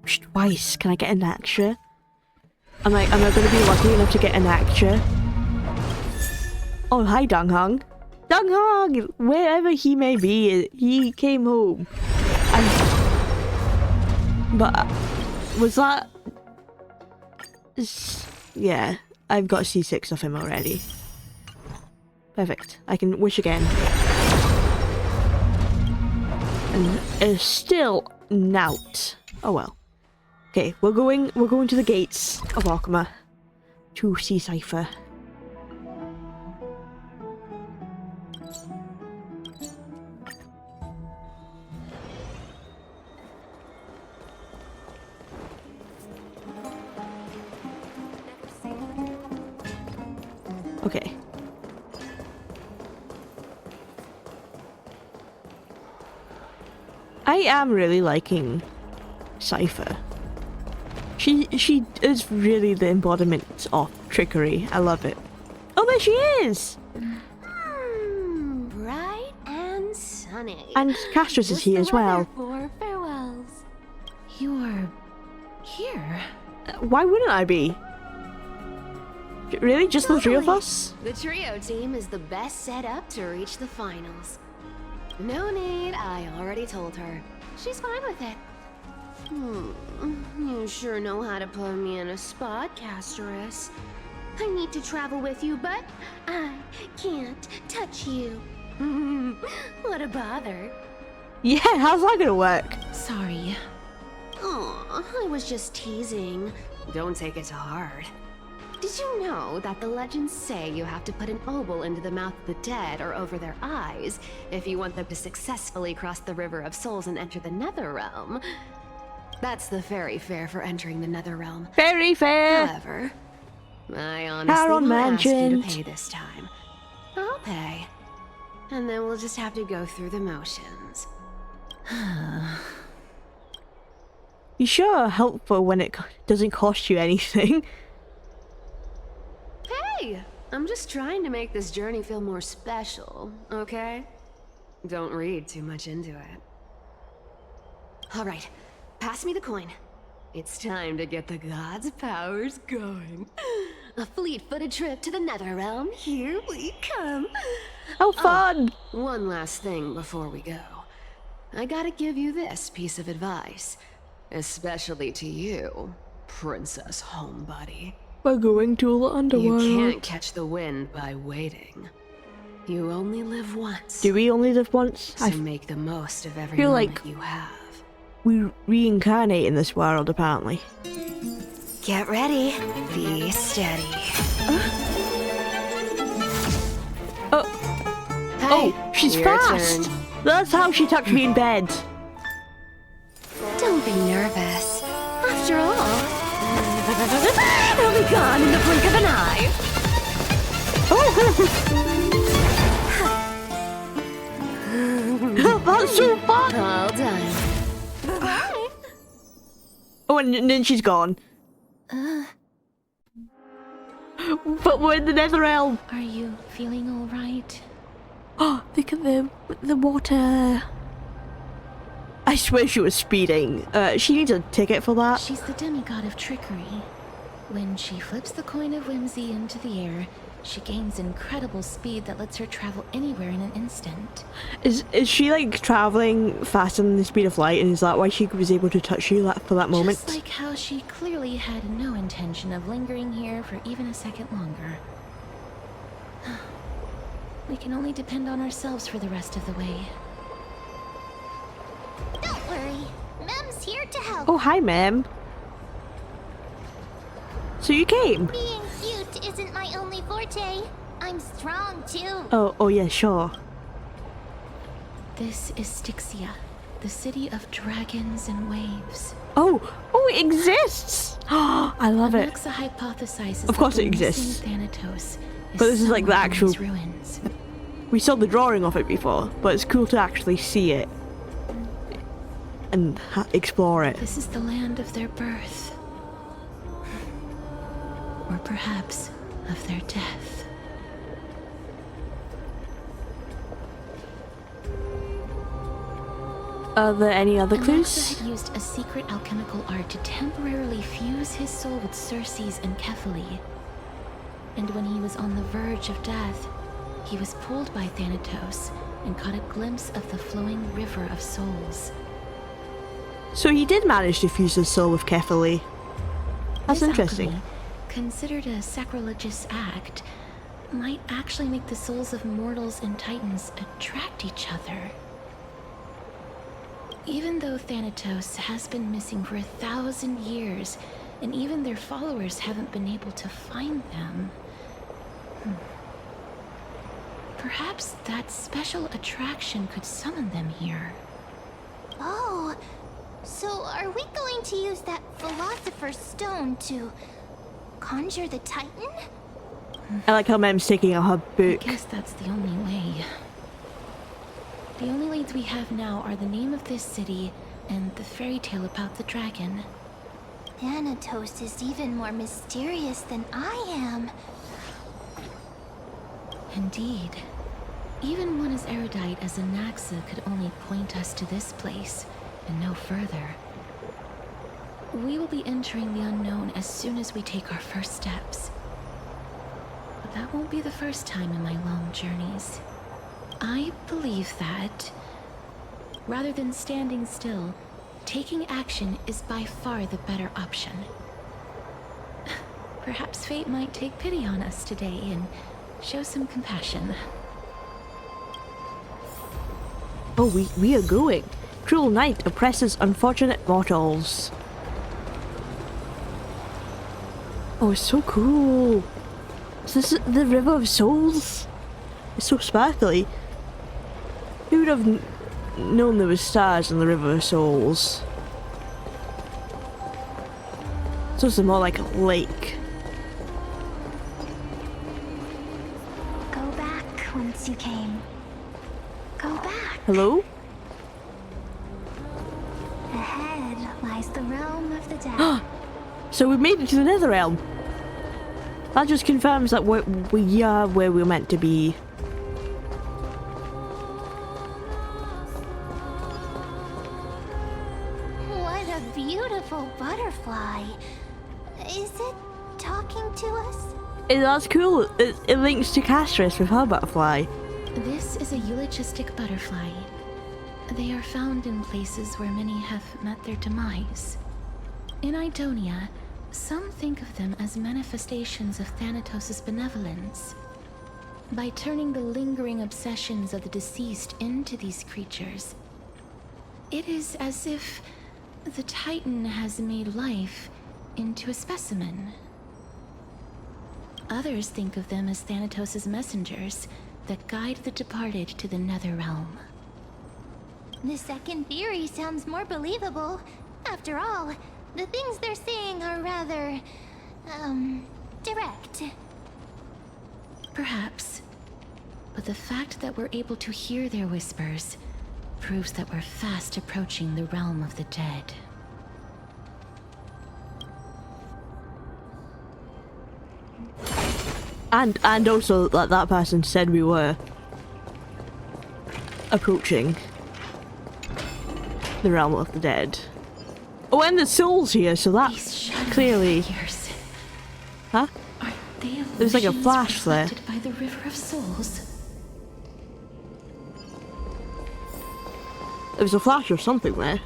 wish twice. Can I get an extra? Am I gonna be lucky enough to get an extra? Oh, hi Dong Hong. Dong Hong! Wherever he may be, he came home. But was that... Yeah, I've got C6 of him already. Perfect. I can wish again. And still nout. Oh well. Okay, we're going to the gates of Akama to see Cypher. Okay. I am really liking Cypher. She is really the embodiment of trickery. I love it. Oh, there she is! Bright and sunny. And Castorice is here as well. For farewells. You're here? Why wouldn't I be? Really? Just the 3 of us? The trio team is the best set up to reach the finals. No need, I already told her. She's fine with it. You sure know how to put me in a spot, Castorice. I need to travel with you, but I can't touch you. What a bother. Yeah, how's that gonna work? Sorry. Aw, I was just teasing. Don't take it to heart. Did you know that the legends say you have to put an obol into the mouth of the dead or over their eyes if you want them to successfully cross the River of Souls and enter the Netherrealm? That's the fairy fare for entering the Netherrealm. Fairy fare! However, I honestly won't ask you to Mansion. pay this time. I'll pay. And then we'll just have to go through the motions. You sure are helpful when it doesn't cost you anything. Hey! I'm just trying to make this journey feel more special, okay? Don't read too much into it. Alright, pass me the coin. It's time to get the gods' powers going. A fleet-footed trip to the Netherrealm. Here we come. How fun! Oh, one last thing before we go. I gotta give you this piece of advice. Especially to you, Princess Homebody. We're going to the underworld. You can't catch the wind by waiting. You only live once. Do we only live once? So make the most of every feel moment like you have. we reincarnate in this world, apparently. Get ready. Be steady. Oh, she's your fast! turn. That's how she tucked me in bed. Don't be nervous. After all, it'll be gone in the blink of an eye. That's so fun! All done. Oh, and then she's gone. But we're in the Netherrealm. Are you feeling all right? Oh, look at the water. I swear she was speeding. She needs a ticket for that. She's the demigod of trickery. When she flips the coin of whimsy into the air, she gains incredible speed that lets her travel anywhere in an instant. Is she like traveling faster than the speed of light, and is that why she was able to touch you for that moment? Just like how she clearly had no intention of lingering here for even a second longer. We can only depend on ourselves for the rest of the way. Don't worry. Mem's here to help. Oh, hi, ma'am. So you came? Being cute isn't my only forte. I'm strong, too. Oh yeah, sure. This is Styxia, the city of dragons and waves. Oh, it exists! I love it. Anaxa hypothesizes Of course that it the exists. missing Thanatos But this is like the somewhere in actual... these ruins. We saw the drawing of it before, but it's cool to actually see it. And explore it. This is the land of their birth. Or perhaps of their death. Are there any other clues? Anaxa had used a secret alchemical art to temporarily fuse his soul with Circe's and Kephae. And when he was on the verge of death, he was pulled by Thanatos and caught a glimpse of the flowing river of souls. So he did manage to fuse his soul with Kephae. That's This interesting. alchemy, considered a sacrilegious act, might actually make the souls of mortals and titans attract each other. Even though Thanatos has been missing for 1,000 years, and even their followers haven't been able to find them, perhaps that special attraction could summon them here. Oh, so are we going to use that Philosopher's Stone to conjure the Titan? I like how Mem's taking out her book. I guess that's the only way. The only leads we have now are the name of this city and the fairy tale about the dragon. Thanatos is even more mysterious than I am. Indeed. Even one as erudite as Anaxa could only point us to this place, and no further. We will be entering the unknown as soon as we take our first steps. But that won't be the first time in my long journeys. I believe that, rather than standing still, taking action is by far the better option. Perhaps fate might take pity on us today and show some compassion. Oh, we are going. Cruel night oppresses unfortunate mortals. Oh, it's so cool. Is this the River of Souls? It's so sparkly. Who would have known there was stars in the River of Souls? So it's more like a lake. whence you came. Go back. Hello? Ahead lies the realm of the dead. So we made it to the Nether Realm. That just confirms that we are where we're meant to be. What a beautiful butterfly. Is it talking to us? That's cool. It links to Castorice with her butterfly. This is a eulogistic butterfly. They are found in places where many have met their demise. In Idonia, some think of them as manifestations of Thanatos' benevolence. By turning the lingering obsessions of the deceased into these creatures, it is as if the Titan has made life into a specimen. Others think of them as Thanatos' messengers that guide the departed to the Nether Realm. The second theory sounds more believable. After all, the things they're saying are rather, direct. Perhaps. But the fact that we're able to hear their whispers proves that we're fast approaching the realm of the dead. And also that person said we were approaching the realm of the dead. Oh, and the soul's here, so that's clearly... Huh? There's like a flash there. By the river of souls. There was a flash or something there.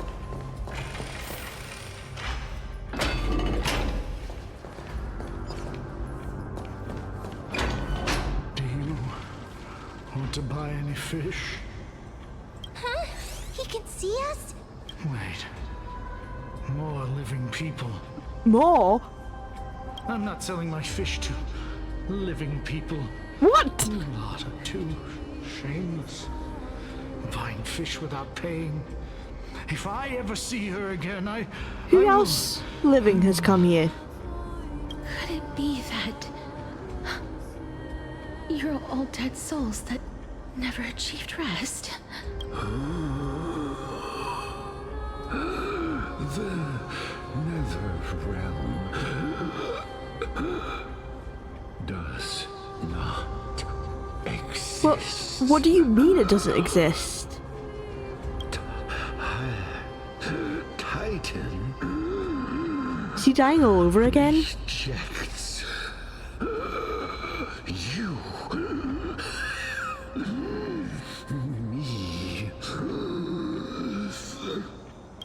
Do you want to buy any fish? Huh? He can see us? Wait. More living people. More? I'm not selling my fish to living people. What? You lot are too shameless. Buying fish without paying. If I ever see her again, Who else living has come here? Could it be that you're all dead souls that never achieved rest? The Nether Realm does not exist. Well, what do you mean it doesn't exist? Titan. Is he dying all over again? Rejects you. Me.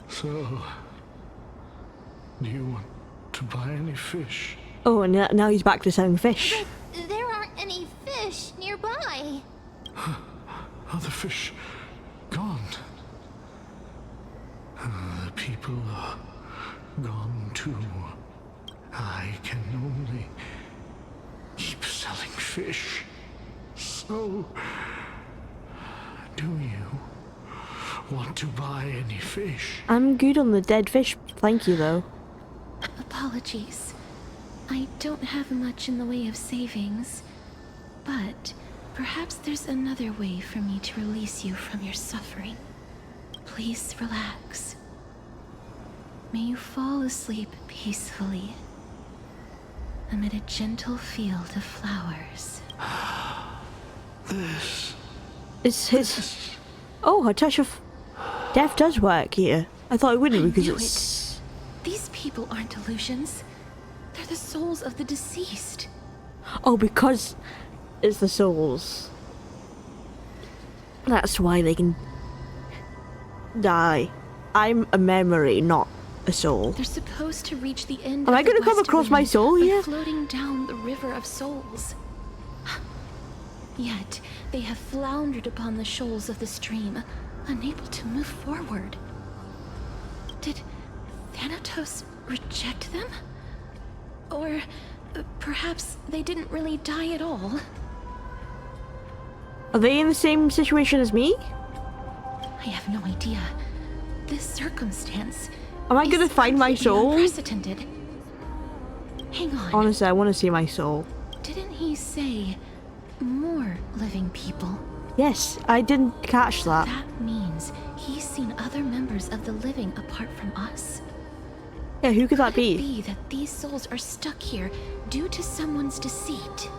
So, do you want to buy any fish? Oh, and now he's back to selling fish. But there aren't any fish nearby. Are the fish gone? The people are gone too. I can only keep selling fish. So, do you want to buy any fish? I'm good on the dead fish, thank you though. Apologies. I don't have much in the way of savings, but perhaps there's another way for me to release you from your suffering. Please relax. May you fall asleep peacefully amid a gentle field of flowers. This is his... Oh, a touch of death does work here. I thought it wouldn't because it's... These people aren't illusions. They're the souls of the deceased. Oh, because it's the souls. That's why they can die. I'm a memory, not a soul. They're supposed to reach the end Am of I going the to come West across my Wind soul by here? floating down the river of souls. Yet they have floundered upon the shoals of the stream, unable to move forward. Did Thanatos reject them? Or perhaps they didn't really die at all? Are they in the same situation as me? I have no idea. This circumstance... Am I going to find my soul? Unprecedented. Hang on. Honestly, I want to see my soul. Didn't he say more living people. Yes, I didn't catch that. That means he's seen other members of the living apart from us. Yeah, who could that Could it be? be that these souls are stuck here due to someone's deceit?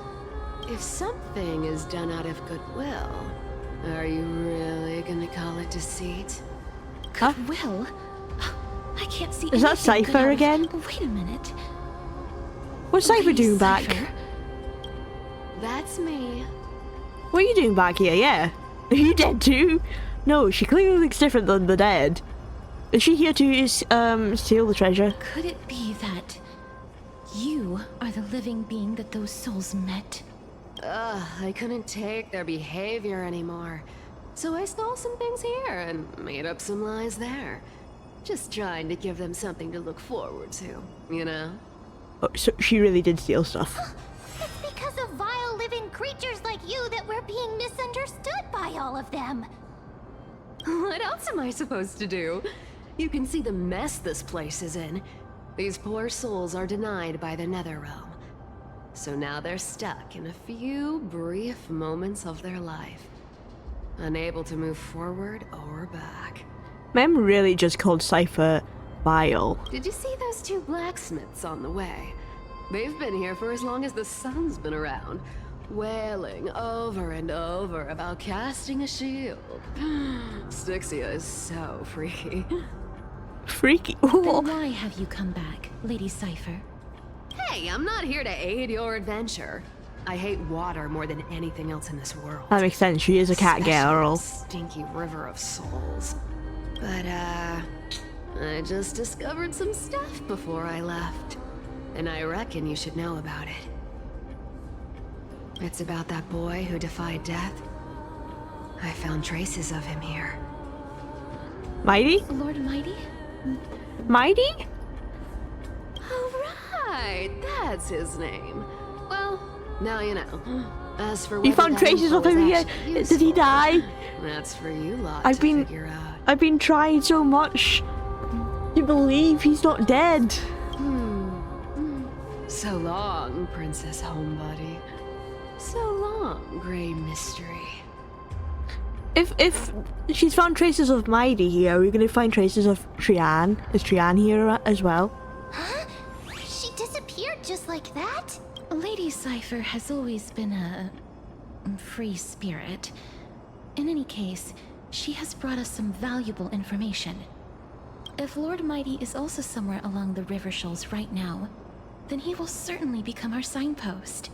If something is done out of goodwill, are you really gonna call it deceit? Goodwill? I can't see. Is that anything good Cypher out of- again? Wait a minute. What's Cypher Lady doing back? Cypher? That's me. What are you doing back here? Yeah. Are you dead too? No, she clearly looks different than the dead. Is she here to steal the treasure? Could it be that you are the living being that those souls met? Ugh, I couldn't take their behavior anymore. So I stole some things here and made up some lies there. Just trying to give them something to look forward to, you know? Oh, so she really did steal stuff. It's because of vile living creatures like you that we're being misunderstood by all of them. What else am I supposed to do? You can see the mess this place is in. These poor souls are denied by the Nether Realm. So now they're stuck in a few brief moments of their life. Unable to move forward or back. Mem really just called Cypher vile. Did you see those two blacksmiths on the way? They've been here for as long as the sun's been around, wailing over and over about casting a shield. Styxia is so freaky. Freaky? Then why have you come back, Lady Cypher? Hey, I'm not here to aid your adventure. I hate water more than anything else in this world. That makes sense. She is a cat Especially girl. that stinky river of souls. But, I just discovered some stuff before I left. And I reckon you should know about it. It's about that boy who defied death. I found traces of him here. Mighty? Lord Mighty? Mighty? Oh, right. That's his name. Well, now you know. As for You whether found that traces info of him is here. actually Did he useful, die? That's for you lot I've to been figure out. I've been trying so much to believe he's not dead. So long, Princess Homebody. So long, Grey Mystery. If she's found traces of Mighty here, are we gonna find traces of Trian? Is Trian here as well? Huh? She disappeared just like that? Lady Cypher has always been a free spirit. In any case, she has brought us some valuable information. If Lord Mighty is also somewhere along the river shoals right now, then he will certainly become our signpost.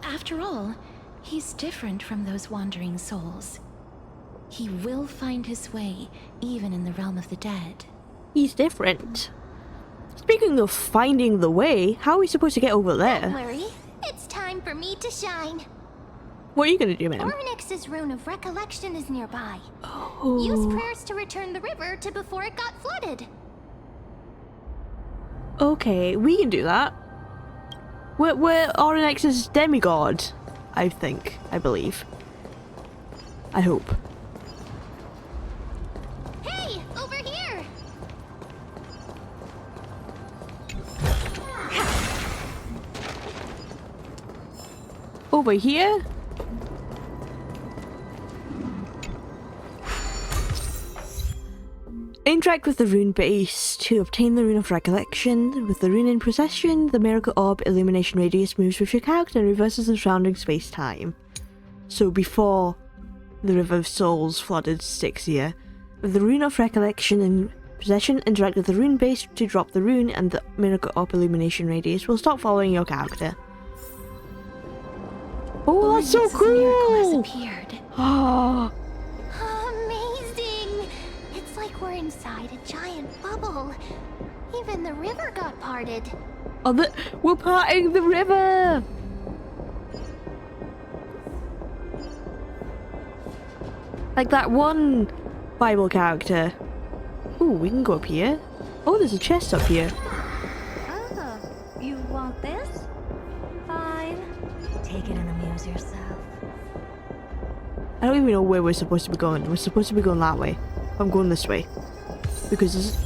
After all, he's different from those wandering souls. He will find his way, even in the realm of the dead. He's different. Speaking of finding the way, how are we supposed to get over Don't there? worry. It's time for me to shine. What are you gonna do, ma'am? Ornix's rune of recollection is nearby. Oh. Use prayers to return the river to before it got flooded. Okay, we can do that. We're Oryx's demigod, I think. I believe. I hope. Hey, over here! Over here? Interact with the rune base to obtain the rune of recollection. With the rune in possession, the miracle orb illumination radius moves with your character and reverses the surrounding space-time. So before the River of Souls flooded Styxia, with the rune of recollection in possession, interact with the rune base to drop the rune, and the miracle orb illumination radius will stop following your character. Oh, that's so cool! Appeared. Ah. Amazing! It's like we're inside a giant bubble. Even the river got parted. Oh, we're parting the river! Like that one Bible character. Ooh, we can go up here. Oh, there's a chest up here. Oh, you want this? Fine. Take it and amuse yourself. I don't even know where we're supposed to be going. We're supposed to be going that way. I'm going this way. Because this...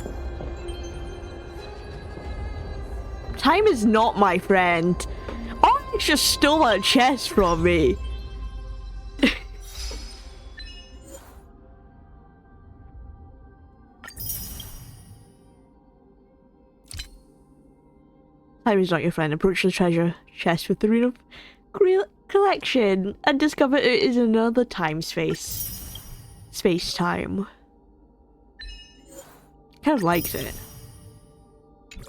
time is not my friend. Oryx just stole a chest from me. Time is not your friend. Approach the treasure chest with the rune of collection and discover it is another time space. Space-time. Kind of likes it.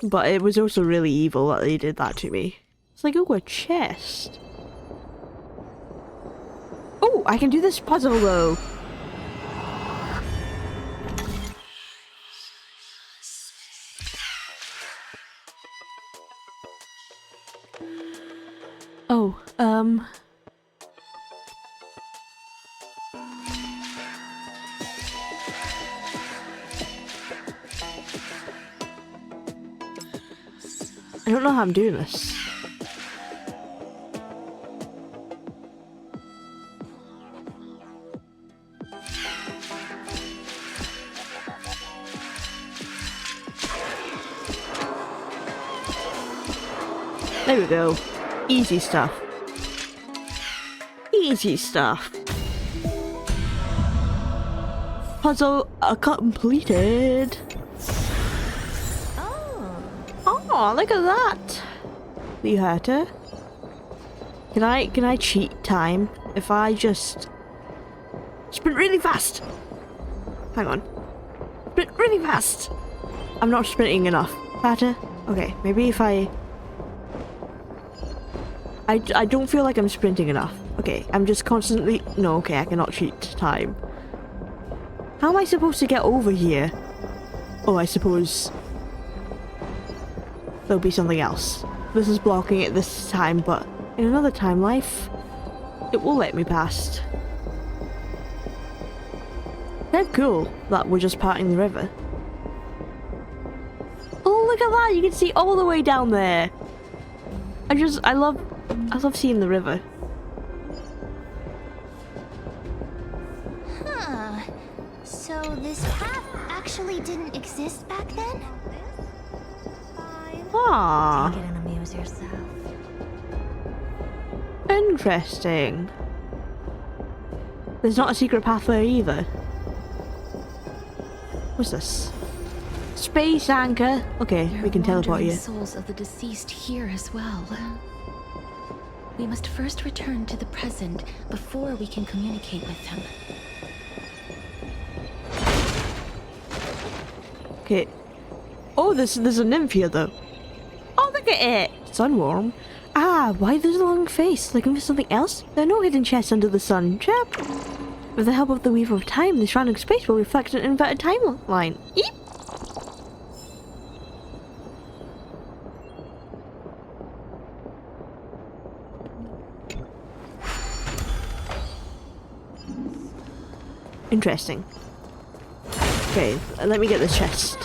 But it was also really evil that they did that to me. It's like, oh, a chest. Oh, I can do this puzzle though. Oh, I don't know how I'm doing this. There we go. Easy stuff. Easy stuff. Puzzle completed. Oh, look at that. You hurt her. Can I cheat time if I just sprint really fast? Hang on. Sprint really fast. I'm not sprinting enough. Better? Okay, maybe if I don't feel like I'm sprinting enough. Okay, I'm just constantly... No, okay, I cannot cheat time. How am I supposed to get over here? Oh, I suppose there'll be something else. This is blocking it this time, but in another time life, it will let me past. They're cool that we're just parting the river. Oh, look at that! You can see all the way down there. I love seeing the river. Huh. So this path actually didn't exist back then? Aww. Take it and amuse yourself. Interesting. There's not a secret pathway either. What's this? Space anchor. Okay, we can teleport you. Souls of the deceased here as well. We must first return to the present before we can communicate with them. Okay. Oh, there's a nymph here though. Oh, look at it! Sunworm. Ah, why there's a long face? Looking for something else? There are no hidden chests under the sun. Chirp! With the help of the Weaver of Time, this random space will reflect an inverted timeline. Eep! Interesting. Okay, let me get this chest.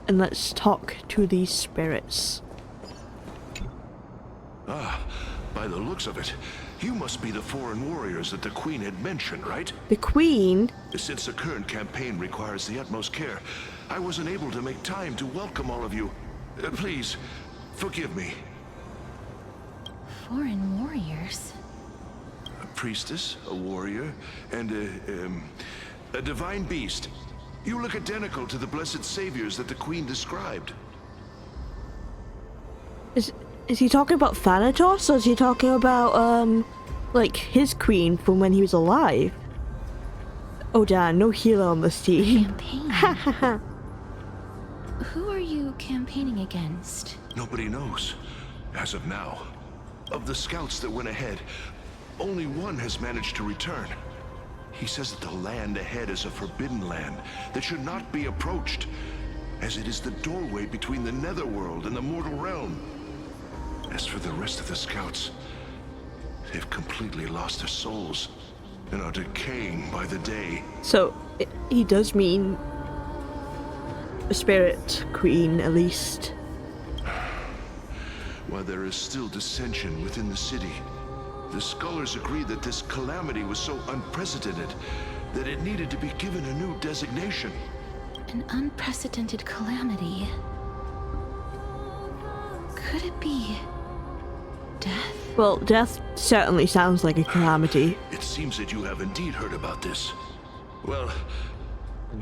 And let's talk to these spirits. Ah, by the looks of it, you must be the foreign warriors that the Queen had mentioned, right? The Queen? Since the current campaign requires the utmost care, I wasn't able to make time to welcome all of you. Please, forgive me. Foreign warriors? A priestess, a warrior, and a divine beast. You look identical to the blessed saviors that the Queen described. Is he talking about Thanatos, or is he talking about, like, his queen from when he was alive? Oh damn, no healer on this team. Campaign? Who are you campaigning against? Nobody knows, as of now. Of the scouts that went ahead, only one has managed to return. He says that the land ahead is a forbidden land that should not be approached, as it is the doorway between the netherworld and the mortal realm. As for the rest of the scouts, they've completely lost their souls and are decaying by the day. So, he does mean a spirit queen, at least. While there is still dissension within the city, the scholars agree that this calamity was so unprecedented that it needed to be given a new designation. An unprecedented calamity. Could it be death? Well, death certainly sounds like a calamity. It seems that you have indeed heard about this. Well,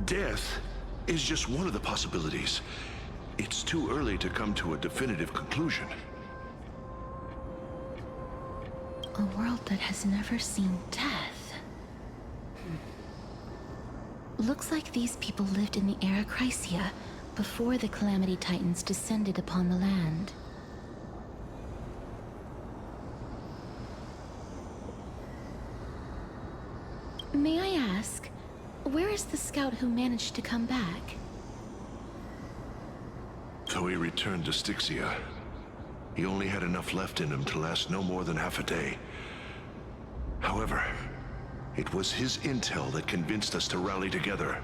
death is just one of the possibilities. It's too early to come to a definitive conclusion. A world that has never seen death. Looks like these people lived in the era Chrysia before the Calamity Titans descended upon the land. May I ask, where is the scout who managed to come back? So he returned to Styxia. He only had enough left in him to last no more than half a day. However, it was his intel that convinced us to rally together.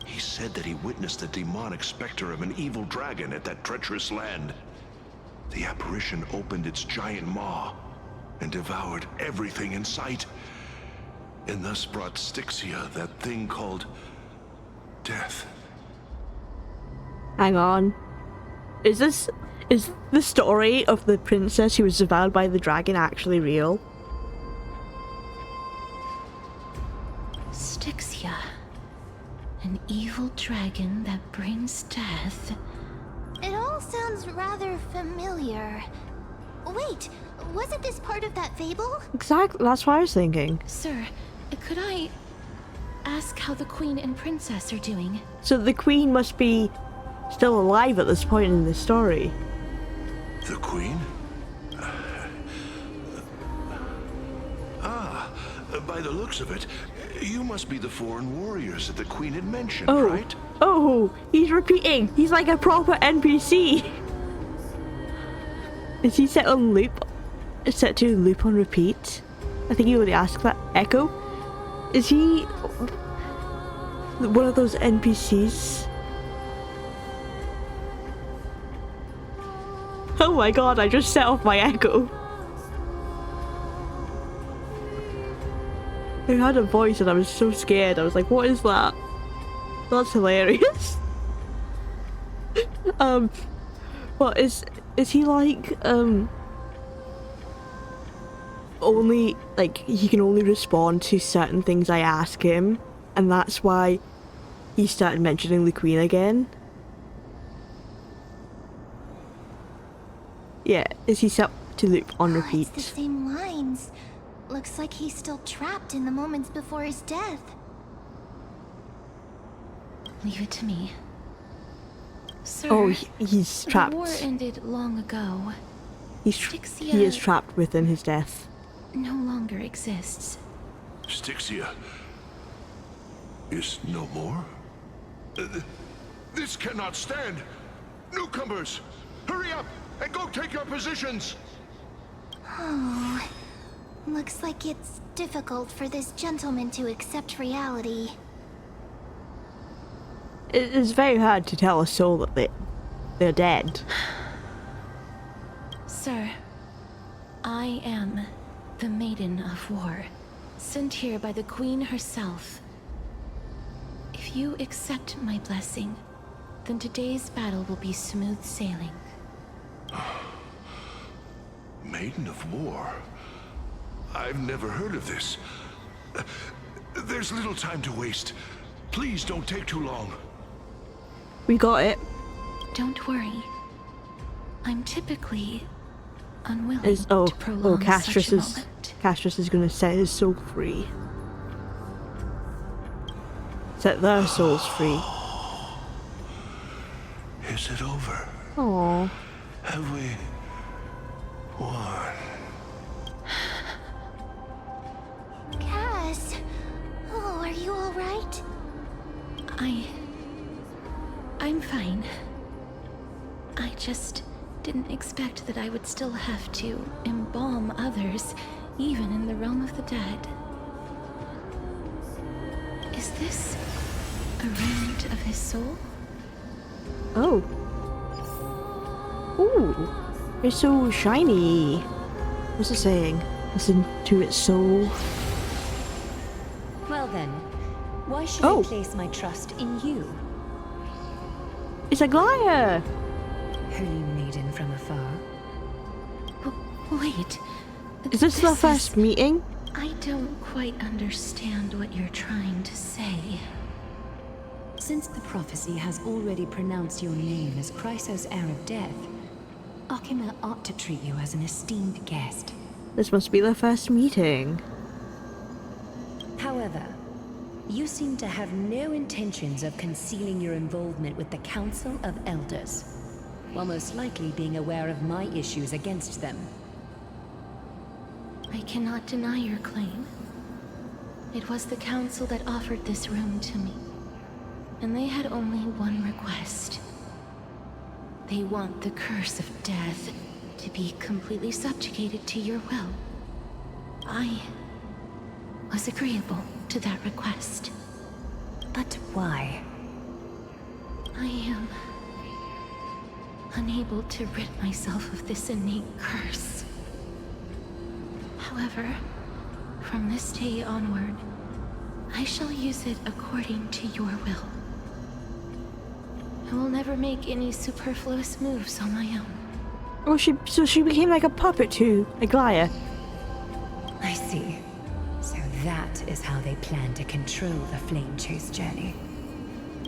He said that he witnessed the demonic specter of an evil dragon at that treacherous land. The apparition opened its giant maw and devoured everything in sight, and thus brought Styxia that thing called death. Hang on. Is the story of the princess who was devoured by the dragon actually real? Styxia. An evil dragon that brings death. It all sounds rather familiar. Wait, wasn't this part of that fable? Exactly, that's what I was thinking. Sir, could I ask how the queen and princess are doing? So the queen must be still alive at this point in the story. The queen? By the looks of it, you must be the foreign warriors that the queen had mentioned, right? Oh, he's repeating. He's like a proper NPC. Is he set on loop? Set to loop on repeat? I think you already asked that. Echo? Is he one of those NPCs? Oh my god, I just set off my echo. I had a voice and I was so scared. I was like, what is that? That's hilarious. Well, is he like, only, like, he can only respond to certain things I ask him, and that's why he started mentioning the queen again? Yeah, is he set to loop on repeat? It's the same lines. Looks like he's still trapped in the moments before his death. Leave it to me. Sir, oh, he's trapped. The war ended long ago. He is trapped within his death. No longer exists. Styxia is no more? This cannot stand! Newcomers, hurry up and go take your positions! Oh, looks like it's difficult for this gentleman to accept reality. It is very hard to tell a soul that they're dead. Sir, I am the Maiden of War, sent here by the Queen herself. If you accept my blessing, then today's battle will be smooth sailing. Maiden of War? I've never heard of this. There's little time to waste. Please don't take too long. We got it. Don't worry. I'm typically unwilling to prolong Castorice such a moment. Castorice is going to set his soul free. Set their souls free. Is it over? Aww. Have we won? Cass! Oh, are you alright? I'm fine. I just didn't expect that I would still have to embalm others, even in the realm of the dead. Is this a remnant of his soul? Oh. Ooh. It's so shiny. What's it saying? Listen to its soul. Well then, why should I place my trust in you? It's Aglaia! Holy maiden from afar. Wait. Is this the first meeting? I don't quite understand what you're trying to say. Since the prophecy has already pronounced your name as Chrysos, heir of death, Akima ought to treat you as an esteemed guest. This must be their first meeting. However, you seem to have no intentions of concealing your involvement with the Council of Elders, while most likely being aware of my issues against them. I cannot deny your claim. It was the Council that offered this room to me, and they had only one request. They want the curse of death to be completely subjugated to your will. I was agreeable to that request. But why? I am unable to rid myself of this innate curse. However, from this day onward, I shall use it according to your will. I will never make any superfluous moves on my own. Oh, so she became like a puppet to Aglaia. I see. So that is how they plan to control the Flame Chase journey.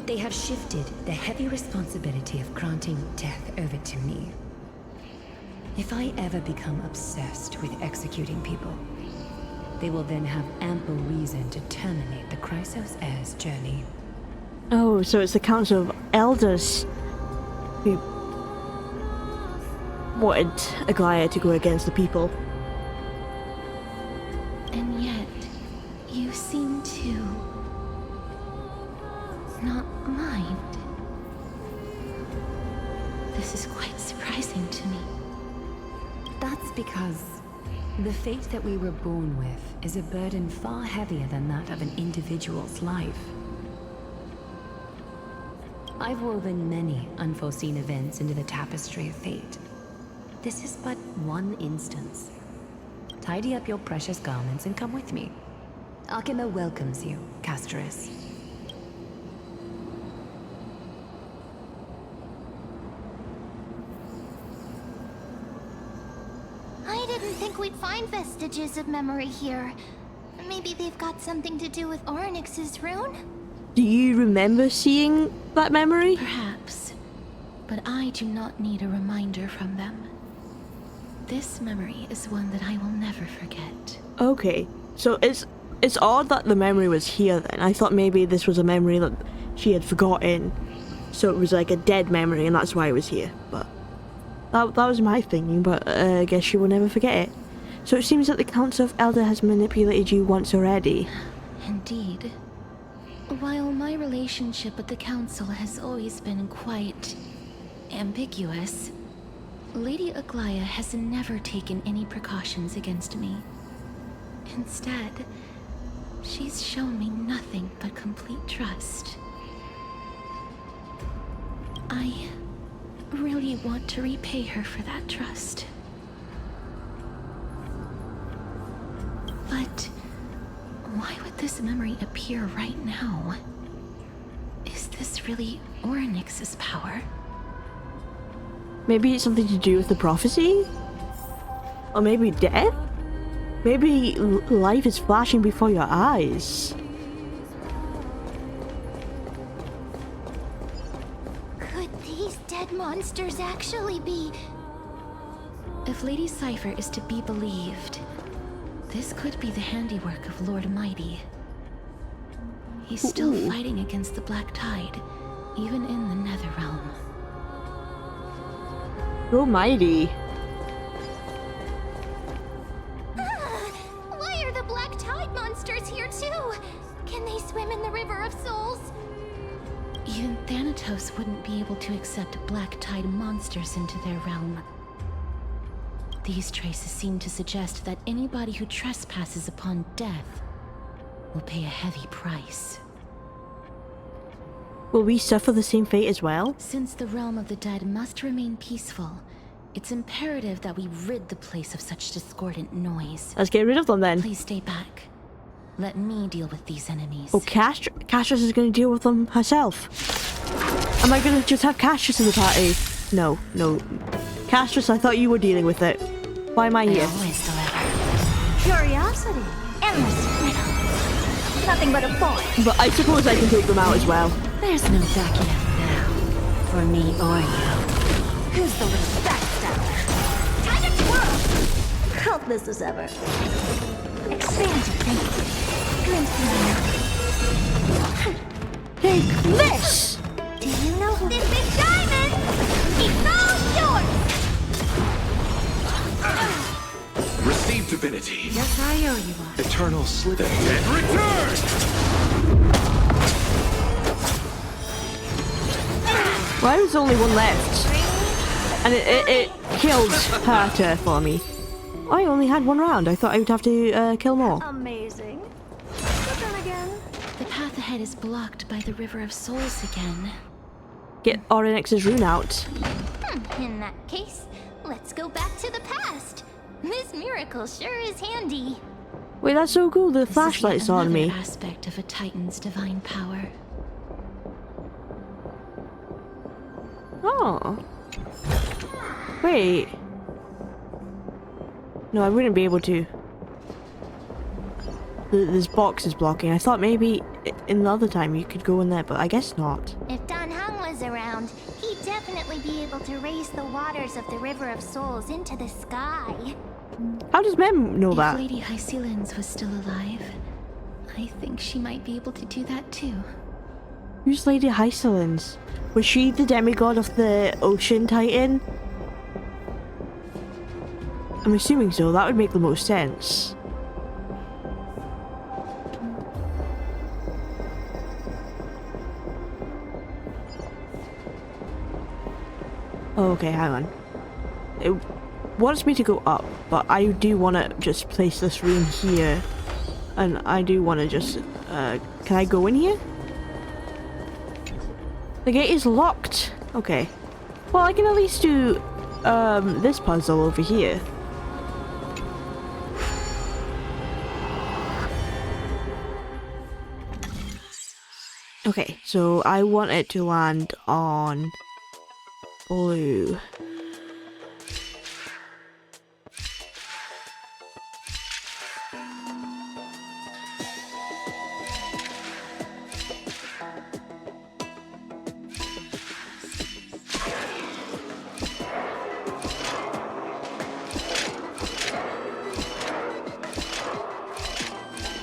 They have shifted the heavy responsibility of granting death over to me. If I ever become obsessed with executing people, they will then have ample reason to terminate the Chrysos heir's journey. Oh, so it's the Council of Elders who wanted Aglaia to go against the people. And yet, you seem to not mind. This is quite surprising to me. That's because the fate that we were born with is a burden far heavier than that of an individual's life. I've woven many unforeseen events into the tapestry of fate. This is but one instance. Tidy up your precious garments and come with me. Akima welcomes you, Castorice. I didn't think we'd find vestiges of memory here. Maybe they've got something to do with Orynyx's rune? Do you remember seeing that memory? Perhaps, but I do not need a reminder from them. This memory is one that I will never forget. Okay, so it's odd that the memory was here then. I thought maybe this was a memory that she had forgotten, so it was like a dead memory and that's why it was here. But that was my thinking, but I guess she will never forget it. So it seems that the Council of Elder has manipulated you once already. Indeed. While my relationship with the Council has always been quite ambiguous, Lady Aglaia has never taken any precautions against me. Instead, she's shown me nothing but complete trust. I really want to repay her for that trust. But why would this memory appear right now? Is this really Orynyx's power? Maybe it's something to do with the prophecy? Or maybe death? Maybe life is flashing before your eyes. Could these dead monsters actually be... If Lady Cypher is to be believed, this could be the handiwork of Lord Mighty. He's still fighting against the Black Tide, even in the Netherrealm. Lord Mighty. Why are the Black Tide monsters here too? Can they swim in the River of Souls? Even Thanatos wouldn't be able to accept Black Tide monsters into their realm. These traces seem to suggest that anybody who trespasses upon death will pay a heavy price. Will we suffer the same fate as well? Since the realm of the dead must remain peaceful, it's imperative that we rid the place of such discordant noise. Let's get rid of them then. Please stay back. Let me deal with these enemies. Oh, Castorice is going to deal with them herself. Am I going to just have Castorice in the party? No. Castorice, I thought you were dealing with it. Why am I here? Curiosity. endless riddle. Nothing but a boy. But I suppose I can take them out as well. There's no backing out now. For me or you. Who's the little backstabber? Time to twirl! Hope this is ever. Expand your thinking. Glimpse me. Take this! Do you know who this big diamond? It's all yours! Receive divinity. Yes, I owe you one. Eternal slither. And return! Why was only one left? And it killed Herta for me. I only had one round. I thought I would have to kill more. Amazing. But then again, The path ahead is blocked by the River of Souls again. Get Oryx's rune out. In that case, let's go back to the past. This miracle sure is handy. Wait, that's so cool. The flashlight's on me. Aspect of a Titan's divine power. Oh. Wait. No, I wouldn't be able to. This box is blocking. I thought maybe in the other time you could go in there, but I guess not. If Don Hung was around, he'd definitely be able to raise the waters of the River of Souls into the sky. How does Mem know If that? Lady Hycelens was still alive, I think she might be able to do that too. Who's Lady Hycelens? Was she the demigod of the Ocean Titan? I'm assuming so. That would make the most sense. Oh, okay, hang on. It wants me to go up, but I do want to just place this rune here. And I do want to just... can I go in here? The gate is locked. Okay. Well, I can at least do this puzzle over here. Okay, so I want it to land on blue.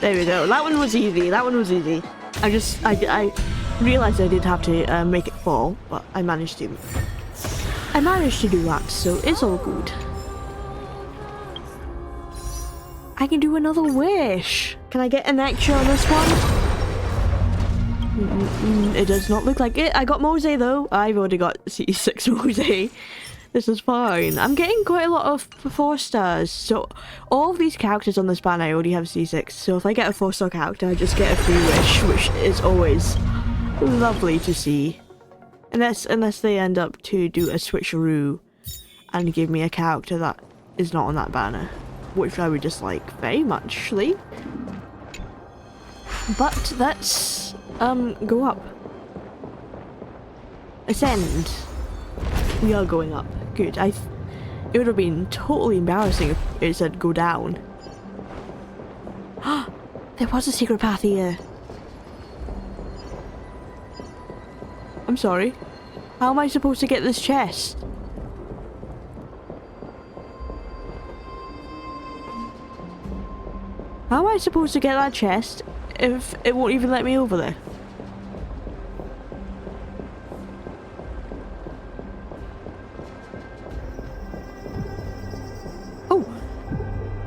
There we go. That one was easy. That one was easy. I realized I did have to make it fall, but I managed to. I managed to do that, so it's all good. I can do another wish. Can I get an extra on this one? It does not look like it. I got Mose though. I've already got C6 Mose. This is fine. I'm getting quite a lot of 4 stars. So all of these characters on this banner I already have C6. So if I get a 4-star character, I just get a free wish, which is always lovely to see. Unless they end up to do a switcheroo and give me a character that is not on that banner, which I would dislike very muchly. But let's go up. Ascend. We are going up. Good. It would have been totally embarrassing if it said go down. There was a secret path here. I'm sorry. How am I supposed to get this chest? How am I supposed to get that chest if it won't even let me over there?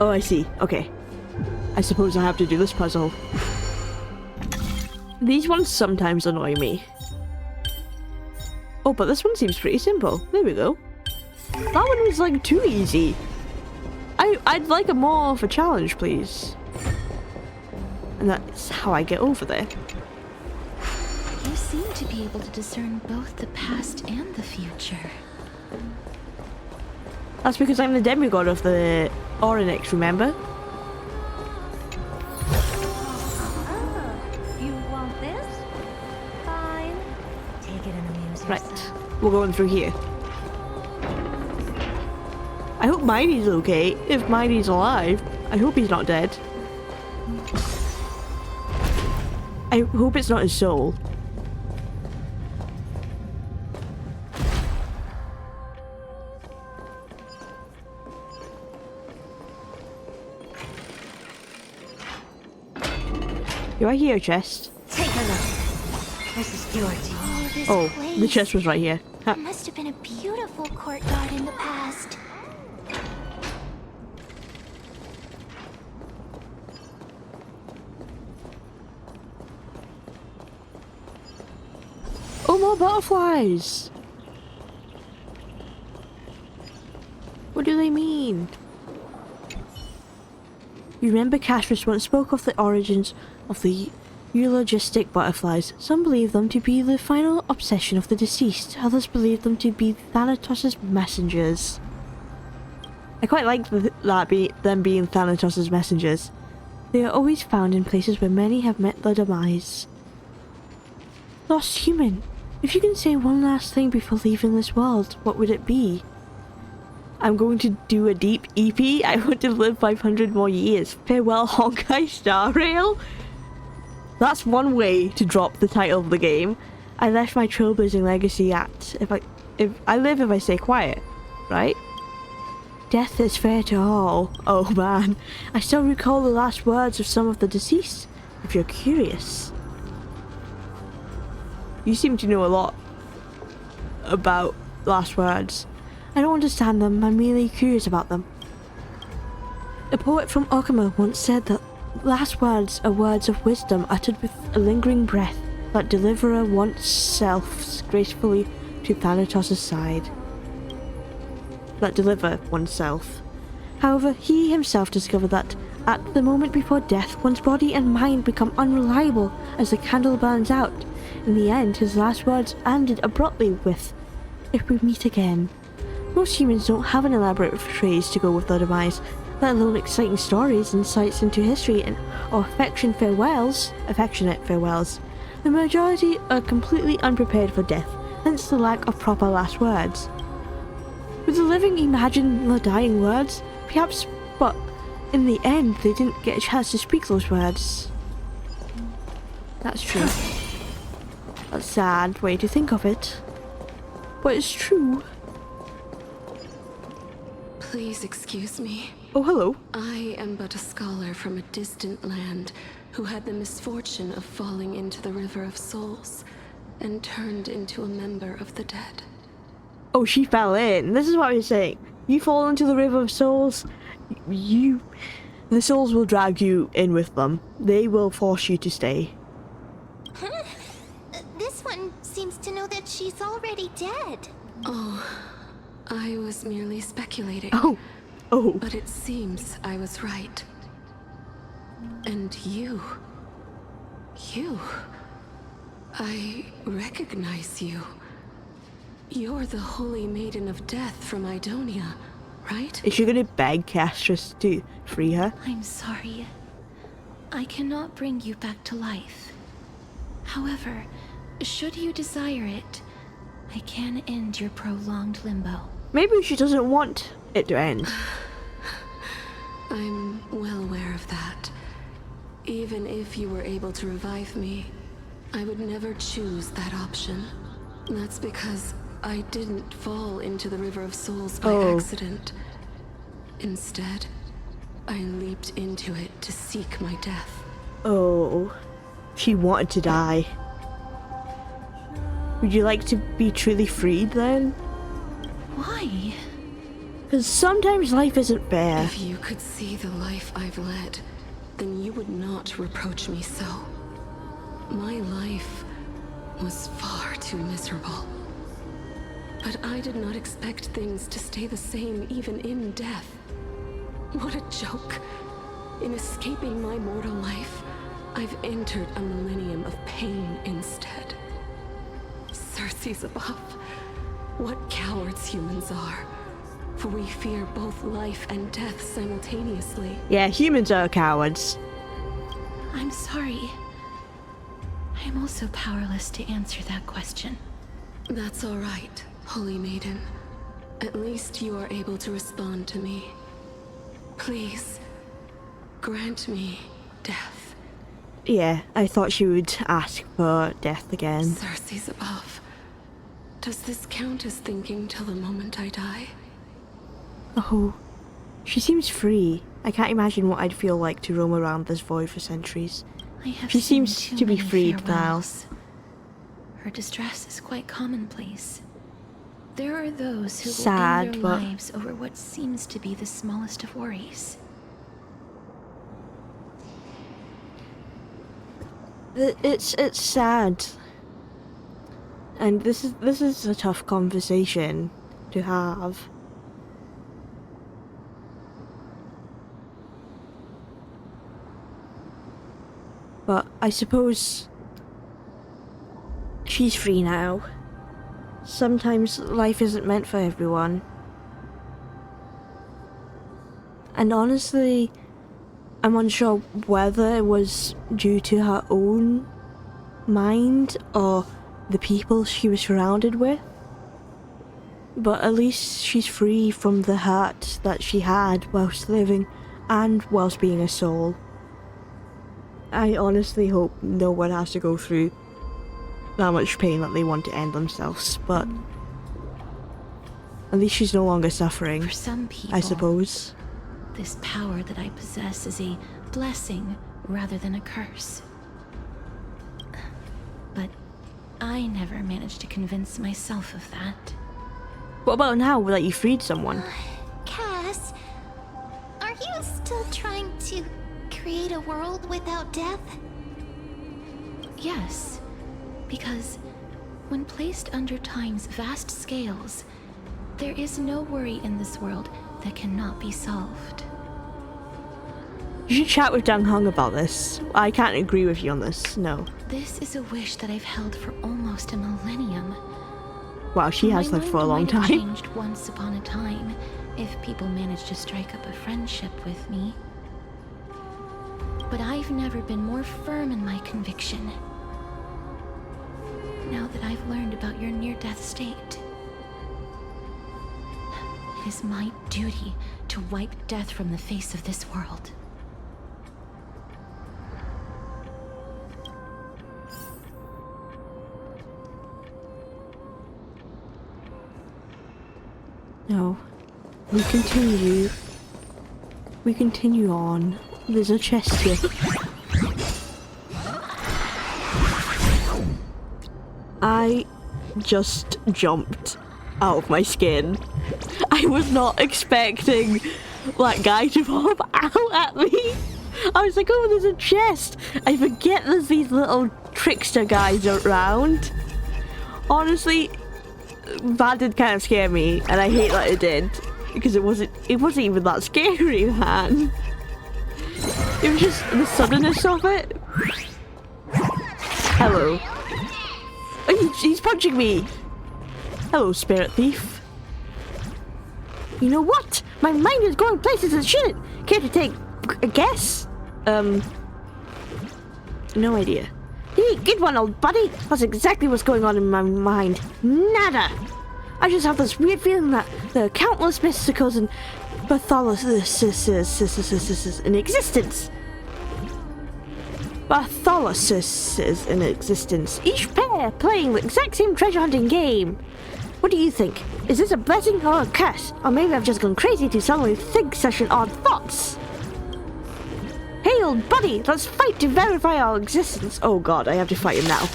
Oh, I see. Okay. I suppose I have to do this puzzle. These ones sometimes annoy me. Oh, but this one seems pretty simple. There we go. That one was like too easy. I'd like a more of a challenge, please. And that's how I get over there. You seem to be able to discern both the past and the future. That's because I'm the demigod of the Oryx, remember? you want this? Fine. Take it and amuse yourself. Right. We're going through here. I hope Mighty's okay. If Mighty's alive, I hope he's not dead. I hope it's not his soul. Do I hear a chest? Take a look. This is your team. Oh, the chest was right here. It must have been a beautiful courtyard in the past. Oh, more butterflies! What do they mean? You remember Castorice once spoke of the origins of the eulogistic butterflies. Some believe them to be the final obsession of the deceased. Others believe them to be Thanatos' messengers. I quite like them being Thanatos' messengers. They are always found in places where many have met their demise. Lost human, if you can say one last thing before leaving this world, what would it be? I'm going to do a deep EP. I want to live 500 more years. Farewell, Honkai Star Rail. That's one way to drop the title of the game. I left my trailblazing legacy at if I live if I stay quiet, right? Death is fair to all. Oh man, I still recall the last words of some of the deceased. If you're curious, you seem to know a lot about last words. I don't understand them, I'm merely curious about them. A poet from Okama once said that last words are words of wisdom uttered with a lingering breath that deliver oneself gracefully to Thanatos' side. That deliver oneself. However, he himself discovered that at the moment before death, one's body and mind become unreliable as the candle burns out. In the end, his last words ended abruptly with, "If we meet again." Most humans don't have an elaborate phrase to go with their demise, let alone exciting stories, insights into history, or affectionate farewells. The majority are completely unprepared for death, hence the lack of proper last words. Would the living imagine the dying words? Perhaps, but in the end, they didn't get a chance to speak those words. That's true. A sad way to think of it, but it's true. Please excuse me. Oh, hello. I am but a scholar from a distant land who had the misfortune of falling into the River of Souls and turned into a member of the dead. Oh, she fell in. This is what I was saying. You fall into the River of Souls, the souls will drag you in with them. They will force you to stay. Huh? This one seems to know that she's already dead. Oh, I was merely speculating. Oh. But it seems I was right. And you, I recognize you. You're the Holy Maiden of Death from Idonia, right? Is she gonna beg Castorice to free her? I'm sorry. I cannot bring you back to life. However, should you desire it, I can end your prolonged limbo. Maybe she doesn't want it to end. I'm well aware of that. Even if you were able to revive me, I would never choose that option. That's because I didn't fall into the River of Souls by accident. Instead, I leaped into it to seek my death. Oh, she wanted to die. Would you like to be truly freed then? Why? Because sometimes life isn't fair. If you could see the life I've led, then you would not reproach me so. My life was far too miserable. But I did not expect things to stay the same even in death. What a joke. In escaping my mortal life, I've entered a millennium of pain instead. Circes above. What cowards humans are. For we fear both life and death simultaneously. Yeah, humans are cowards. I'm sorry. I'm also powerless to answer that question. That's all right, Holy Maiden. At least you are able to respond to me. Please, grant me death. Yeah, I thought she would ask for death again. Circe's above. Does this count as thinking till the moment I die? Oh, she seems free. I can't imagine what I'd feel like to roam around this void for centuries. She seems to be freed now. Her distress is quite commonplace. There are those who will Sad, end their but lives over what seems to be the smallest of worries. it's sad. And this is a tough conversation to have. But I suppose she's free now. Sometimes life isn't meant for everyone. And honestly, I'm unsure whether it was due to her own mind or the people she was surrounded with. But at least she's free from the hurt that she had whilst living and whilst being a soul. I honestly hope no one has to go through that much pain that they want to end themselves, but at least she's no longer suffering. For some people, I suppose. This power that I possess is a blessing rather than a curse. But I never managed to convince myself of that. What about now that you freed someone? Cass, are you still trying to create a world without death? Yes, because when placed under time's vast scales, there is no worry in this world that cannot be solved. You should chat with Dang Hung about this. I can't agree with you on this, no. This is a wish that I've held for almost a millennium. Wow, she has lived for a long My mind time. might have changed once upon a time, if people managed to strike up a friendship with me. But I've never been more firm in my conviction. Now that I've learned about your near-death state, it is my duty to wipe death from the face of this world. No. We continue. We continue on. There's a chest here. I just jumped out of my skin. I was not expecting that guy to pop out at me. I was like, oh, there's a chest. I forget there's these little trickster guys around. Honestly, that did kind of scare me, and I hate that it did, because it wasn't even that scary, man. It was just the suddenness of it. Hello. Oh, he's punching me. Hello, spirit thief. You know what? My mind is going places it shouldn't. Care to take a guess? No idea. Hey, good one, old buddy. That's exactly what's going on in my mind. Nada. I just have this weird feeling that there are countless mysticals and Patholosis in existence. Patholosis in existence. Each pair playing the exact same treasure hunting game. What do you think? Is this a blessing or a curse? Or maybe I've just gone crazy to suddenly think such an odd thoughts. Hey, old buddy, let's fight to verify our existence. Oh god, I have to fight him now.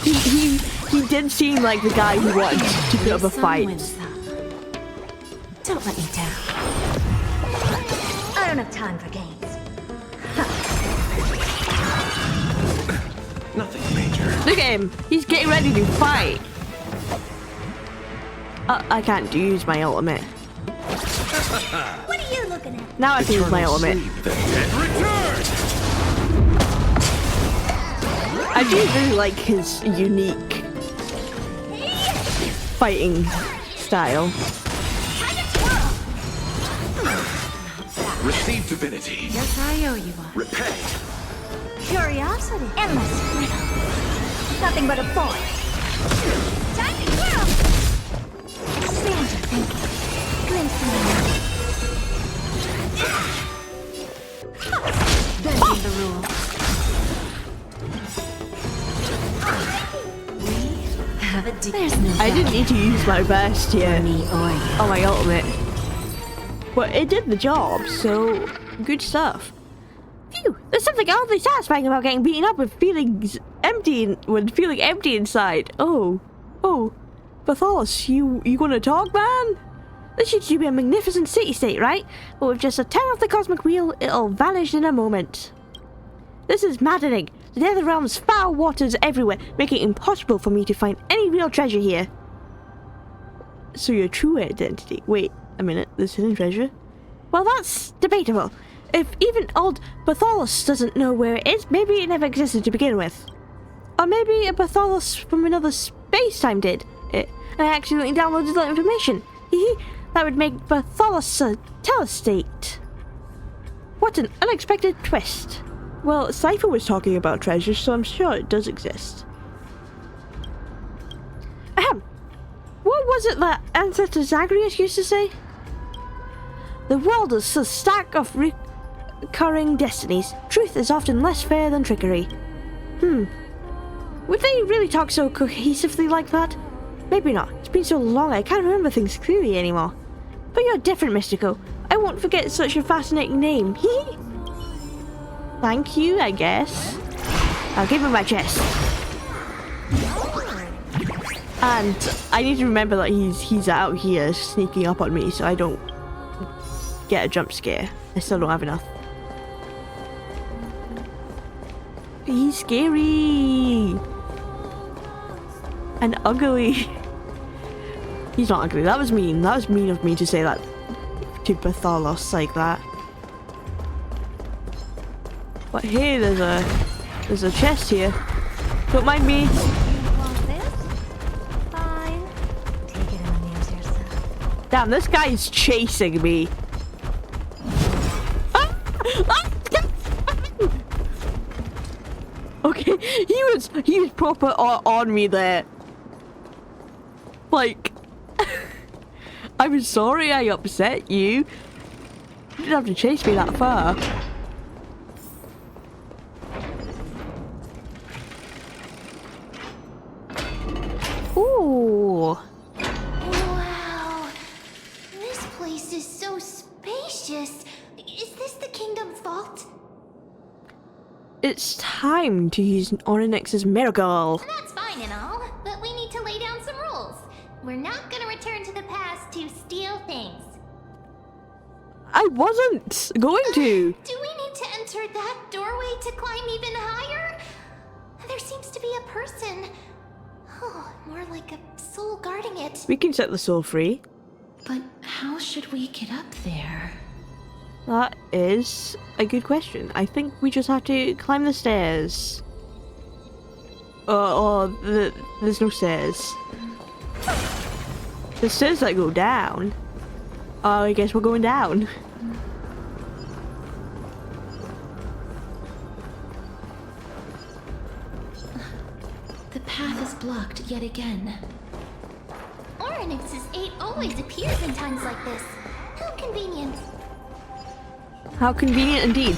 He did seem like the guy who wanted to put up a fight. Don't let me down. I don't have time for games. Nothing major. Look at him. He's getting ready to fight. I can't use my ultimate. What are you looking at? Now I can use my ultimate. I do really like his unique fighting style. Receive divinity. Yes, I owe you one. Repay. Curiosity. Endless riddle. Nothing but a boy. Time to grow. Expand your thinking. Glimpse my mind. have a I didn't need to use my best here. Oh, my ultimate. But it did the job, so good stuff. Phew, there's something oddly satisfying about getting beaten up with feeling empty inside. Oh, Bartholus, you gonna talk, man? This should be a magnificent city-state, right? But with just a turn of the cosmic wheel, it'll vanish in a moment. This is maddening. The Netherrealm's foul waters everywhere, making it impossible for me to find any real treasure here. So your true identity? Wait a minute, there's hidden treasure? Well, that's debatable. If even old Bartholus doesn't know where it is, maybe it never existed to begin with. Or maybe a Bartholus from another space-time did it, and I accidentally downloaded that information. That would make Bartholus a telestate. What an unexpected twist. Well, Cypher was talking about treasure, so I'm sure it does exist. Ahem. What was it that ancestor Zagreus used to say? The world is a stack of recurring destinies. Truth is often less fair than trickery. Would they really talk so cohesively like that? Maybe not. It's been so long I can't remember things clearly anymore. But you're different, Mystico. I won't forget such a fascinating name. Thank you, I guess. I'll give him my chest. And I need to remember that he's out here sneaking up on me so I don't get a jump scare. I still don't have enough. He's scary. And ugly. He's not ugly. That was mean. That was mean of me to say that to Bartholus like that. But hey, there's a chest here. Don't mind me. Fine. Take it and amuse yourself. Damn, this guy's chasing me. Okay, he was proper on me there. Like, I'm sorry I upset you. You didn't have to chase me that far. Ooh. Wow. This place is so spacious. Is this the kingdom's vault? It's time to use Onyx's miracle. That's fine and all, but we need to lay down some rules. We're not gonna return to the past to steal things. I wasn't going to. Do we need to enter that doorway to climb even higher? There seems to be a person. Oh, more like a soul guarding it. We can set the soul free. But how should we get up there? That is a good question. I think we just have to climb the stairs. There's no stairs. The stairs that go down. Oh, I guess we're going down. The path is blocked yet again. Onyx's 8 always appears in times like this. How convenient. How convenient indeed.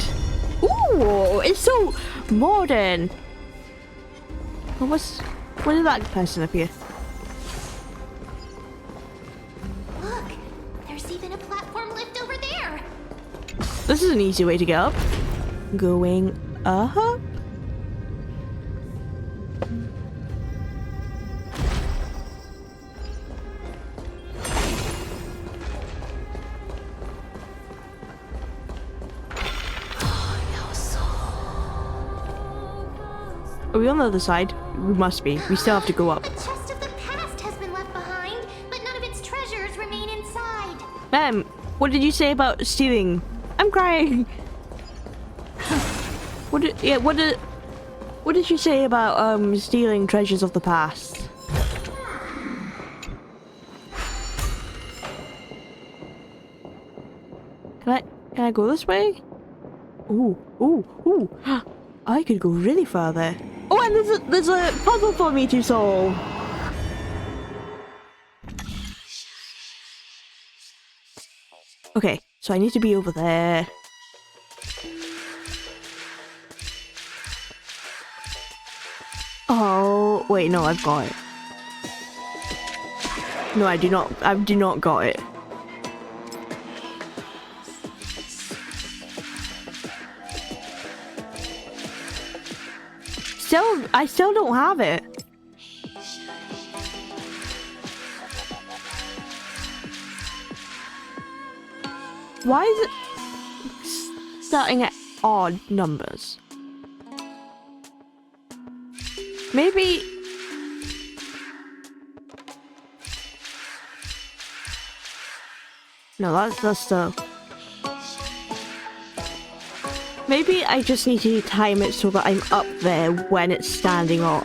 Ooh, it's so modern. What is that person up here? Look, there's even a platform lift over there. This is an easy way to get up. Going up. Are we on the other side? We must be. We still have to go up. The chest of the past has been left behind, but none of its treasures remain inside. What did you say about stealing? I'm crying. What did you say about stealing treasures of the past? Can I go this way? Ooh. I could go really far there. Oh, and there's a puzzle for me to solve. Okay, so I need to be over there. Oh, wait, no, I've got it. No, I do not. I do not got it. I still don't have it. Why is it starting at odd numbers? Maybe... No, that's still... Maybe I just need to time it so that I'm up there when it's standing on.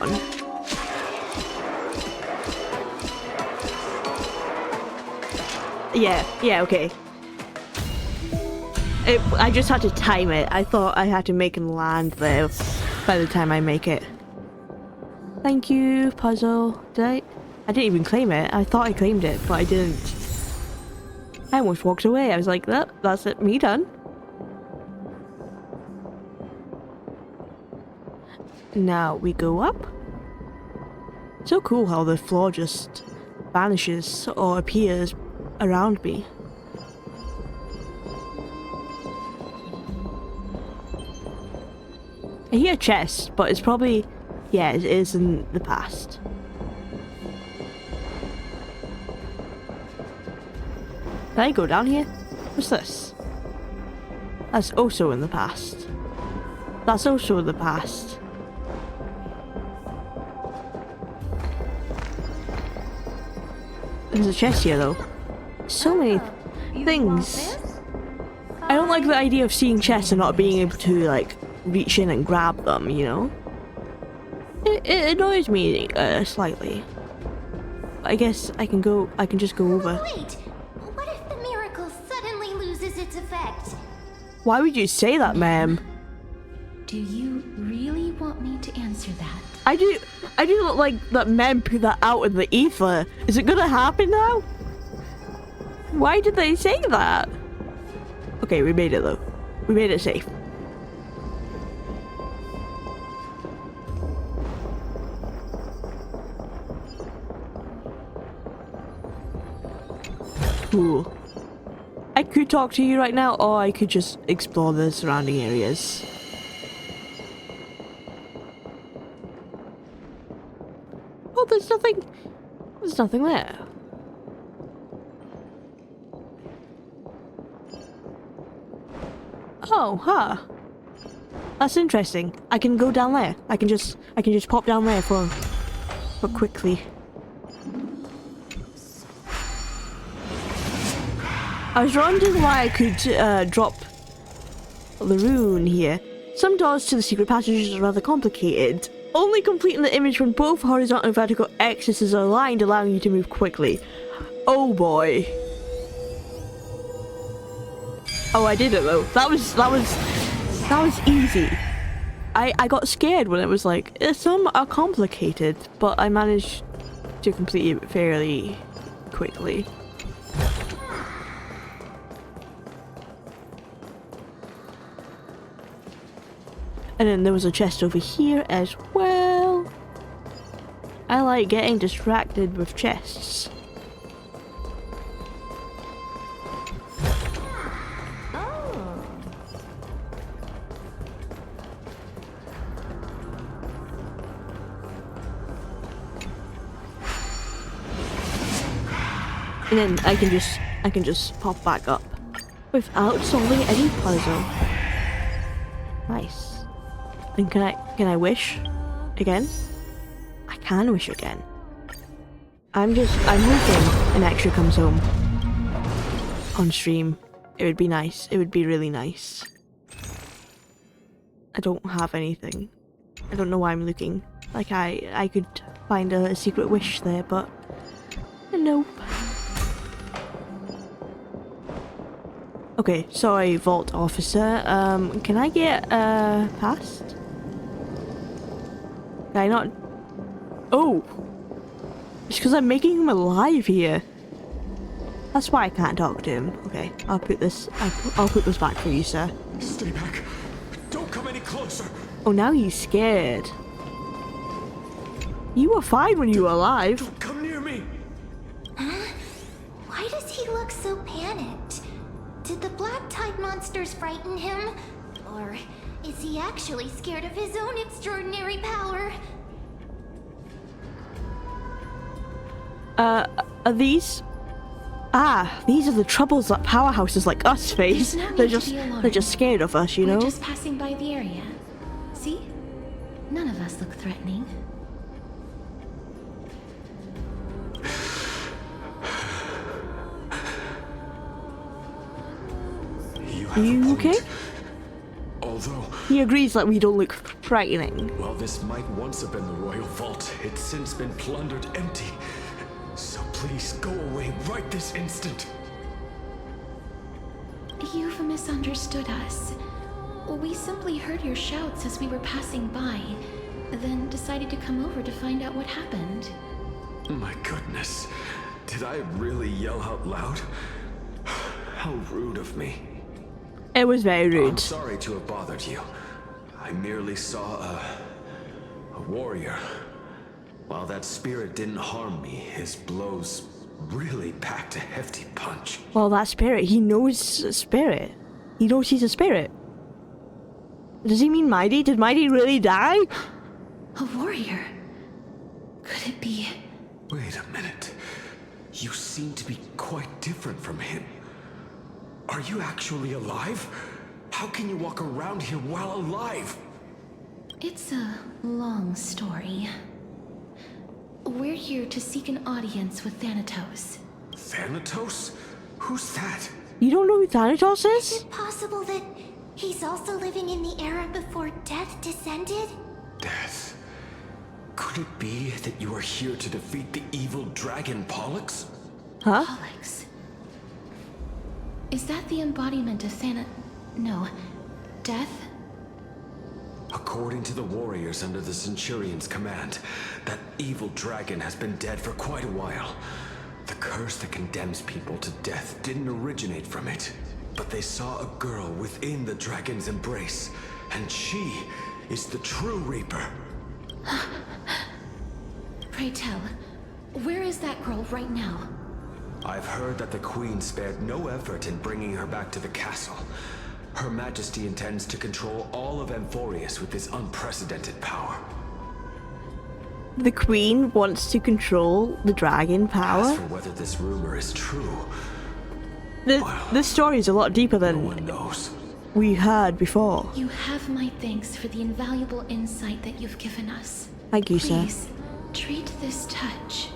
Yeah, okay. I just had to time it. I thought I had to make him land there by the time I make it. Thank you, puzzle. I didn't even claim it. I thought I claimed it, but I didn't. I almost walked away. I was like, that's it, me done. Now we go up. So cool how the floor just vanishes or appears around me. I hear chest, but it's probably... Yeah, it is in the past. Can I go down here? What's this? That's also in the past. That's also in the past. There's a chest here though. So many things. I don't like the idea of seeing chests and not being able to like reach in and grab them, you know? It annoys me slightly. I guess I can just go over. Wait, what if the miracle suddenly loses its effect? Why would you say that, ma'am? Do you really want me to answer that? I do look like that men put that out in the ether. Is it gonna happen now? Why did they say that? Okay, we made it though. We made it safe. Cool. I could talk to you right now, or I could just explore the surrounding areas. Oh, there's nothing there. Oh, huh. That's interesting. I can go down there. I can just pop down there for quickly. I was wondering why I could drop the rune here. Some doors to the secret passages are rather complicated. Only completing the image when both horizontal and vertical axes are aligned, allowing you to move quickly. Oh boy. Oh, I did it though. That was easy. I got scared when it was like, some are complicated, but I managed to complete it fairly quickly. And then there was a chest over here as well. I like getting distracted with chests. And then I can just pop back up without solving any puzzle. Nice. And can I wish again? I can wish again. I'm hoping an extra comes home on stream. It would be nice. It would be really nice. I don't have anything. I don't know why I'm looking. Like I could find a secret wish there, but nope. Okay, sorry, Vault Officer. Can I get past? Can I not? Oh! It's because I'm making him alive here. That's why I can't talk to him. Okay, I'll put this back for you, sir. Stay back. Don't come any closer. Oh, now he's scared. You were fine when you were alive. Don't come near me. Huh? look so panicked? Did the black tide monsters frighten him? Or is he actually scared of his own extraordinary power? Are these? Ah, these are the troubles that powerhouses like us face. They're just scared of us, you know? We're just passing by the area. See? None of us look threatening. You okay? Although he agrees that we don't look frightening. While this might once have been the royal vault, it's since been plundered empty. So please go away right this instant. You've misunderstood us. We simply heard your shouts as we were passing by, then decided to come over to find out what happened. My goodness. Did I really yell out loud? How rude of me. It was very rude. I'm sorry to have bothered you. I merely saw a warrior. While that spirit didn't harm me, his blows really packed a hefty punch. Well, that spirit, he knows a spirit. He knows he's a spirit. Does he mean Mighty? Did Mighty really die? A warrior? Could it be? Wait a minute. You seem to be quite different from him. Are you actually alive? How can you walk around here while alive? It's a long story. We're here to seek an audience with Thanatos. Thanatos? Who's that? You don't know who Thanatos is? Is it possible that he's also living in the era before death descended? Death? Could it be that you are here to defeat the evil dragon Pollux? Huh? Pollux? Is that the embodiment of No. Death? According to the warriors under the Centurion's command, that evil dragon has been dead for quite a while. The curse that condemns people to death didn't originate from it, but they saw a girl within the dragon's embrace, and she is the true Reaper. Pray tell, where is that girl right now? I've heard that the Queen spared no effort in bringing her back to the castle. Her Majesty intends to control all of Amphorius with this unprecedented power. The Queen wants to control the dragon power? As for whether this rumor is true, this story is a lot deeper than no one knows. We heard before. You have my thanks for the invaluable insight that you've given us. Thank you, sir. Please, treat this touch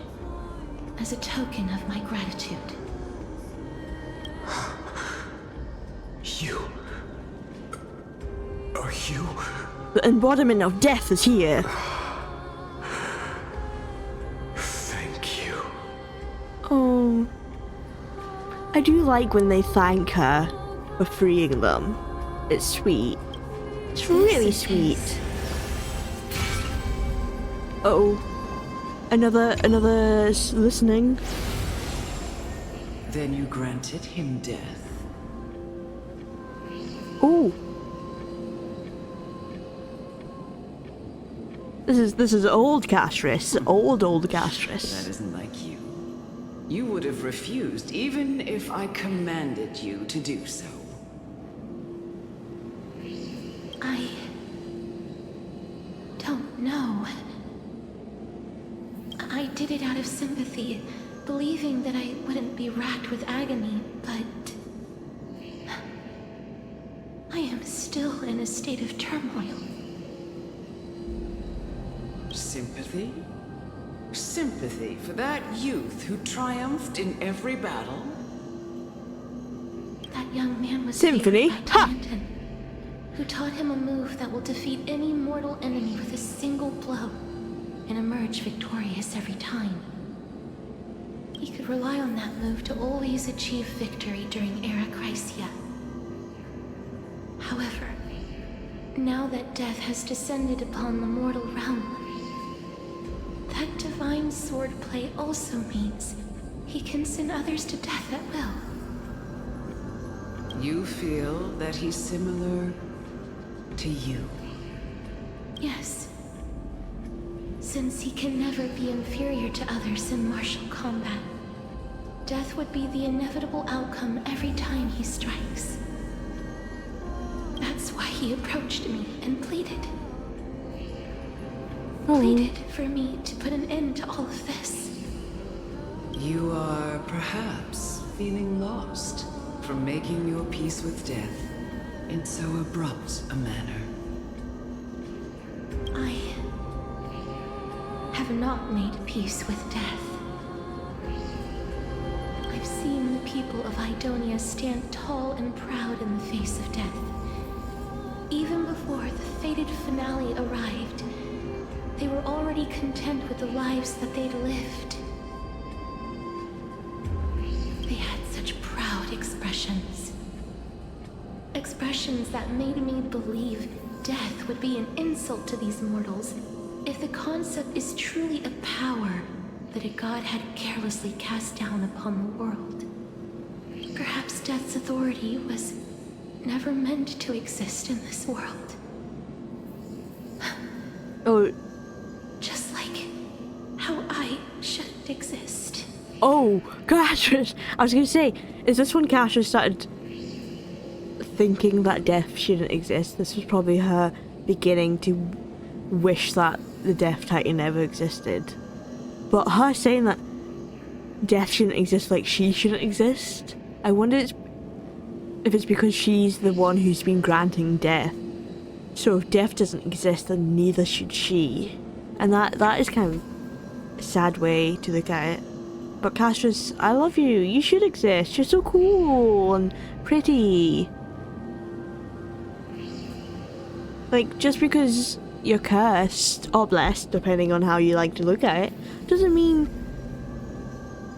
as a token of my gratitude. You... Are you... The embodiment of death is here. Thank you. Oh... I do like when they thank her for freeing them. It's sweet. It's really sweet. Uh-oh. Another listening. Then you granted him death. Oh. This is old Castorice. Old Castorice. That isn't like you. You would have refused even if I commanded you to do so. I don't know. I did it out of sympathy, believing that I wouldn't be racked with agony, but I am still in a state of turmoil. Sympathy? Sympathy for that youth who triumphed in every battle? That young man was Symphony? favored by Tarleton, who taught him a move that will defeat any mortal enemy with a single blow and emerge victorious every time. He could rely on that move to always achieve victory during Era Chrysia. However, now that death has descended upon the mortal realm, that divine swordplay also means he can send others to death at will. You feel that he's similar to you? Yes. Since he can never be inferior to others in martial combat. death would be the inevitable outcome every time he strikes. That's why he approached me and pleaded. Pleaded for me to put an end to all of this. You are perhaps feeling lost from making your peace with death in so abrupt a manner. I have not made peace with death. I've seen the people of Idonia stand tall and proud in the face of death. Even before the fated finale arrived, they were already content with the lives that they'd lived. They had such proud expressions. Expressions that made me believe death would be an insult to these mortals if the concept is truly a power that a god had carelessly cast down upon the world. Perhaps death's authority was never meant to exist in this world. Oh. Just like how I shouldn't exist. Oh, Castorice! I was gonna say, is this when Castorice started thinking that death shouldn't exist? This was probably her beginning to wish that the Death Titan never existed. But her saying that death shouldn't exist, like she shouldn't exist, I wonder if it's because she's the one who's been granting death. So if death doesn't exist, then neither should she. And that is kind of a sad way to look at it. But Castorice, I love you. You should exist. You're so cool and pretty. Like, just because you're cursed or blessed, depending on how you like to look at it, doesn't mean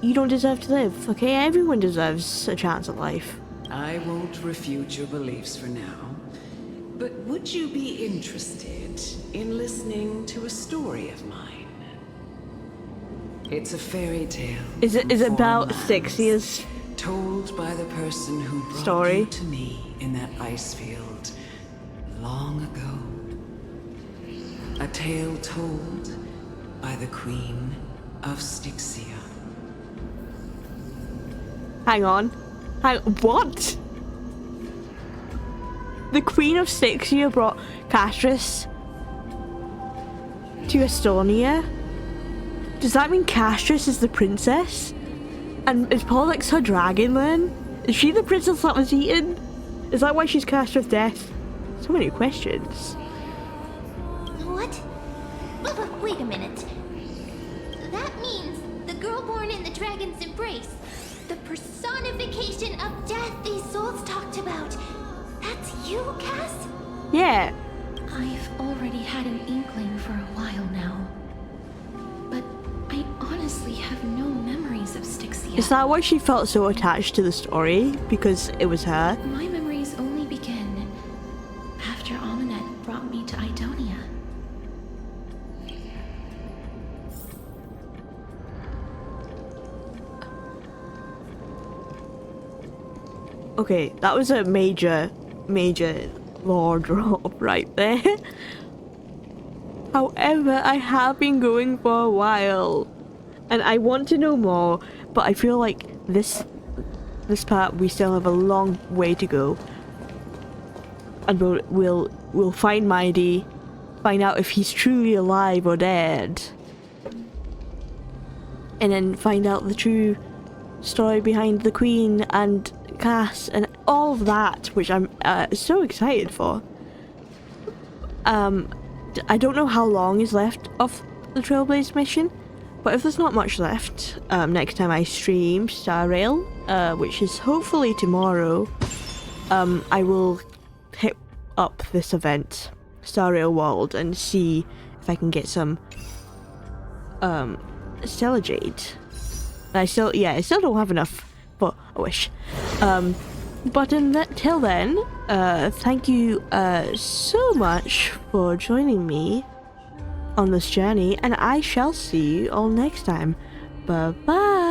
you don't deserve to live, okay? Everyone deserves a chance at life. I won't refute your beliefs for now, but would you be interested in listening to a story of mine? It's a fairy tale. Is it about Styxia's told by the person who brought story you to me in that ice field long ago? A tale told by the Queen of Styxia. Hang on. What? The Queen of Styxia brought Castorice to Estonia? Does that mean Castorice is the princess? And is Pollux her dragon then? Is she the princess that was eaten? Is that why she's cursed with death? So many questions. What? Wait a minute. That means the girl born in the dragon's embrace, the personification of death these souls talked about. That's you, Cass? Yeah. I've already had an inkling for a while now. But I honestly have no memories of Styxia. Is that why she felt so attached to the story? Because it was her? My memories only begin after Amunet brought me to Idonia. Okay, that was a major lore drop right there. However, I have been going for a while, and I want to know more, but I feel like this part we still have a long way to go, and we'll find Mighty, find out if he's truly alive or dead, and then find out the true story behind the Queen and Cass and all of that, which I'm so excited for. I don't know how long is left of the Trailblaze mission, but if there's not much left, next time I stream Star Rail, which is hopefully tomorrow, I will hit up this event, Star Rail World, and see if I can get some Stellar Jade. I still don't have enough, but I wish. But till then, thank you so much for joining me on this journey, and I shall see you all next time. Bye bye.